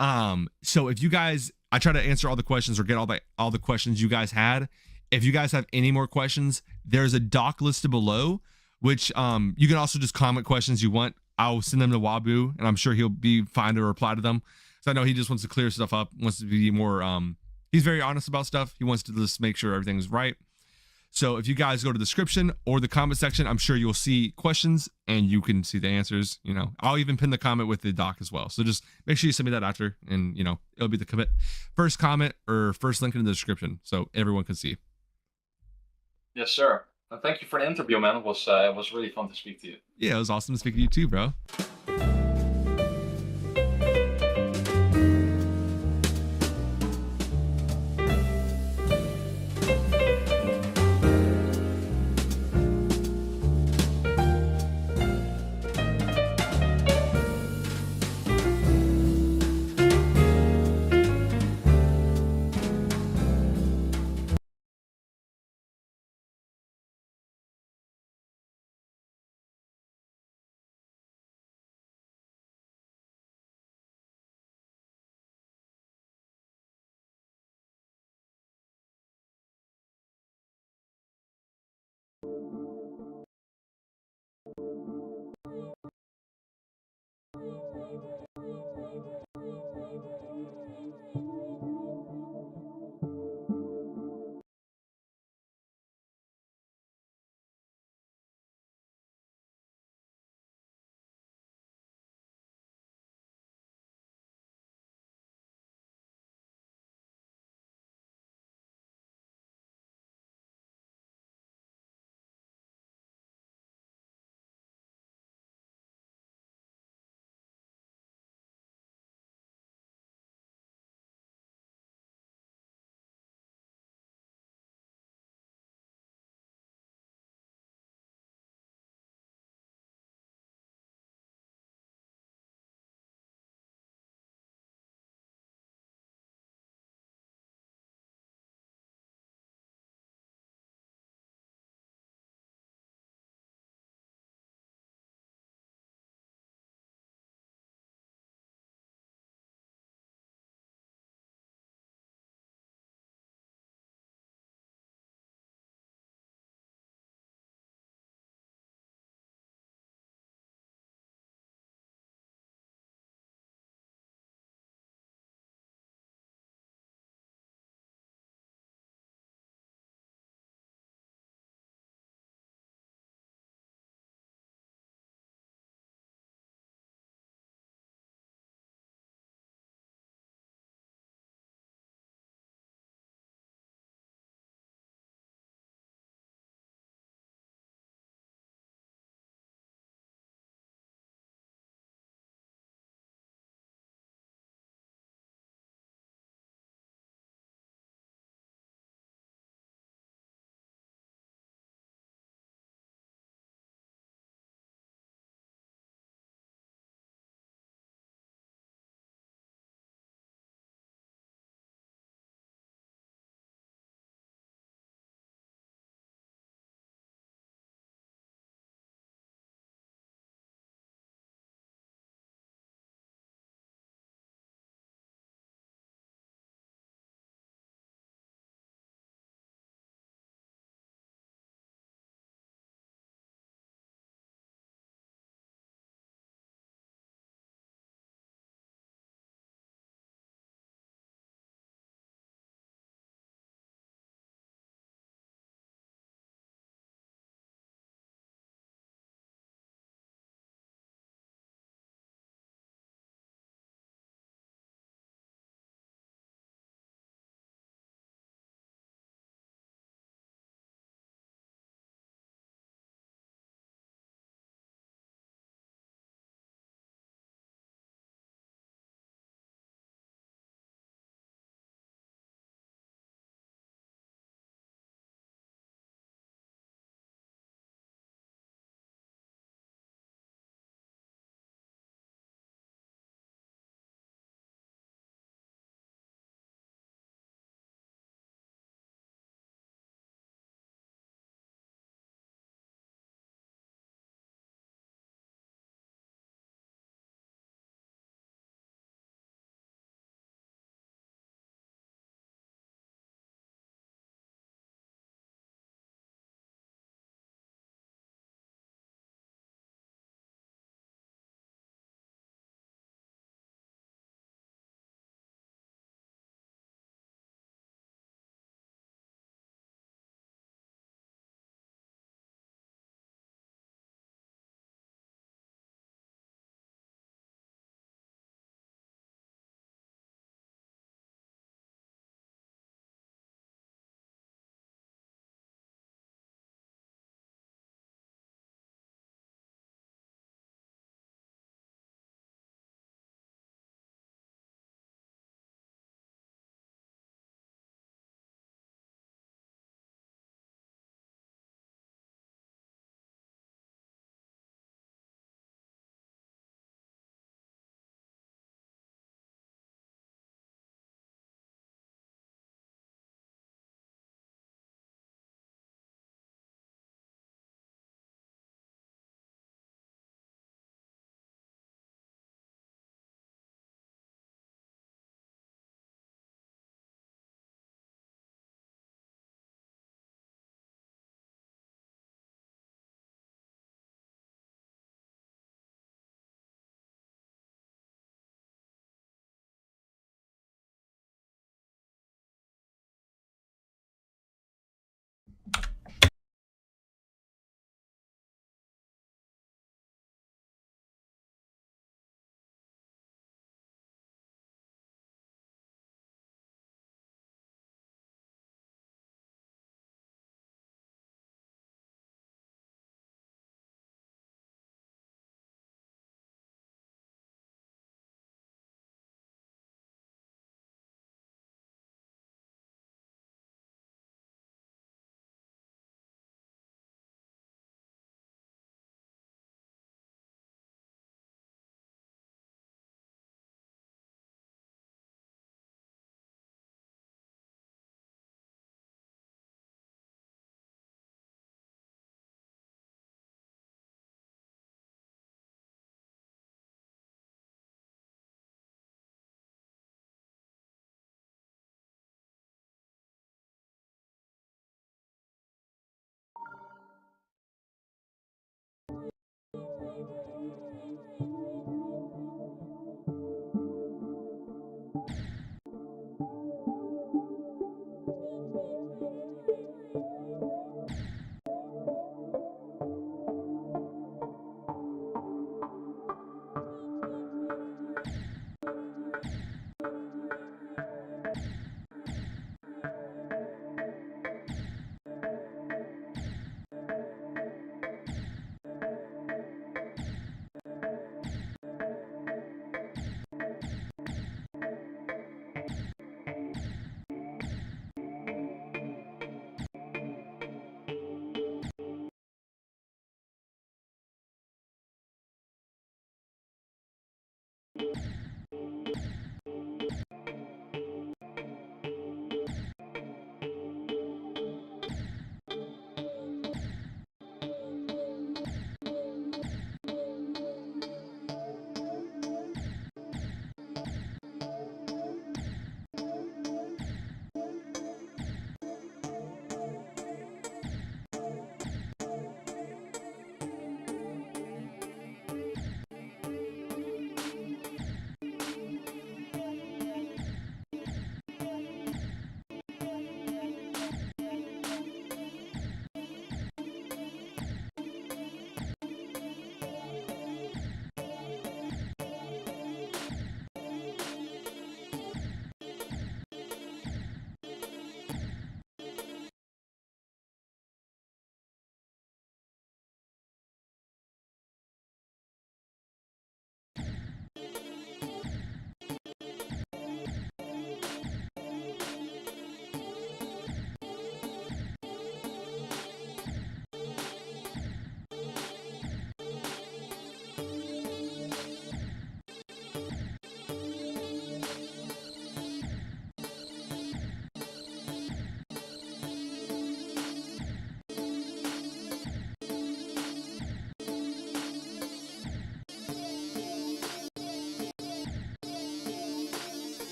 So if you guys, I try to answer all the questions or get all the questions you guys had. If you guys have any more questions, there's a doc listed below, which you can also just comment questions you want. I'll send them to Wabu, and I'm sure he'll be fine to reply to them. So I know he just wants to clear stuff up, wants to be more, he's very honest about stuff. He wants to just make sure everything's right. So if you guys go to the description or the comment section, I'm sure you'll see questions and you can see the answers. I'll even pin the comment with the doc as well. So just make sure you send me that after, and it'll be the first comment or first link in the description so everyone can see. Yes, sir. And thank you for the interview, man. It was really fun to speak to you. Yeah, it was awesome to speak to you too, bro.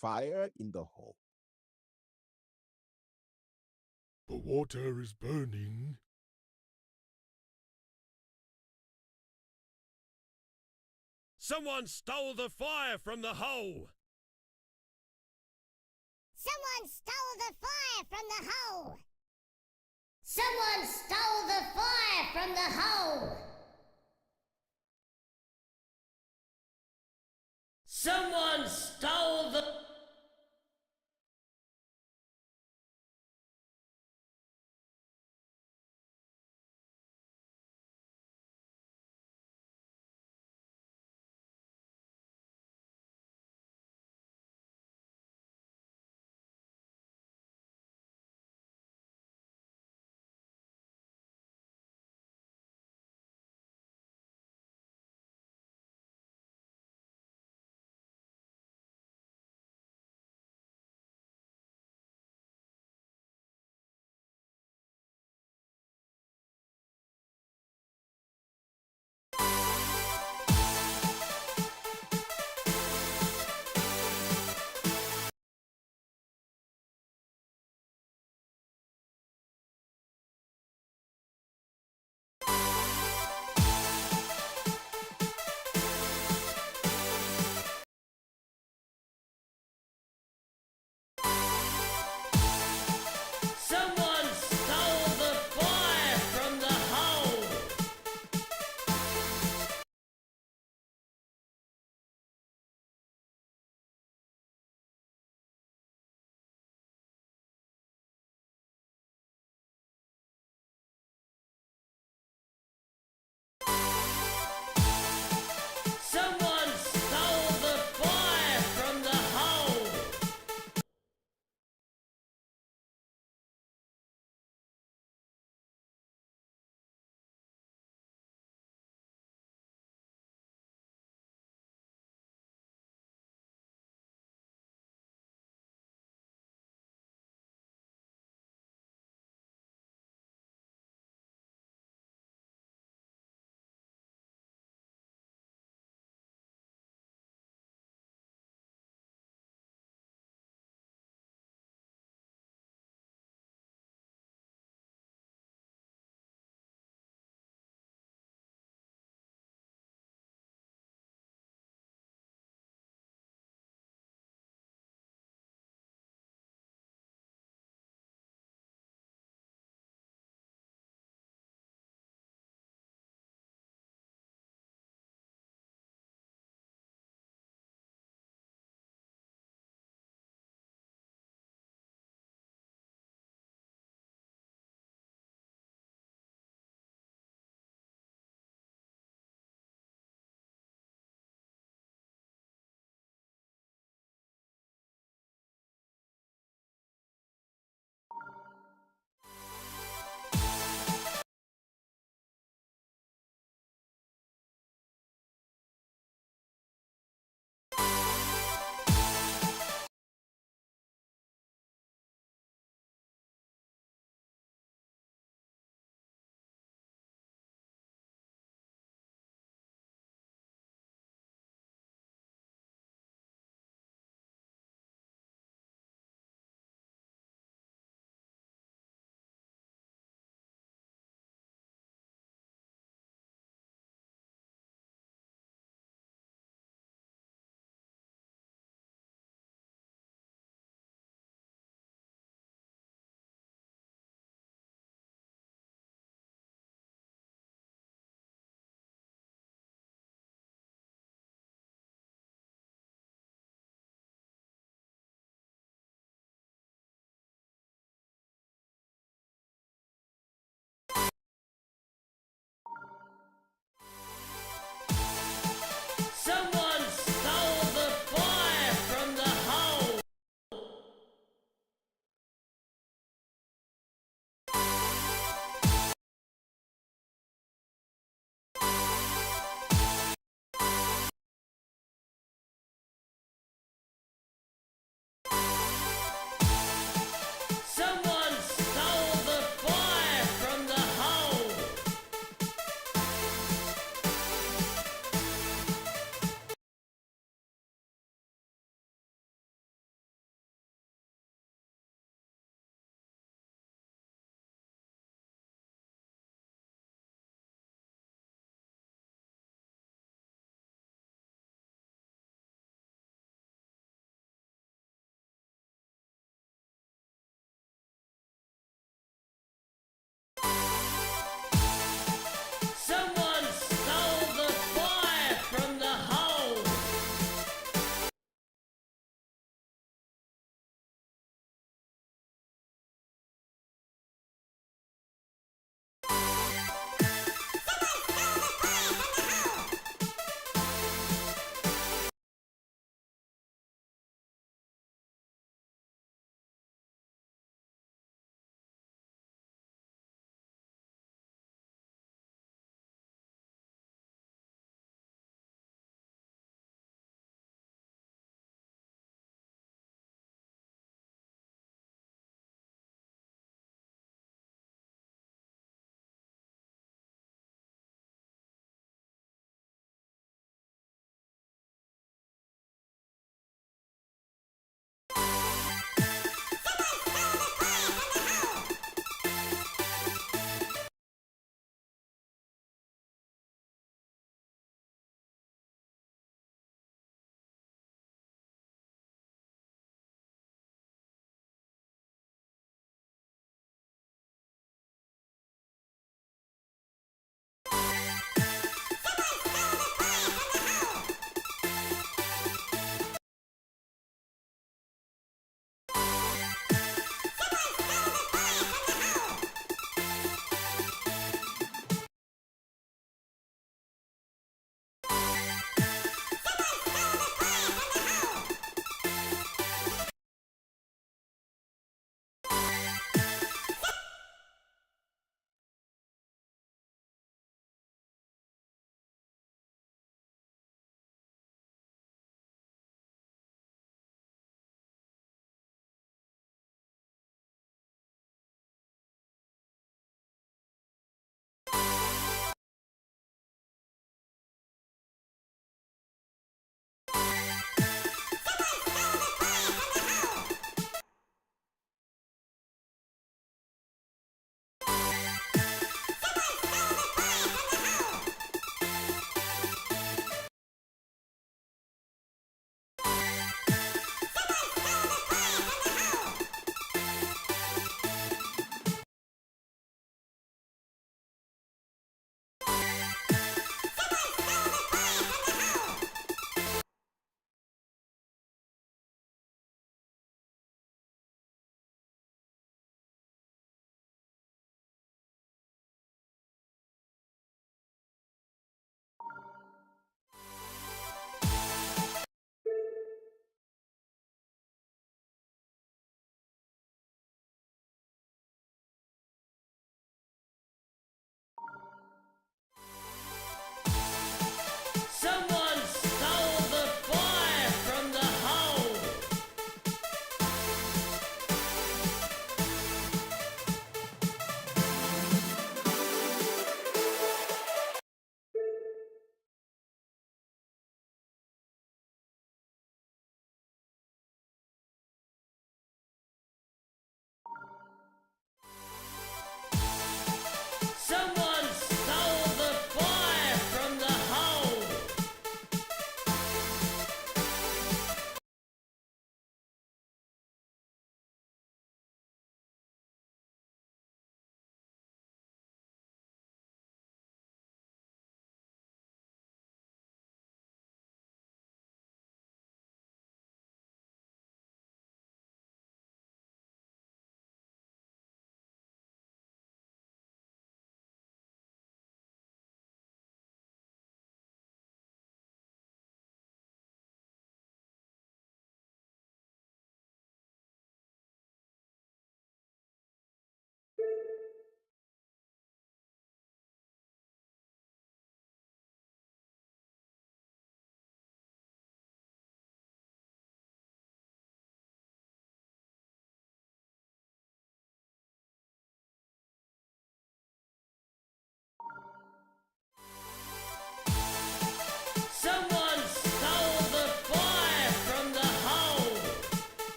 fire in the hole. The water is burning. Someone stole the fire from the hole. Someone stole the fire from the hole. Someone stole the fire from the hole. Someone stole the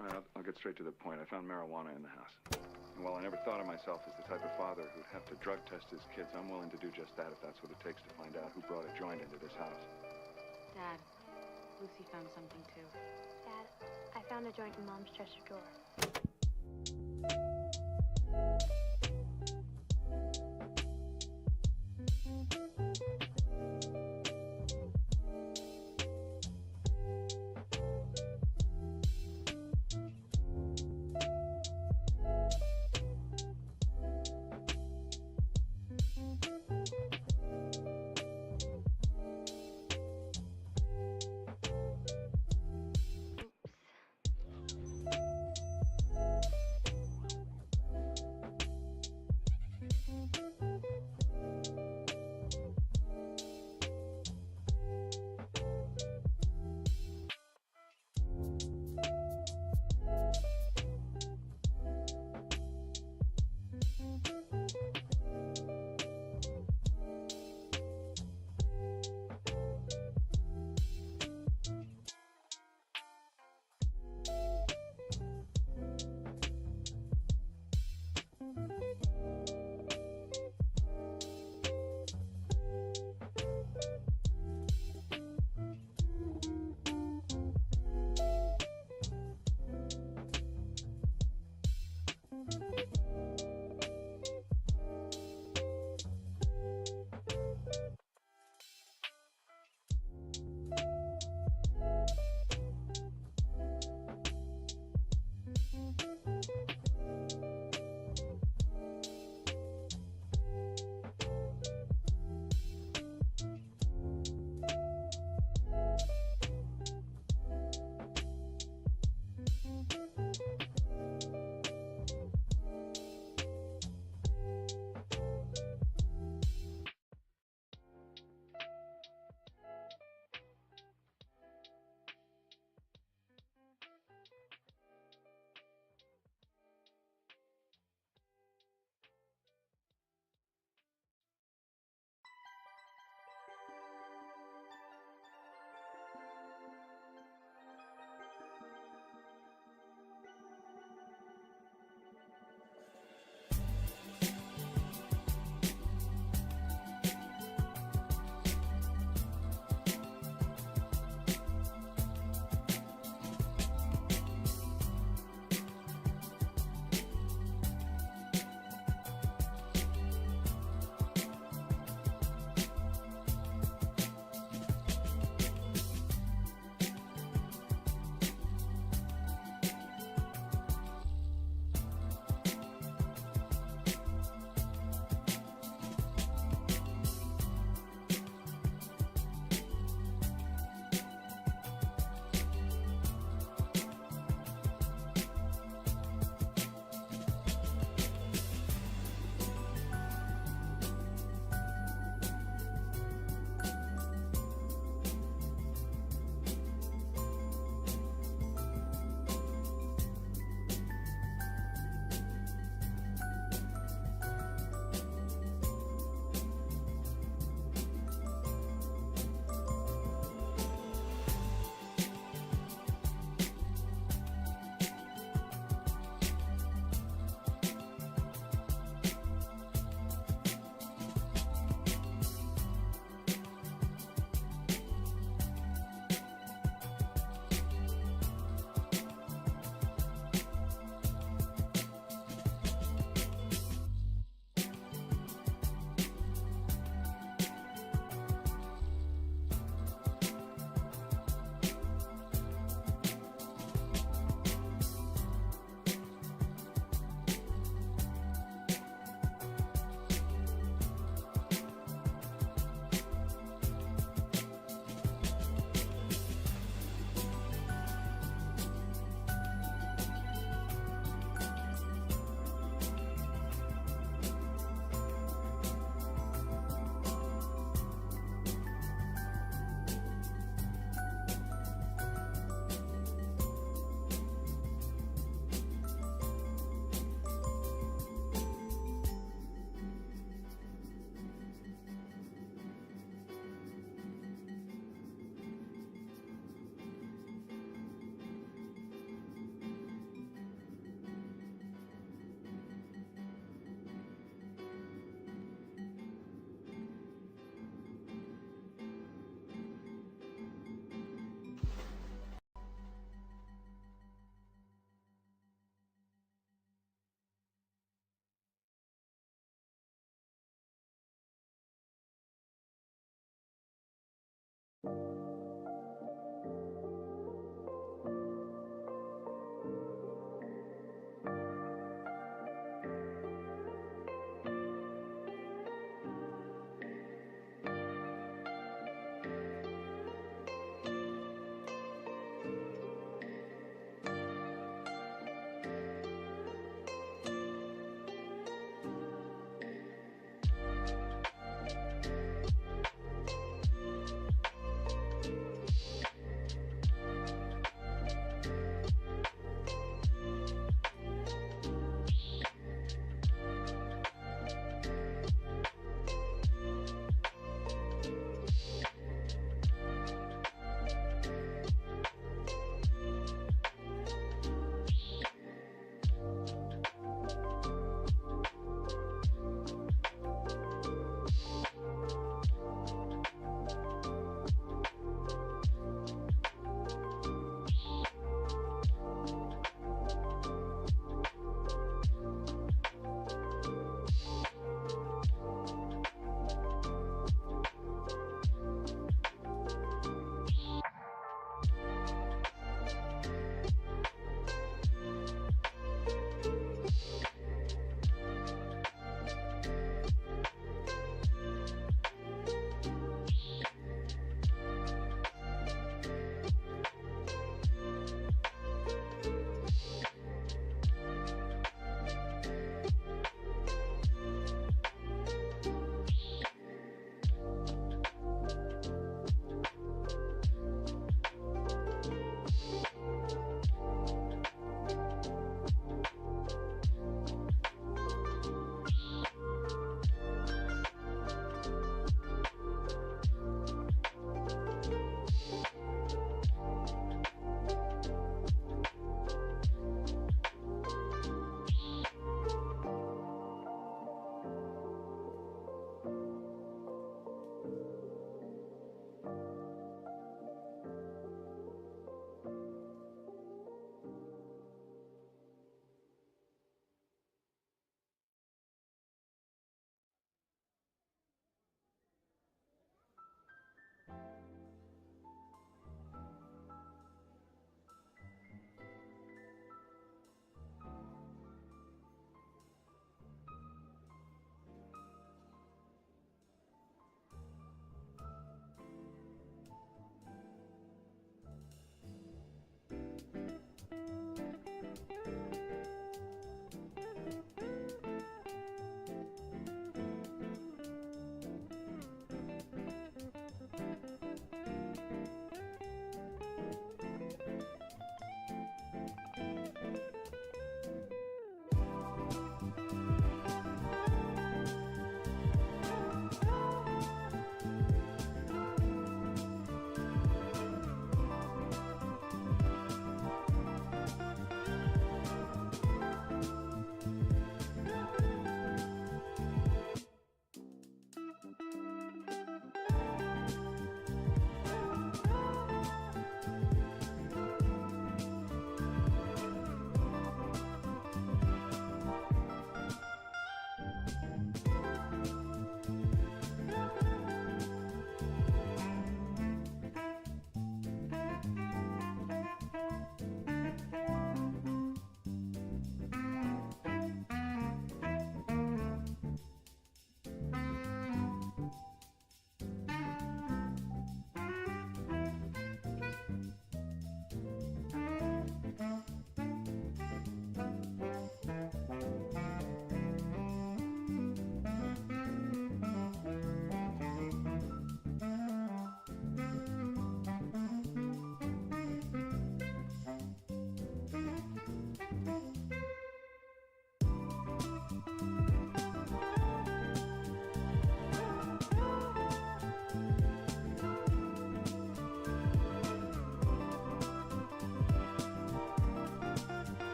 All right, I'll get straight to the point. I found marijuana in the house. And while I never thought of myself as the type of father who'd have to drug test his kids, I'm willing to do just that if that's what it takes to find out who brought a joint into this house. Dad, Lucy found something too. Dad, I found a joint in Mom's dresser drawer.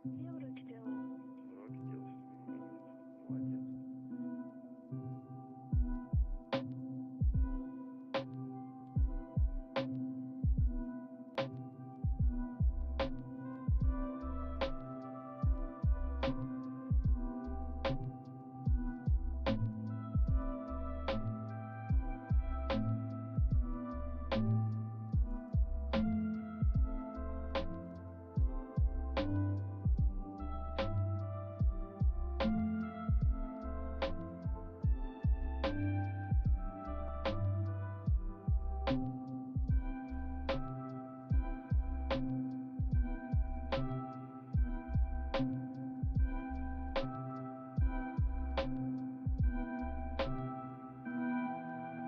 Я уроки делала. Уроки делаешь? Молодец.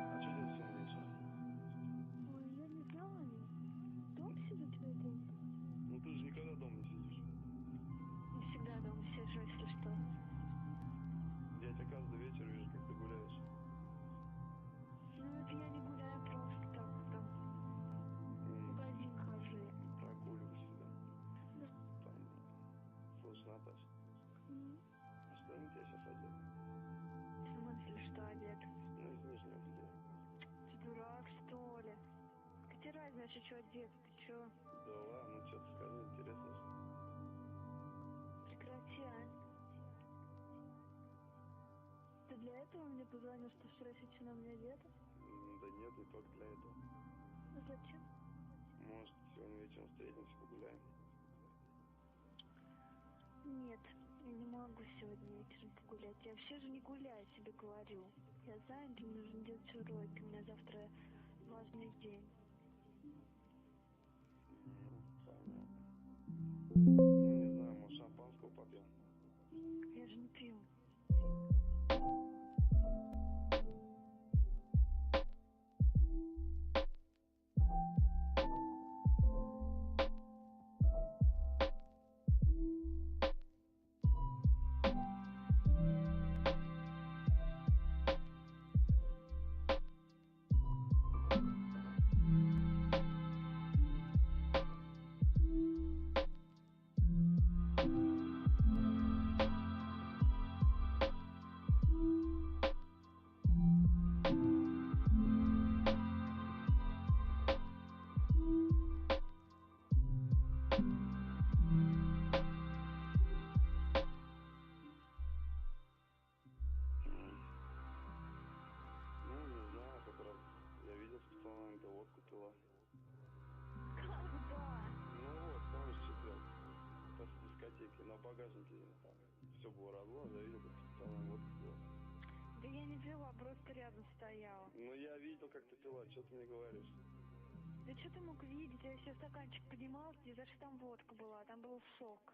А что делать сегодня вечером? Ой, я не знаю. Дом сидит в этом. Ну ты же никогда дома не сидишь. Не всегда дома сижу, если что. Я тебя каждый вечер вижу, как ты гуляешь. Ну, это я не гуляю просто так, там, в магазин хожу. Прогуливаешься, да? Да. Там, слушай, Наташа, а что на тебя сейчас одет? В смысле, что одет? Ну, из нижнего белья. Ты дурак, что ли? Какая разница, что одет? Ты чё? Да ладно, ну что ты скажи, интересно же. Прекрати, а. Ты для этого мне позвонил, что спросить, что на мне одето? Да нет, не только для этого. Ну зачем? Может, сегодня вечером встретимся, погуляем? Нет, я не могу сегодня вечером погулять. Я вообще же не гуляю, тебе говорю. Я занята, мне нужно делать уроки. У меня завтра важный день. Понятно. Ну, не знаю, может, шампанского попьем? Я же не пью. Ну, не знаю, как раз я видел с пацанами, ты водку пила. Когда? Ну вот, помнишь, четверг, после дискотеки, на багажнике там все было разложено, я видел, как ты с пацанами водку пила. Да я не пила, просто рядом стояла. Ну, я видел, как ты пила, что ты мне говоришь? Да что ты мог видеть? Я еще стаканчик поднимала, где даже там водка была, там был сок.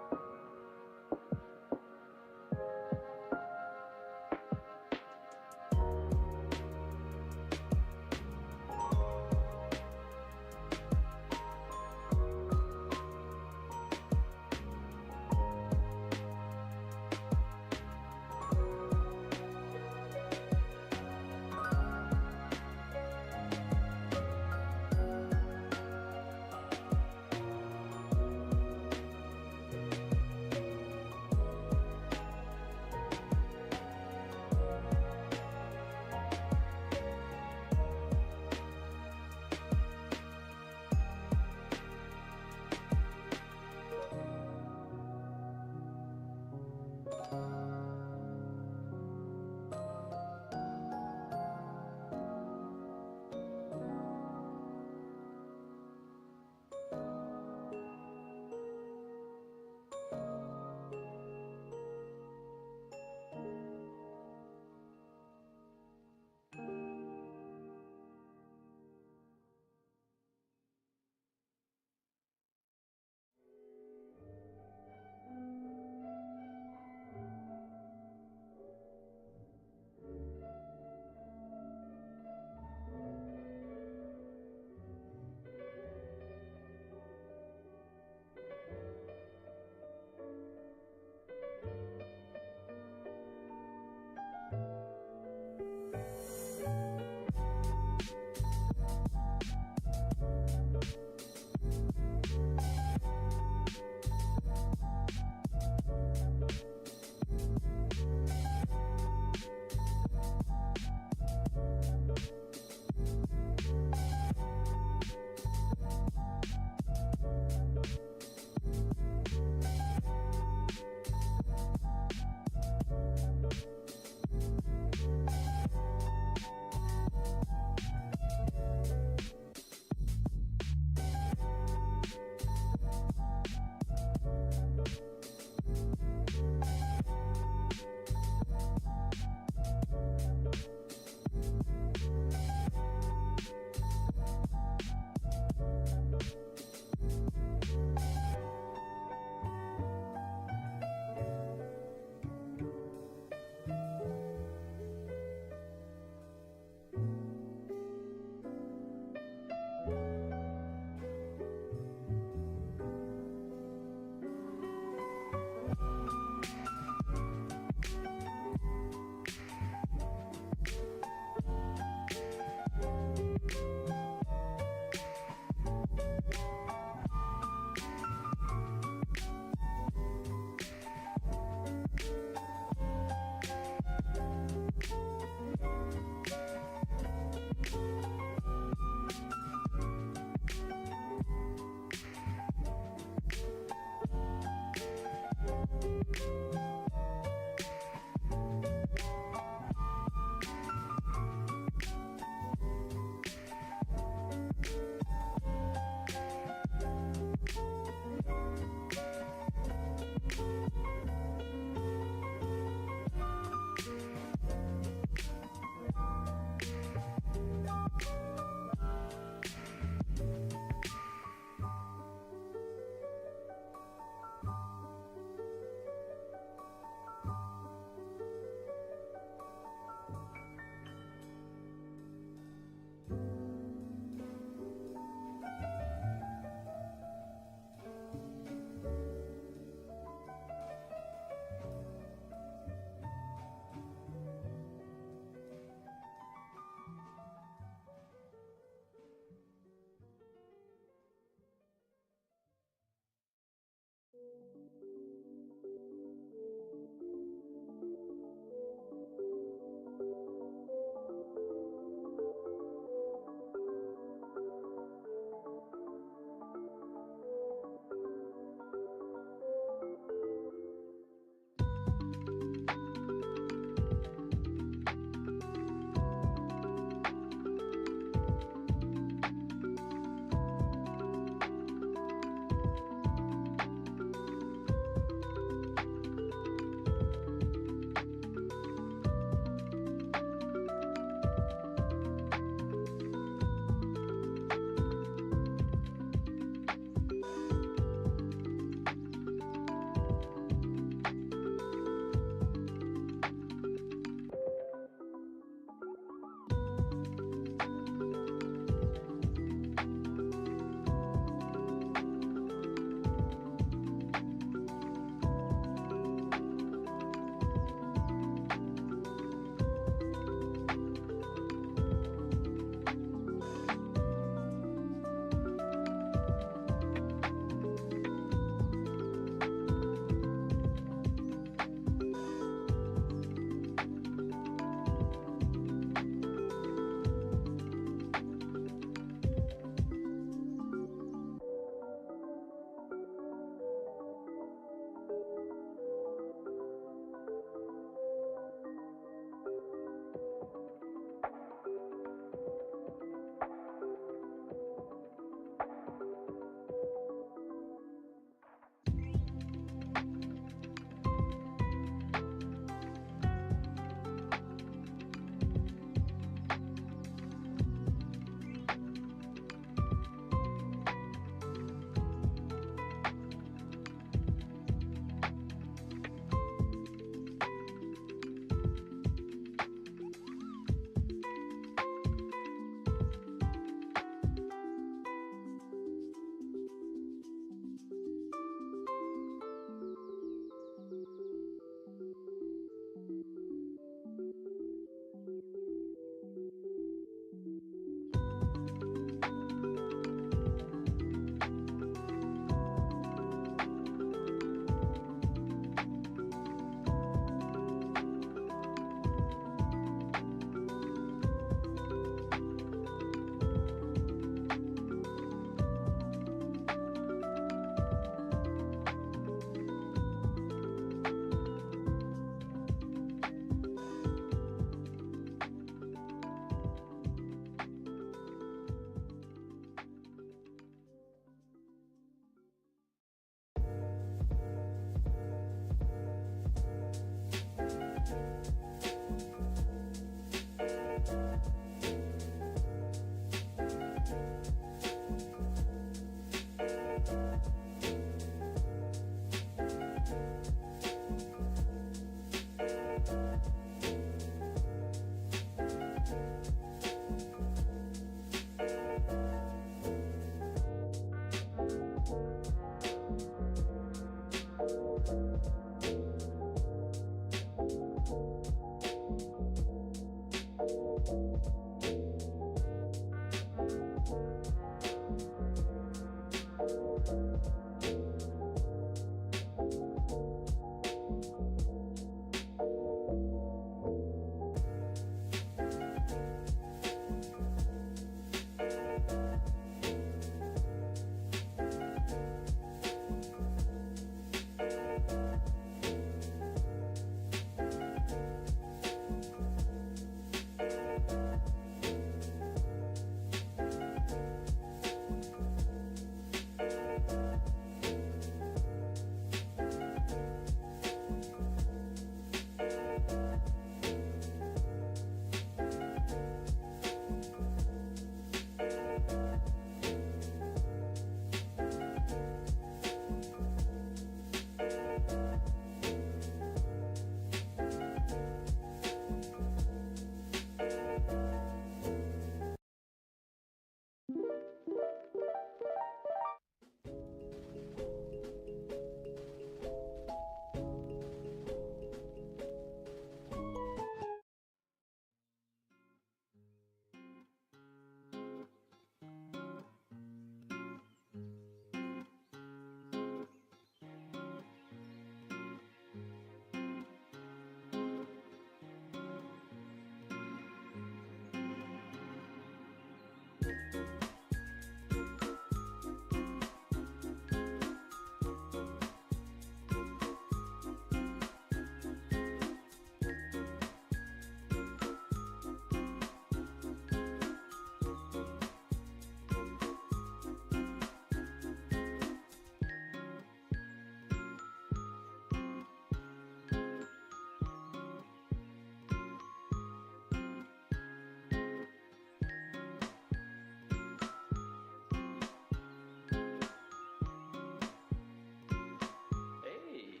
Hey,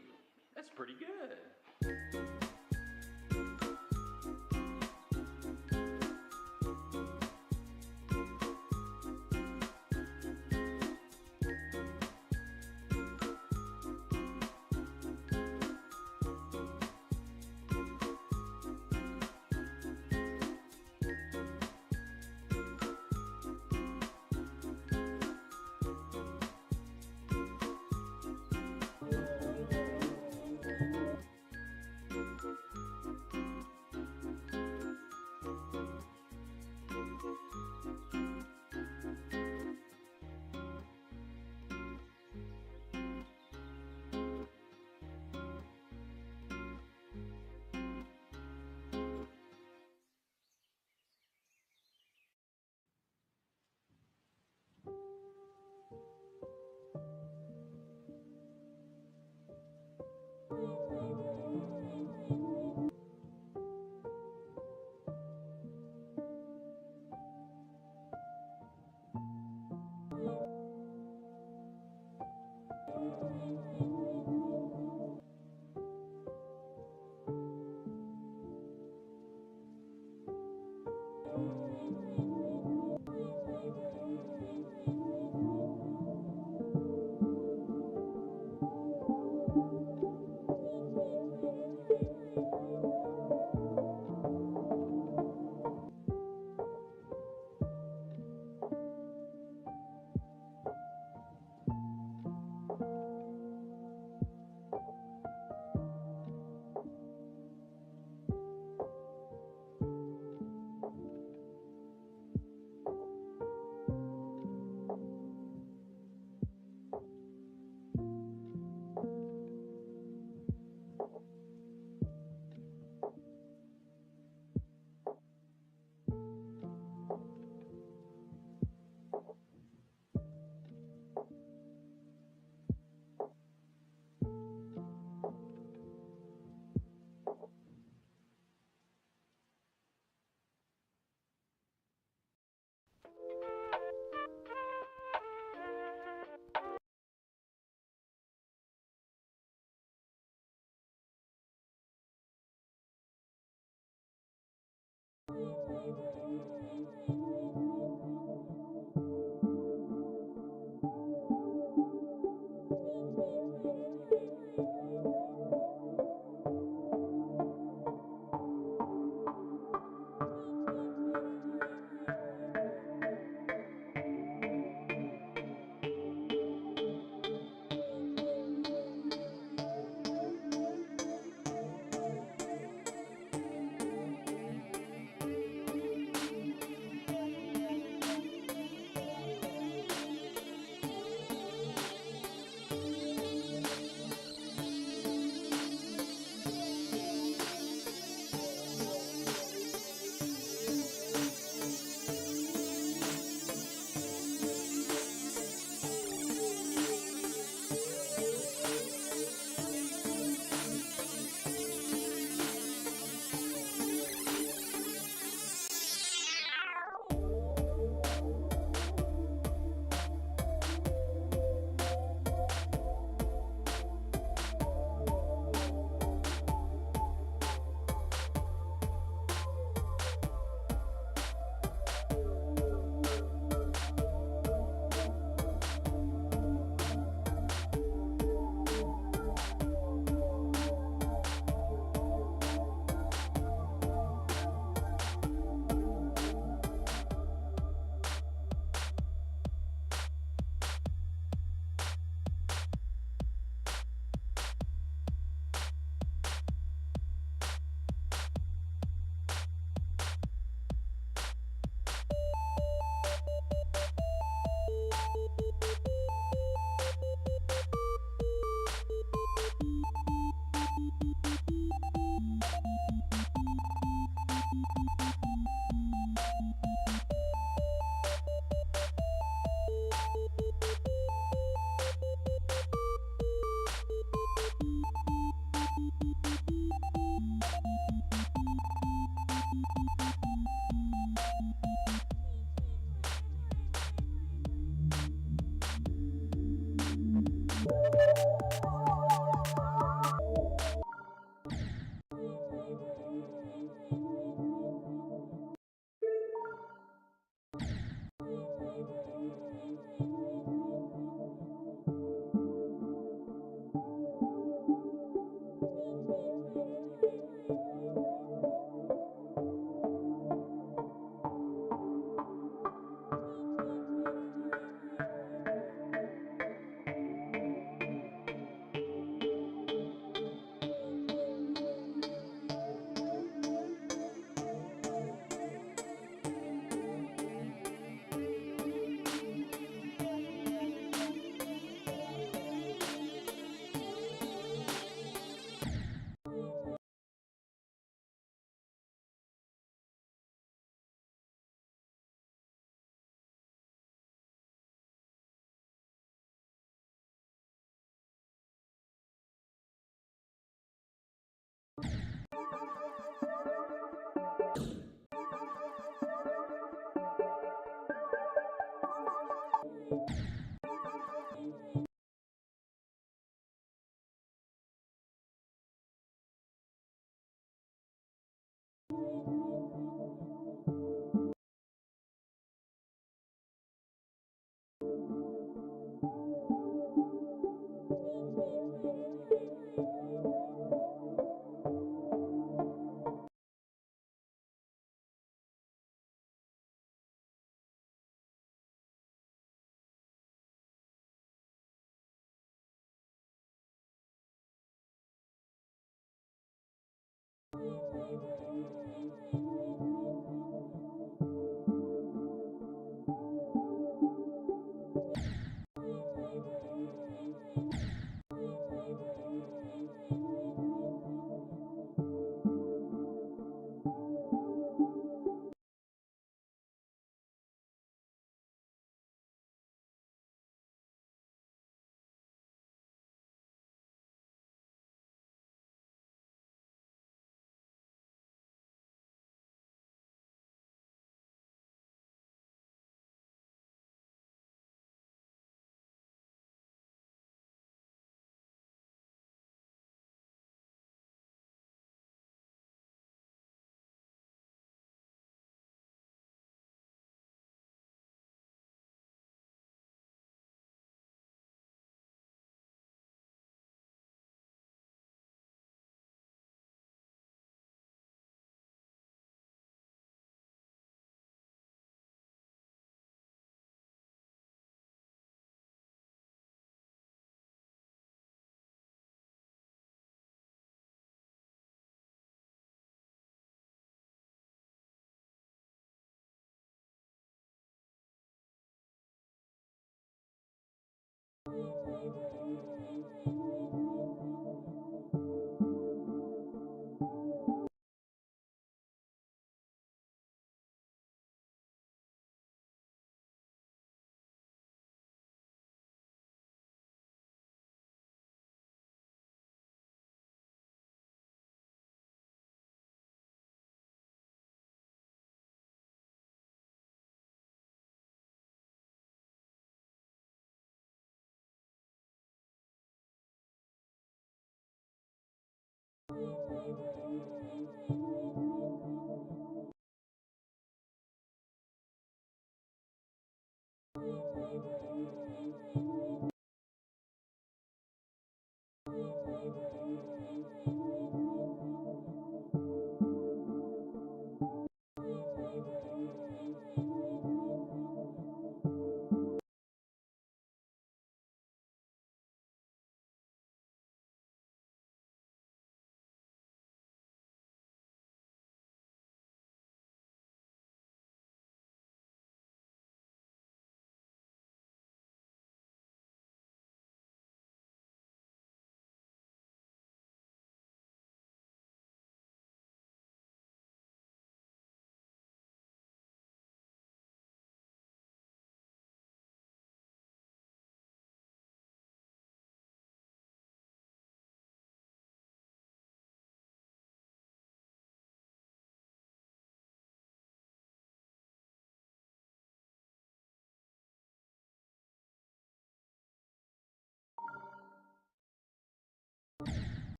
that's pretty good.